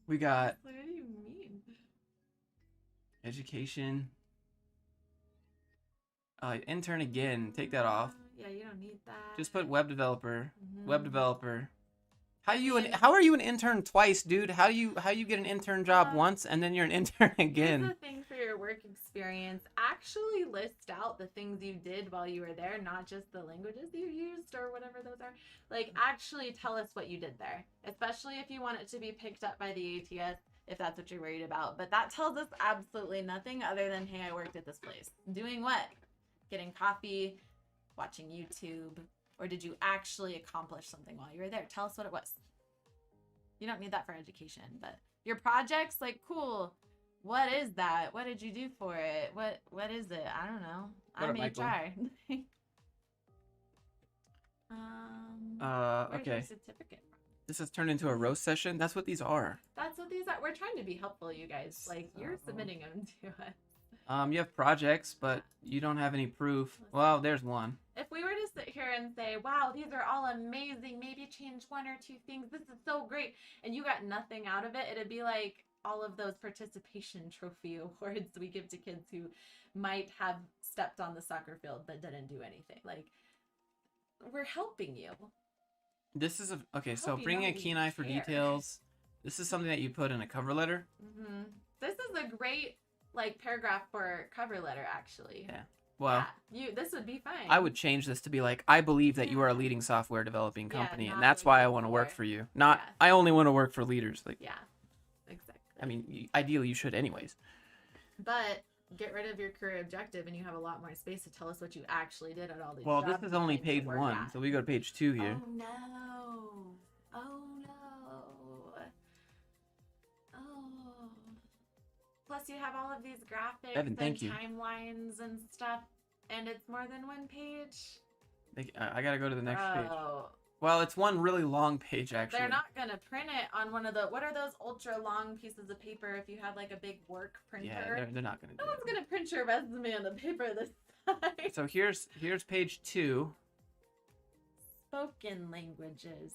A: We got
B: What do you mean?
A: education. Intern again. Take that off.
B: Yeah, you don't need that.
A: Just put web developer.
B: Mhm.
A: Web developer. How are you an intern twice, dude? How you get an intern job once and then you're an intern again?
B: Here's the thing for your work experience. Actually list out the things you did while you were there, not just the languages you used or whatever those are. Like, actually tell us what you did there, especially if you want it to be picked up by the ATS, if that's what you're worried about. But that tells us absolutely nothing other than, hey, I worked at this place. Doing what? Getting coffee, watching YouTube, or did you actually accomplish something while you were there? Tell us what it was. You don't need that for education, but your projects, like, cool. What is that? What did you do for it? What is it? I don't know.
A: What
B: I'm
A: up,
B: HR. Where's
A: Okay.
B: your certificate from?
A: This has turned into a roast session. That's what these are.
B: That's what these are. We're trying to be helpful, you guys. Like, you're submitting them to us.
A: You have projects, but you don't have any proof. Well, there's one.
B: If we were to sit here and say, wow, these are all amazing, maybe change one or two things, this is so great, and you got nothing out of it, it'd be like all of those participation trophy awards we give to kids who might have stepped on the soccer field but didn't do anything. Like, we're helping you.
A: This is okay. So
B: hope you
A: bringing
B: know
A: a
B: we
A: keen eye for
B: care.
A: details. This is something that you put in a cover letter.
B: This is a great, like, paragraph for cover letter, actually.
A: Yeah. Well,
B: yeah, this would be fine.
A: I would change this to be like, I believe that you are a leading software developing
B: Yeah,
A: company,
B: not
A: and that's
B: what
A: why I
B: you're
A: want to work
B: for.
A: for you. Not,
B: Yeah.
A: I only want to work for leaders. Like,
B: Yeah, exactly.
A: I mean, ideally you should anyways.
B: But get rid of your career objective and you have a lot more space to tell us what you actually did at all these
A: Well,
B: jobs
A: this is
B: you
A: only
B: went to
A: page
B: work
A: 1,
B: at.
A: so we go to page 2 here.
B: Oh no. Oh no. Oh. Plus you have all of these graphics
A: Evan, thank
B: and
A: you.
B: timelines and stuff, and it's more than one page.
A: I gotta go to the next page.
B: Bro.
A: Well, it's one really long page, actually.
B: They're not gonna print it on one of the, what are those ultra long pieces of paper if you have like a big work printer?
A: Yeah, they're not gonna do
B: No one's
A: it.
B: gonna print your resume on the paper this size.
A: So here's page 2.
B: Spoken languages.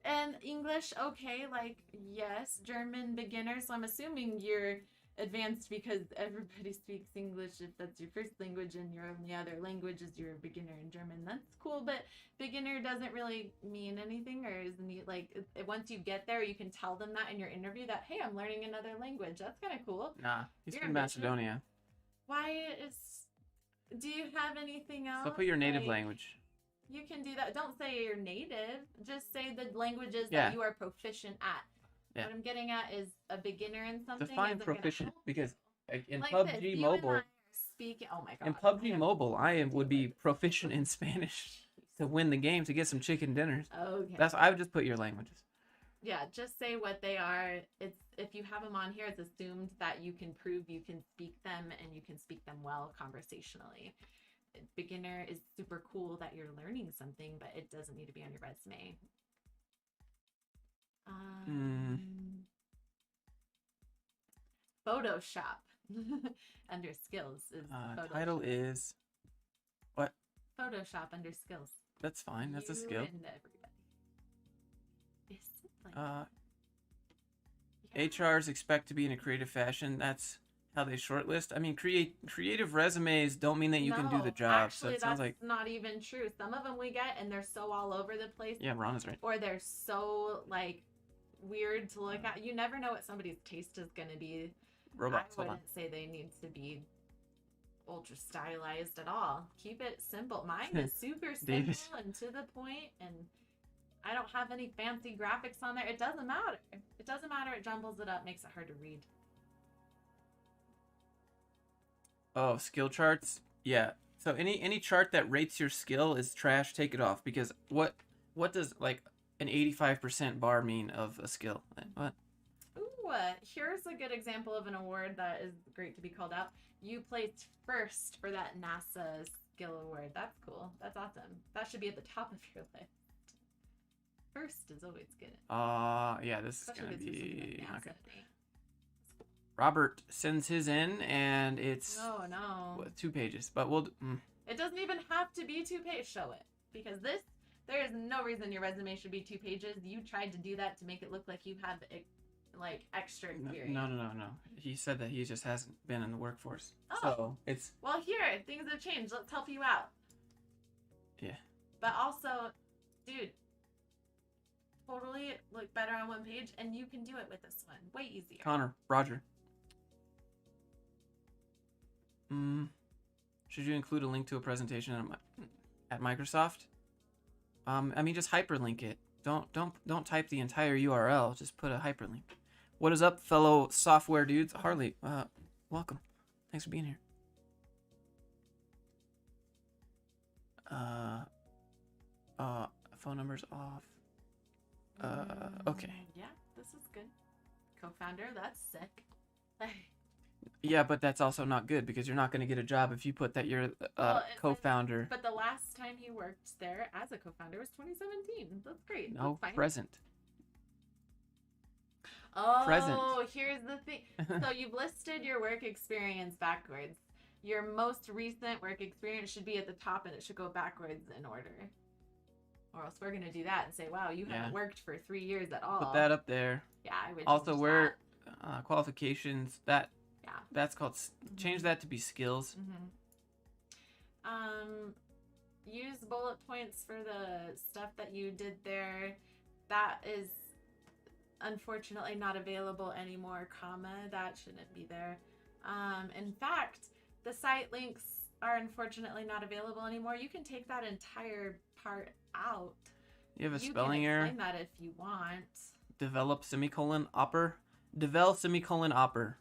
B: And English, okay, like, yes, German beginner, so I'm assuming you're advanced because everybody speaks English if that's your first language, and your only other language is your beginner in German. That's cool, but beginner doesn't really mean anything, or isn't it like, once you get there, you can tell them that in your interview that, hey, I'm learning another language. That's kind of cool.
A: Nah, he's
B: You're
A: from
B: ambitious.
A: Macedonia.
B: Do you have anything else?
A: So put your native
B: Like,
A: language.
B: You can do that. Don't say you're native. Just say the languages
A: Yeah.
B: that you are proficient at.
A: Yeah.
B: What I'm getting at is a beginner in something.
A: Define
B: isn't gonna
A: proficient,
B: help
A: because
B: you.
A: in
B: Like
A: PUBG
B: this,
A: Mobile,
B: you and I are speaking. Oh my god.
A: in PUBG
B: I am-
A: Mobile, would be proficient in Spanish to win the game, to get some chicken dinners.
B: Okay.
A: I would just put your languages.
B: Yeah, just say what they are. It's, if you have them on here, it's assumed that you can prove you can speak them and you can speak them well conversationally. Beginner is super cool that you're learning something, but it doesn't need to be on your resume. Photoshop under skills is Photoshop.
A: Title is what?
B: Photoshop under skills.
A: That's fine. That's a
B: You
A: skill.
B: and everybody. It's like,
A: HRs expect to be in a creative fashion. That's how they shortlist. I mean, creative resumes don't mean that you can do the
B: No,
A: job.
B: Actually,
A: So it sounds
B: that's
A: like,
B: not even true. Some of them we get, and they're so all over the place,
A: yeah, Ron is right.
B: or they're so like weird to look at. You never know what somebody's taste is going to be.
A: Robots.
B: I
A: Hold on.
B: wouldn't say they need to be ultra stylized at all. Keep it simple. Mine is super simple
A: David.
B: and to the point, and I don't have any fancy graphics on there. It doesn't matter. It doesn't matter. It jumbles it up, makes it hard to read.
A: Oh, skill charts. Yeah. So any chart that rates your skill is trash. Take it off, because what what does like an 85% bar mean of a skill? What?
B: Ooh, here's a good example of an award that is great to be called out. You placed first for that NASA skill award. That's cool. That's awesome. That should be at the top of your list. First is always good.
A: Yeah, this is
B: Especially
A: gonna
B: if it's something
A: be
B: like NASA,
A: okay.
B: right?
A: Robert sends his in, and it's
B: Oh no.
A: what, 2 pages, but we'll.
B: It doesn't even have to be 2 pages. Show it. Because there is no reason your resume should be 2 pages. You tried to do that to make it look like you have like extra experience.
A: No. He said that he just hasn't been in the workforce.
B: Oh.
A: So it's.
B: Well, here, things have changed. Let's help you out.
A: Yeah.
B: But also, dude, totally look better on one page, and you can do it with this one. Way easier.
A: Connor, Roger. Should you include a link to a presentation at Microsoft? I mean, just hyperlink it. Don't type the entire URL. Just put a hyperlink. What is up, fellow software dudes? Harley, welcome. Thanks for being here. Phone number's off. Okay.
B: Yeah, this is good. Co-founder, that's sick.
A: Yeah, but that's also not good because you're not going to get a job if you put that you're co-founder.
B: But the last time he worked there as a co-founder was 2017. That's great.
A: No,
B: That's fine.
A: present.
B: Oh,
A: Present.
B: Here's the thing. So you've listed your work experience backwards. Your most recent work experience should be at the top and it should go backwards in order. Or else we're going to do that and say, wow, you haven't worked for 3 years at all.
A: Put that up there.
B: Yeah, I would.
A: Also, where qualifications, that's called, change that to be skills.
B: Use bullet points for the stuff that you did there. That is unfortunately not available anymore, comma. That shouldn't be there. In fact, the site links are unfortunately not available anymore. You can take that entire part out.
A: You have a spelling error.
B: You can explain that if you want.
A: Develop semicolon opper. Devel semicolon opper.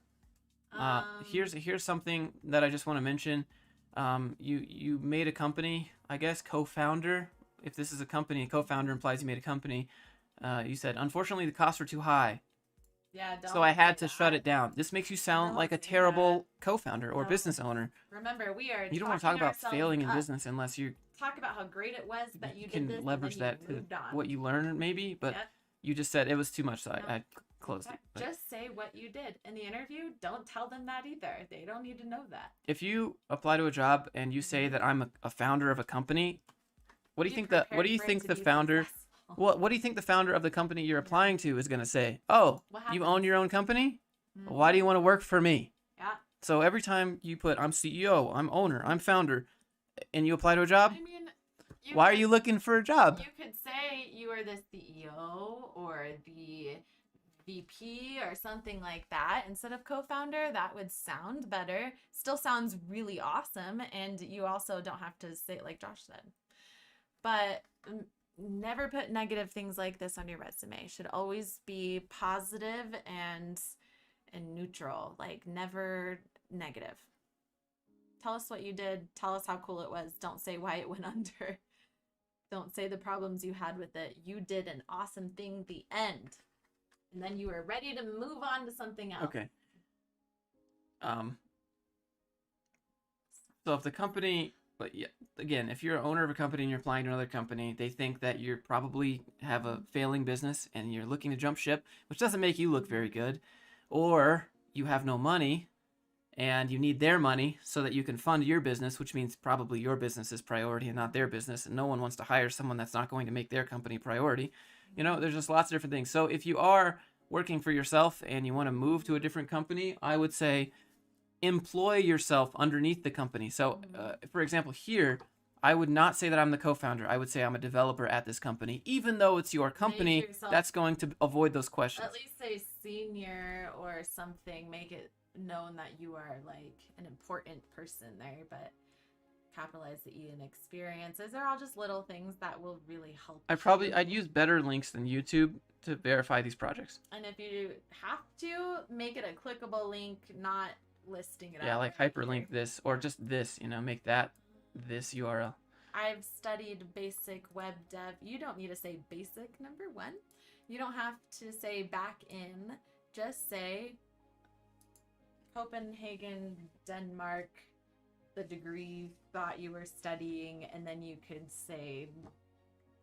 A: Here's something that I just want to mention. You made a company, I guess, co-founder. If this is a company, co-founder implies you made a company. You said, unfortunately, the costs were too high.
B: Yeah,
A: so I had to shut it down. This makes you sound like a terrible co-founder or business owner.
B: Remember, we are.
A: You don't want to talk about failing in business unless you
B: talk about how great it was that you
A: can
B: did this
A: leverage
B: and then
A: that
B: you
A: to
B: moved on.
A: what you learned, maybe. But you just said it was too much, so I closed it. But
B: just say what you did in the interview. Don't tell them that either. They don't need to know that.
A: If you apply to a job and you say that I'm a founder of a company, what do you think the founder? What do you think the founder of the company you're applying to is going to say? Oh, you own your own company? Why do you want to work for me?
B: Yeah.
A: So every time you put, I'm CEO, I'm owner, I'm founder, and you apply to a job,
B: I mean,
A: why are you looking for a job?
B: You could say you are the CEO or the VP or something like that instead of co-founder. That would sound better. Still sounds really awesome. And you also don't have to say it like Josh said. But never put negative things like this on your resume. It should always be positive and neutral, like never negative. Tell us what you did. Tell us how cool it was. Don't say why it went under. Don't say the problems you had with it. You did an awesome thing, the end. And then you were ready to move on to something else.
A: Okay. So if the company, but yeah, again, if you're an owner of a company and you're applying to another company, they think that you probably have a failing business and you're looking to jump ship, which doesn't make you look very good. Or you have no money and you need their money so that you can fund your business, which means probably your business is priority and not their business. And no one wants to hire someone that's not going to make their company priority. You know, there's just lots of different things. So if you are working for yourself and you want to move to a different company, I would say employ yourself underneath the company. So, for example, here, I would not say that I'm the co-founder. I would say I'm a developer at this company. Even though it's your company, that's going to avoid those questions.
B: At least say senior or something. Make it known that you are like an important person there, but capitalize the E in experience. Those are all just little things that will really help.
A: I'd use better links than YouTube to verify these projects.
B: And if you have to, make it a clickable link, not listing it out.
A: Yeah, like hyperlink this or just this, make that this URL.
B: I've studied basic web dev. You don't need to say basic, number one. You don't have to say back in. Just say Copenhagen, Denmark, the degree you thought you were studying, and then you could say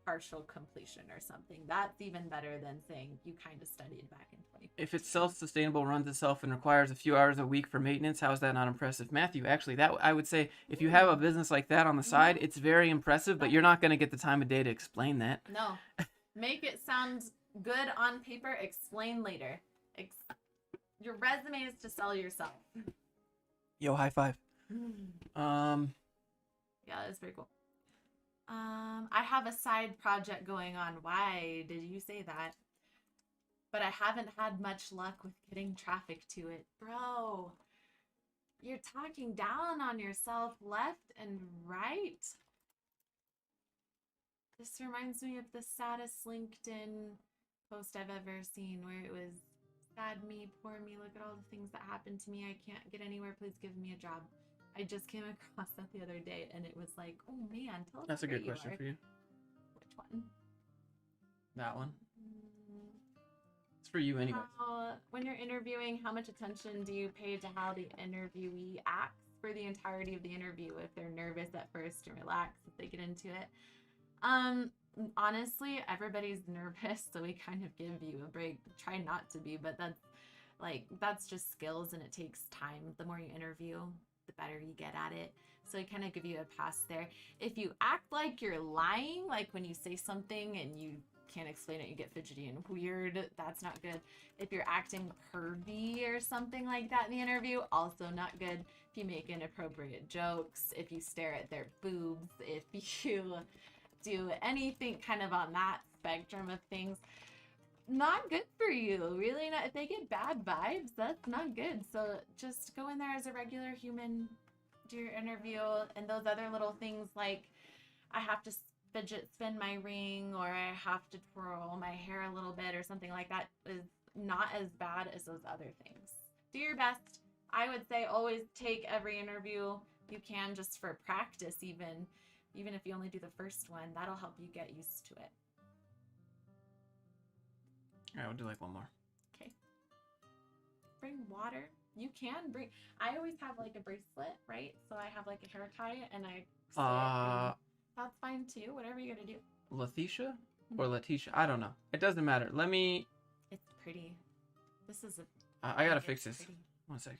B: partial completion or something. That's even better than saying you kind of studied back in 20.
A: If it's self-sustainable, runs itself, and requires a few hours a week for maintenance, how is that not impressive? Matthew, actually, that I would say if you have a business like that on the side, it's very impressive, but you're not going to get the time of day to explain that.
B: No. Make it sound good on paper, explain later. Your resume is to sell yourself.
A: Yo, high five.
B: Yeah, that's pretty cool. I have a side project going on. Why did you say that? But I haven't had much luck with getting traffic to it. Bro, you're talking down on yourself left and right. This reminds me of the saddest LinkedIn post I've ever seen, where it was, sad me, poor me, look at all the things that happened to me. I can't get anywhere. Please give me a job. I just came across that the other day, and it was like, oh man, tell us
A: That's a
B: how
A: good
B: great you
A: question
B: are.
A: for you.
B: Which one?
A: That one. It's for you anyway.
B: When you're interviewing, how much attention do you pay to how the interviewee acts for the entirety of the interview? If they're nervous at first and relax, if they get into it. Honestly, everybody's nervous, so we kind of give you a break. Try not to be, but that's just skills, and it takes time. The more you interview, the better you get at it. So I kind of give you a pass there. If you act like you're lying, like when you say something and you can't explain it, you get fidgety and weird, that's not good. If you're acting pervy or something like that in the interview, also not good. If you make inappropriate jokes, if you stare at their boobs, if you do anything kind of on that spectrum of things, not good for you. Really not. If they get bad vibes, that's not good. So just go in there as a regular human, do your interview, and those other little things like I have to fidget spin my ring, or I have to twirl my hair a little bit or something like that is not as bad as those other things. Do your best. I would say always take every interview you can, just for practice, even if you only do the first one. That'll help you get used to it.
A: All right, we'll do like one more.
B: Okay. Bring water. You can bring. I always have like a bracelet, right? So I have like a hair tie, and I sit, and that's fine too. Whatever you're gonna do.
A: Letitia or Letitia? I don't know. It doesn't matter. Let me.
B: It's pretty. This is a.
A: I gotta fix this.
B: Pretty.
A: 1 second.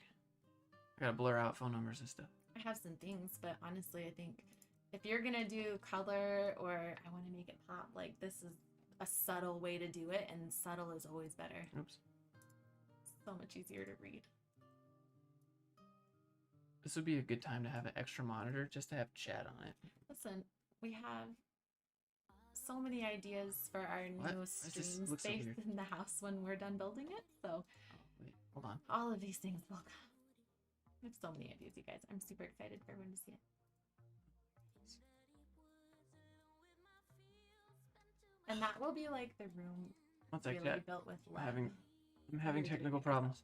A: I gotta blur out phone numbers and stuff.
B: I have some things, but honestly, I think if you're gonna do color, or I want to make it pop, like this is a subtle way to do it, and subtle is always better.
A: Oops.
B: It's so much easier to read.
A: This would be a good time to have an extra monitor just to have chat on it.
B: Listen, we have so many ideas for our new streams based in the house when we're done building it. So,
A: wait, hold on.
B: All of these things will come. We have so many ideas, you guys. I'm super excited for everyone to see it. And that will be like the room
A: 1 second.
B: really built with love.
A: I'm having technical problems.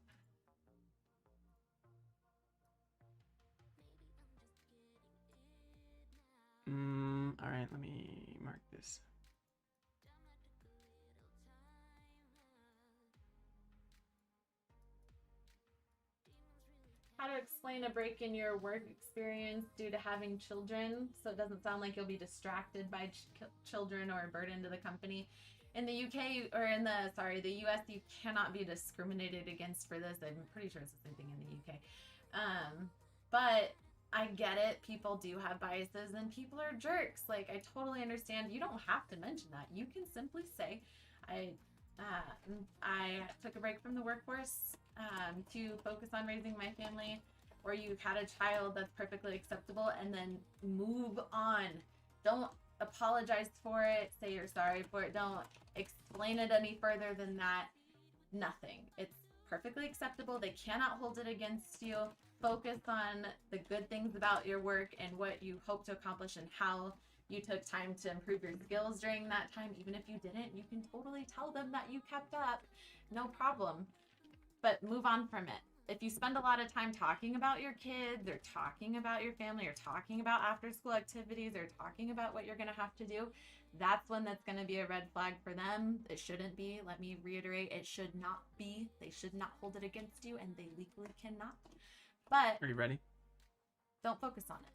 A: All right, let me mark this.
B: How to explain a break in your work experience due to having children, so it doesn't sound like you'll be distracted by children or a burden to the company. In the UK, or in the US, you cannot be discriminated against for this. I'm pretty sure it's the same thing in the UK. But I get it. People do have biases, and people are jerks. Like, I totally understand. You don't have to mention that. You can simply say, I took a break from the workforce to focus on raising my family, or you had a child. That's perfectly acceptable, and then move on. Don't apologize for it. Say you're sorry for it. Don't explain it any further than that. Nothing. It's perfectly acceptable. They cannot hold it against you. Focus on the good things about your work and what you hope to accomplish, and how you took time to improve your skills during that time. Even if you didn't, you can totally tell them that you kept up. No problem. But move on from it. if you spend a lot of time talking about your kids or talking about your family or talking about after school activities or talking about what you're going to have to do, that's when that's going to be a red flag for them. It shouldn't be. Let me reiterate, it should not be. They should not hold it against you, and they legally cannot. But
A: Are you ready?
B: don't focus on it.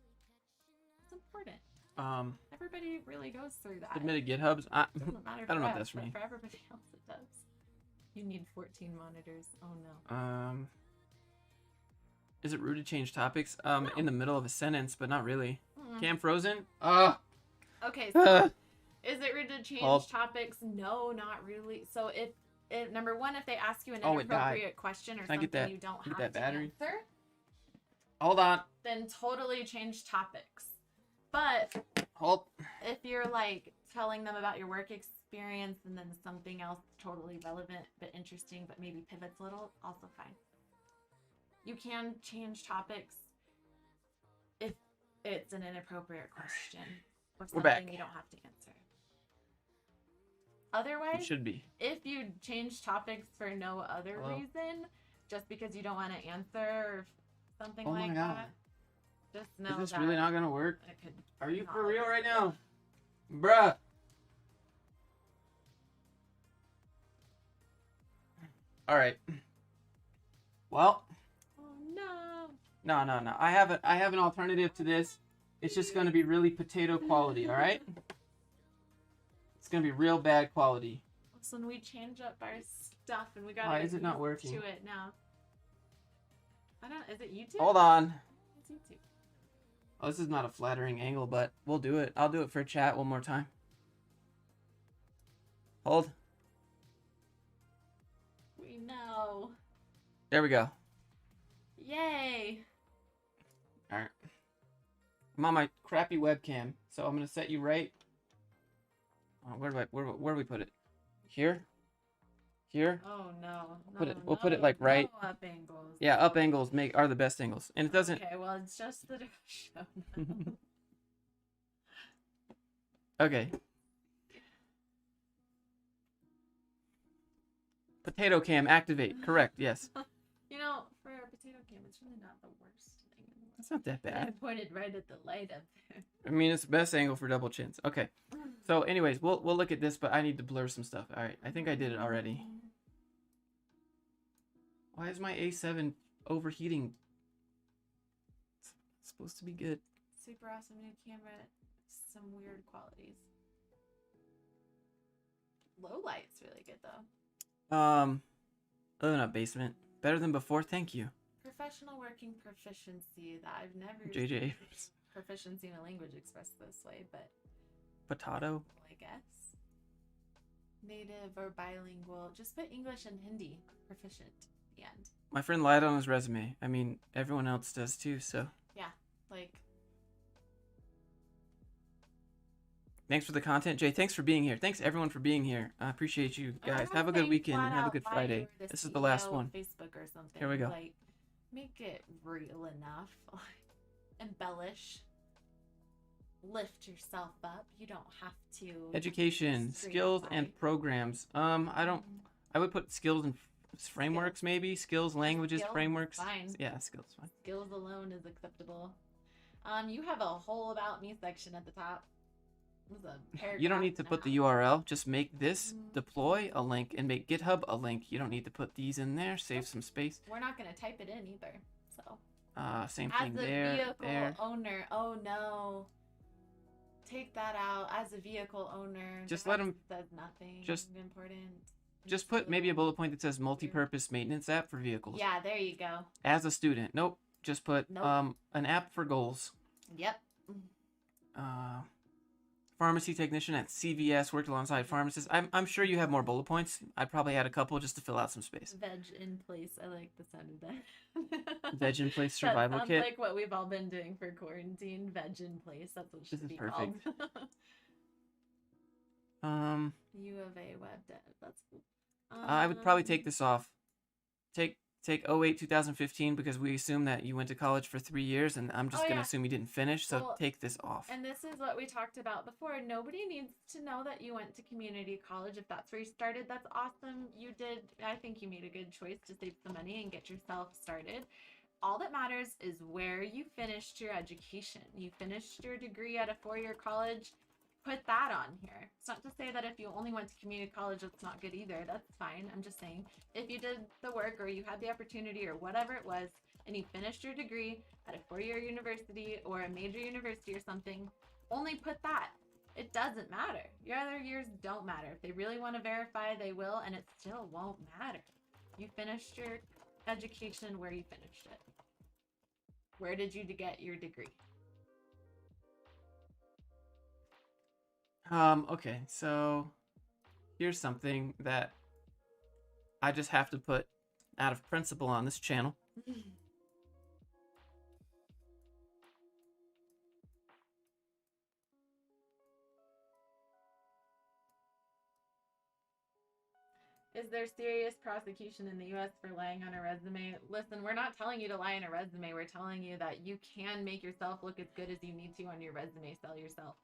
B: It's important. Everybody really goes through that.
A: Submitted GitHubs.
B: It doesn't matter
A: I don't know if
B: us,
A: that's for
B: but
A: me.
B: for everybody else, it does. You need 14 monitors. Oh no.
A: Is it rude to change topics?
B: No.
A: In the middle of a sentence, but not really.
B: Mm-mm.
A: Cam frozen?
B: Okay, so is it rude to change
A: Hold.
B: topics? No, not really. So if number one, if they ask you an
A: Oh, it died.
B: inappropriate question or
A: Can I get
B: something
A: that-
B: you don't
A: get
B: have
A: that
B: to
A: battery?
B: answer,
A: Hold on.
B: then totally change topics. But
A: Hold.
B: if you're like telling them about your work experience and then something else totally relevant but interesting but maybe pivots a little, also fine. You can change topics if it's an inappropriate question or
A: We're
B: something
A: back.
B: you don't have to answer.
A: It
B: Otherwise,
A: should be.
B: if you change topics for no other
A: Hello?
B: reason, just because you don't want to answer or something
A: Oh my
B: like
A: God.
B: that, just know
A: Is this
B: that
A: really not gonna work?
B: it could.
A: Are you
B: not
A: for real
B: work.
A: right now? Bruh. Alright. Well,
B: Oh no.
A: no. I have an alternative to this. It's just gonna be really potato quality, alright? It's gonna be real bad quality.
B: So when we change up our stuff and we gotta
A: Why
B: get
A: is it not
B: used
A: working?
B: to it now. I don't. Is it YouTube?
A: Hold on.
B: It's YouTube.
A: Oh, this is not a flattering angle, but we'll do it. I'll do it for chat one more time. Hold.
B: We know.
A: There we go.
B: Yay.
A: Alright. I'm on my crappy webcam, so I'm gonna set you right. Where do we put it? Here? Here?
B: Oh no.
A: We'll put it, like, right-
B: No up angles.
A: Yeah, up angles are the best angles. And it doesn't
B: Okay, well it's just the show.
A: Okay. Potato cam activate. Correct, yes.
B: You know, for a potato cam, it's really not the worst thing in the world.
A: That's not that
B: I
A: bad.
B: pointed right at the light up there.
A: I mean, it's the best angle for double chins. Okay. So anyways, we'll look at this, but I need to blur some stuff. Alright, I think I did it already. Why is my A7 overheating? It's supposed to be good.
B: Super awesome new camera. Some weird qualities. Low light's really good though.
A: Oh, not basement. Better than before, thank you.
B: Professional working proficiency that I've never
A: JJ
B: seen
A: Abrams.
B: proficiency in a language expressed this way, but
A: Potato.
B: I guess. Native or bilingual. Just put English and Hindi. Proficient. The end.
A: My friend lied on his resume. I mean, everyone else does too, so.
B: Like,
A: Thanks for the content, Jay. Thanks for being here. Thanks everyone for being here. I appreciate you
B: I'm
A: guys.
B: not
A: Have a good
B: saying
A: weekend
B: flat
A: and have a
B: out
A: good
B: lie
A: Friday.
B: you were
A: This is the last
B: CEO
A: one.
B: of Facebook or something.
A: Here we go.
B: Like, make it real enough. Embellish. Lift yourself up. You don't have to.
A: Education,
B: Straight
A: skills,
B: lie.
A: and programs. I would put skills and frameworks maybe. Skills, languages,
B: Skills is
A: frameworks.
B: fine.
A: Yeah, skills fine.
B: Skills alone is acceptable. You have a whole about me section at the top. There's a paragraph
A: You don't need to
B: and a
A: put the
B: half.
A: URL. Just make this
B: Mhm.
A: deploy a link and make GitHub a link. You don't need to put these in there. Save some space.
B: We're not gonna type it in either. So
A: Same
B: as
A: thing
B: a
A: there.
B: vehicle
A: There.
B: owner, oh no. Take that out. As a vehicle owner,
A: Just
B: the
A: let
B: rest
A: 'em-
B: says nothing
A: just-
B: important.
A: Just put maybe a
B: Useful.
A: bullet point that says multi-purpose maintenance app for vehicles.
B: Yeah, there you go.
A: As a student. Nope. Just put
B: Nope.
A: an app for goals.
B: Yep.
A: Pharmacy technician at CVS, worked alongside pharmacists. I'm sure you have more bullet points. I'd probably add a couple just to fill out some space.
B: Veg in place. I like the sound of that.
A: Veg in place
B: That
A: survival
B: sounds
A: kit.
B: like what we've all been doing for quarantine. Veg in place. That's what it should
A: This is
B: be
A: perfect.
B: called. U of A web dev. That's cool.
A: I would probably take this off. Take take 08 2015 because we assume that you went to college for 3 years, and I'm just
B: Oh,
A: gonna
B: yeah.
A: assume you didn't finish. So
B: Well,
A: take this off.
B: And this is what we talked about before. Nobody needs to know that you went to community college. If that's where you started, that's awesome. You did. I think you made a good choice to save some money and get yourself started. All that matters is where you finished your education. You finished your degree at a 4-year college. Put that on here. It's not to say that if you only went to community college, it's not good either. That's fine. I'm just saying if you did the work or you had the opportunity or whatever it was, and you finished your degree at a 4-year university or a major university or something, only put that. It doesn't matter. Your other years don't matter. If they really want to verify, they will, and it still won't matter. You finished your education where you finished it. Where did you get your degree?
A: Okay, so here's something that I just have to put out of principle on this channel.
B: Is there serious prosecution in the US for lying on a resume? Listen, we're not telling you to lie on a resume. We're telling you that you can make yourself look as good as you need to on your resume, sell yourself.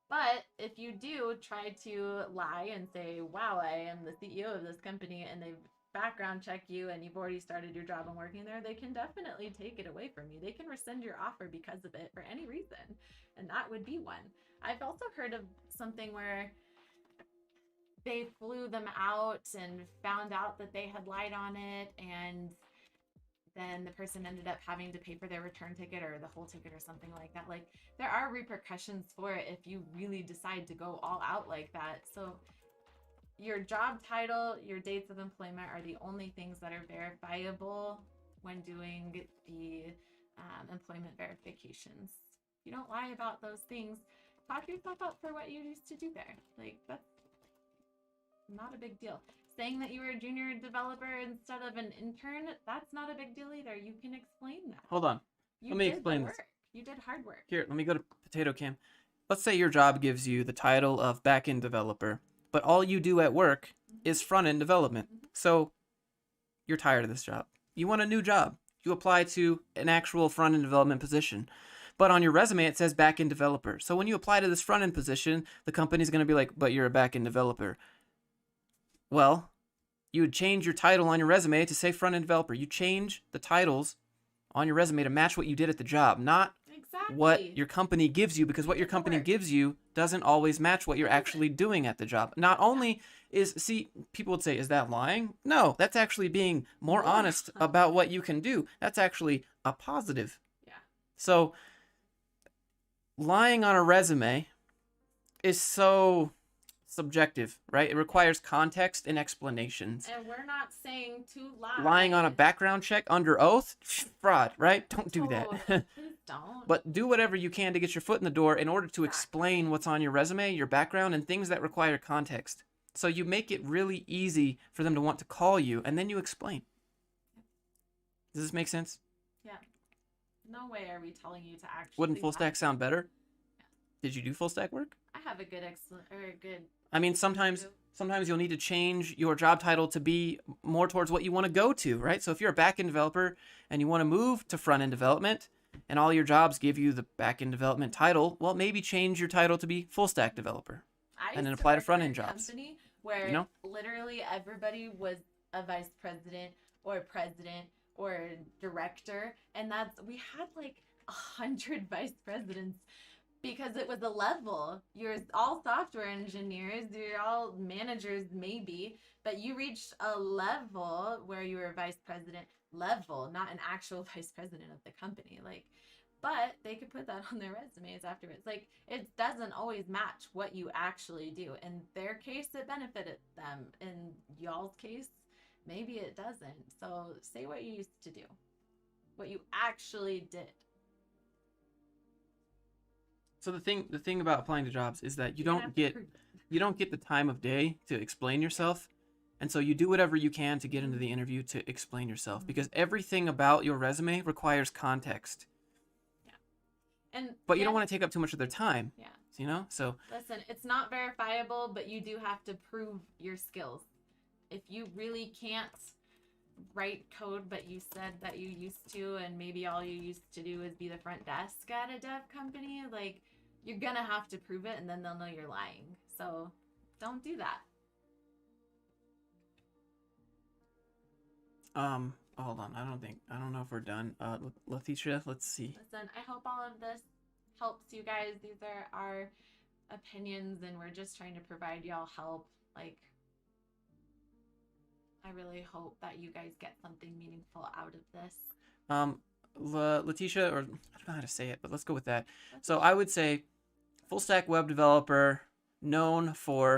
B: But if you do try to lie and say, wow, I am the CEO of this company, and they've background check you and you've already started your job and working there, they can definitely take it away from you. They can rescind your offer because of it for any reason. And that would be one. I've also heard of something where they flew them out and found out that they had lied on it, and then the person ended up having to pay for their return ticket or the whole ticket or something like that. Like, there are repercussions for it if you really decide to go all out like that. So your job title, your dates of employment are the only things that are verifiable when doing the employment verifications. If you don't lie about those things, talk yourself up for what you used to do there. Like, that's not a big deal. Saying that you were a junior developer instead of an intern, that's not a big deal either. You can explain that.
A: Hold on.
B: Let me explain this. You did hard work.
A: Here, let me go to Potato Cam. Let's say your job gives you the title of back-end developer, but all you do at work is front-end development. So you're tired of this job. You want a new job. You apply to an actual front-end development position. But on your resume, it says back-end developer. So when you apply to this front-end position, the company's going to be like, but you're a back-end developer. Well, you would change your title on your resume to say front-end developer. You change the titles on your resume to match what you did at the job, not what your company gives you, because what your company gives you doesn't always match what you're actually doing at the job. Not only see, people would say, is that lying? No, that's actually being more honest about what you can do. That's actually a positive.
B: Yeah.
A: So lying on a resume is so subjective, right? It requires context and explanations.
B: And we're not saying to lie.
A: Lying on a background check under oath, fraud, right? Don't do that.
B: Please don't.
A: But do whatever you can to get your foot in the door in order to explain what's on your resume, your background, and things that require context. So you make it really easy for them to want to call you, and then you explain. Does this make sense?
B: Yeah. No way are we telling you to actually.
A: Wouldn't full stack sound better? Yeah. Did you do full stack work?
B: I have a good
A: I mean, sometimes you'll need to change your job title to be more towards what you want to go to, right? So if you're a back-end developer and you want to move to front-end development and all your jobs give you the back-end development title, well, maybe change your title to be full stack developer and then apply to front-end jobs.
B: Where literally everybody was a vice president or president or director, and we had like 100 vice presidents. Because it was a level. You're all software engineers, you're all managers maybe, but you reached a level where you were vice president level, not an actual vice president of the company. But they could put that on their resumes afterwards. It doesn't always match what you actually do. In their case, it benefited them. In y'all's case, maybe it doesn't. So say what you used to do, what you actually did.
A: So the thing about applying to jobs is that you don't get the time of day to explain yourself. And so you do whatever you can to get into the interview to explain yourself, because everything about your resume requires context.
B: Yeah.
A: But you don't want to take up too much of their time.
B: Yeah.
A: So
B: listen, it's not verifiable, but you do have to prove your skills. If you really can't write code, but you said that you used to, and maybe all you used to do is be the front desk at a dev company, like, you're gonna have to prove it, and then they'll know you're lying. So don't do that.
A: Hold on. I don't know if we're done. Letitia, let's see.
B: Listen, I hope all of this helps you guys. These are our opinions, and we're just trying to provide y'all help. Like, I really hope that you guys get something meaningful out of this.
A: Letitia, or I don't know how to say it, but let's go with that. So I would say full stack web developer known for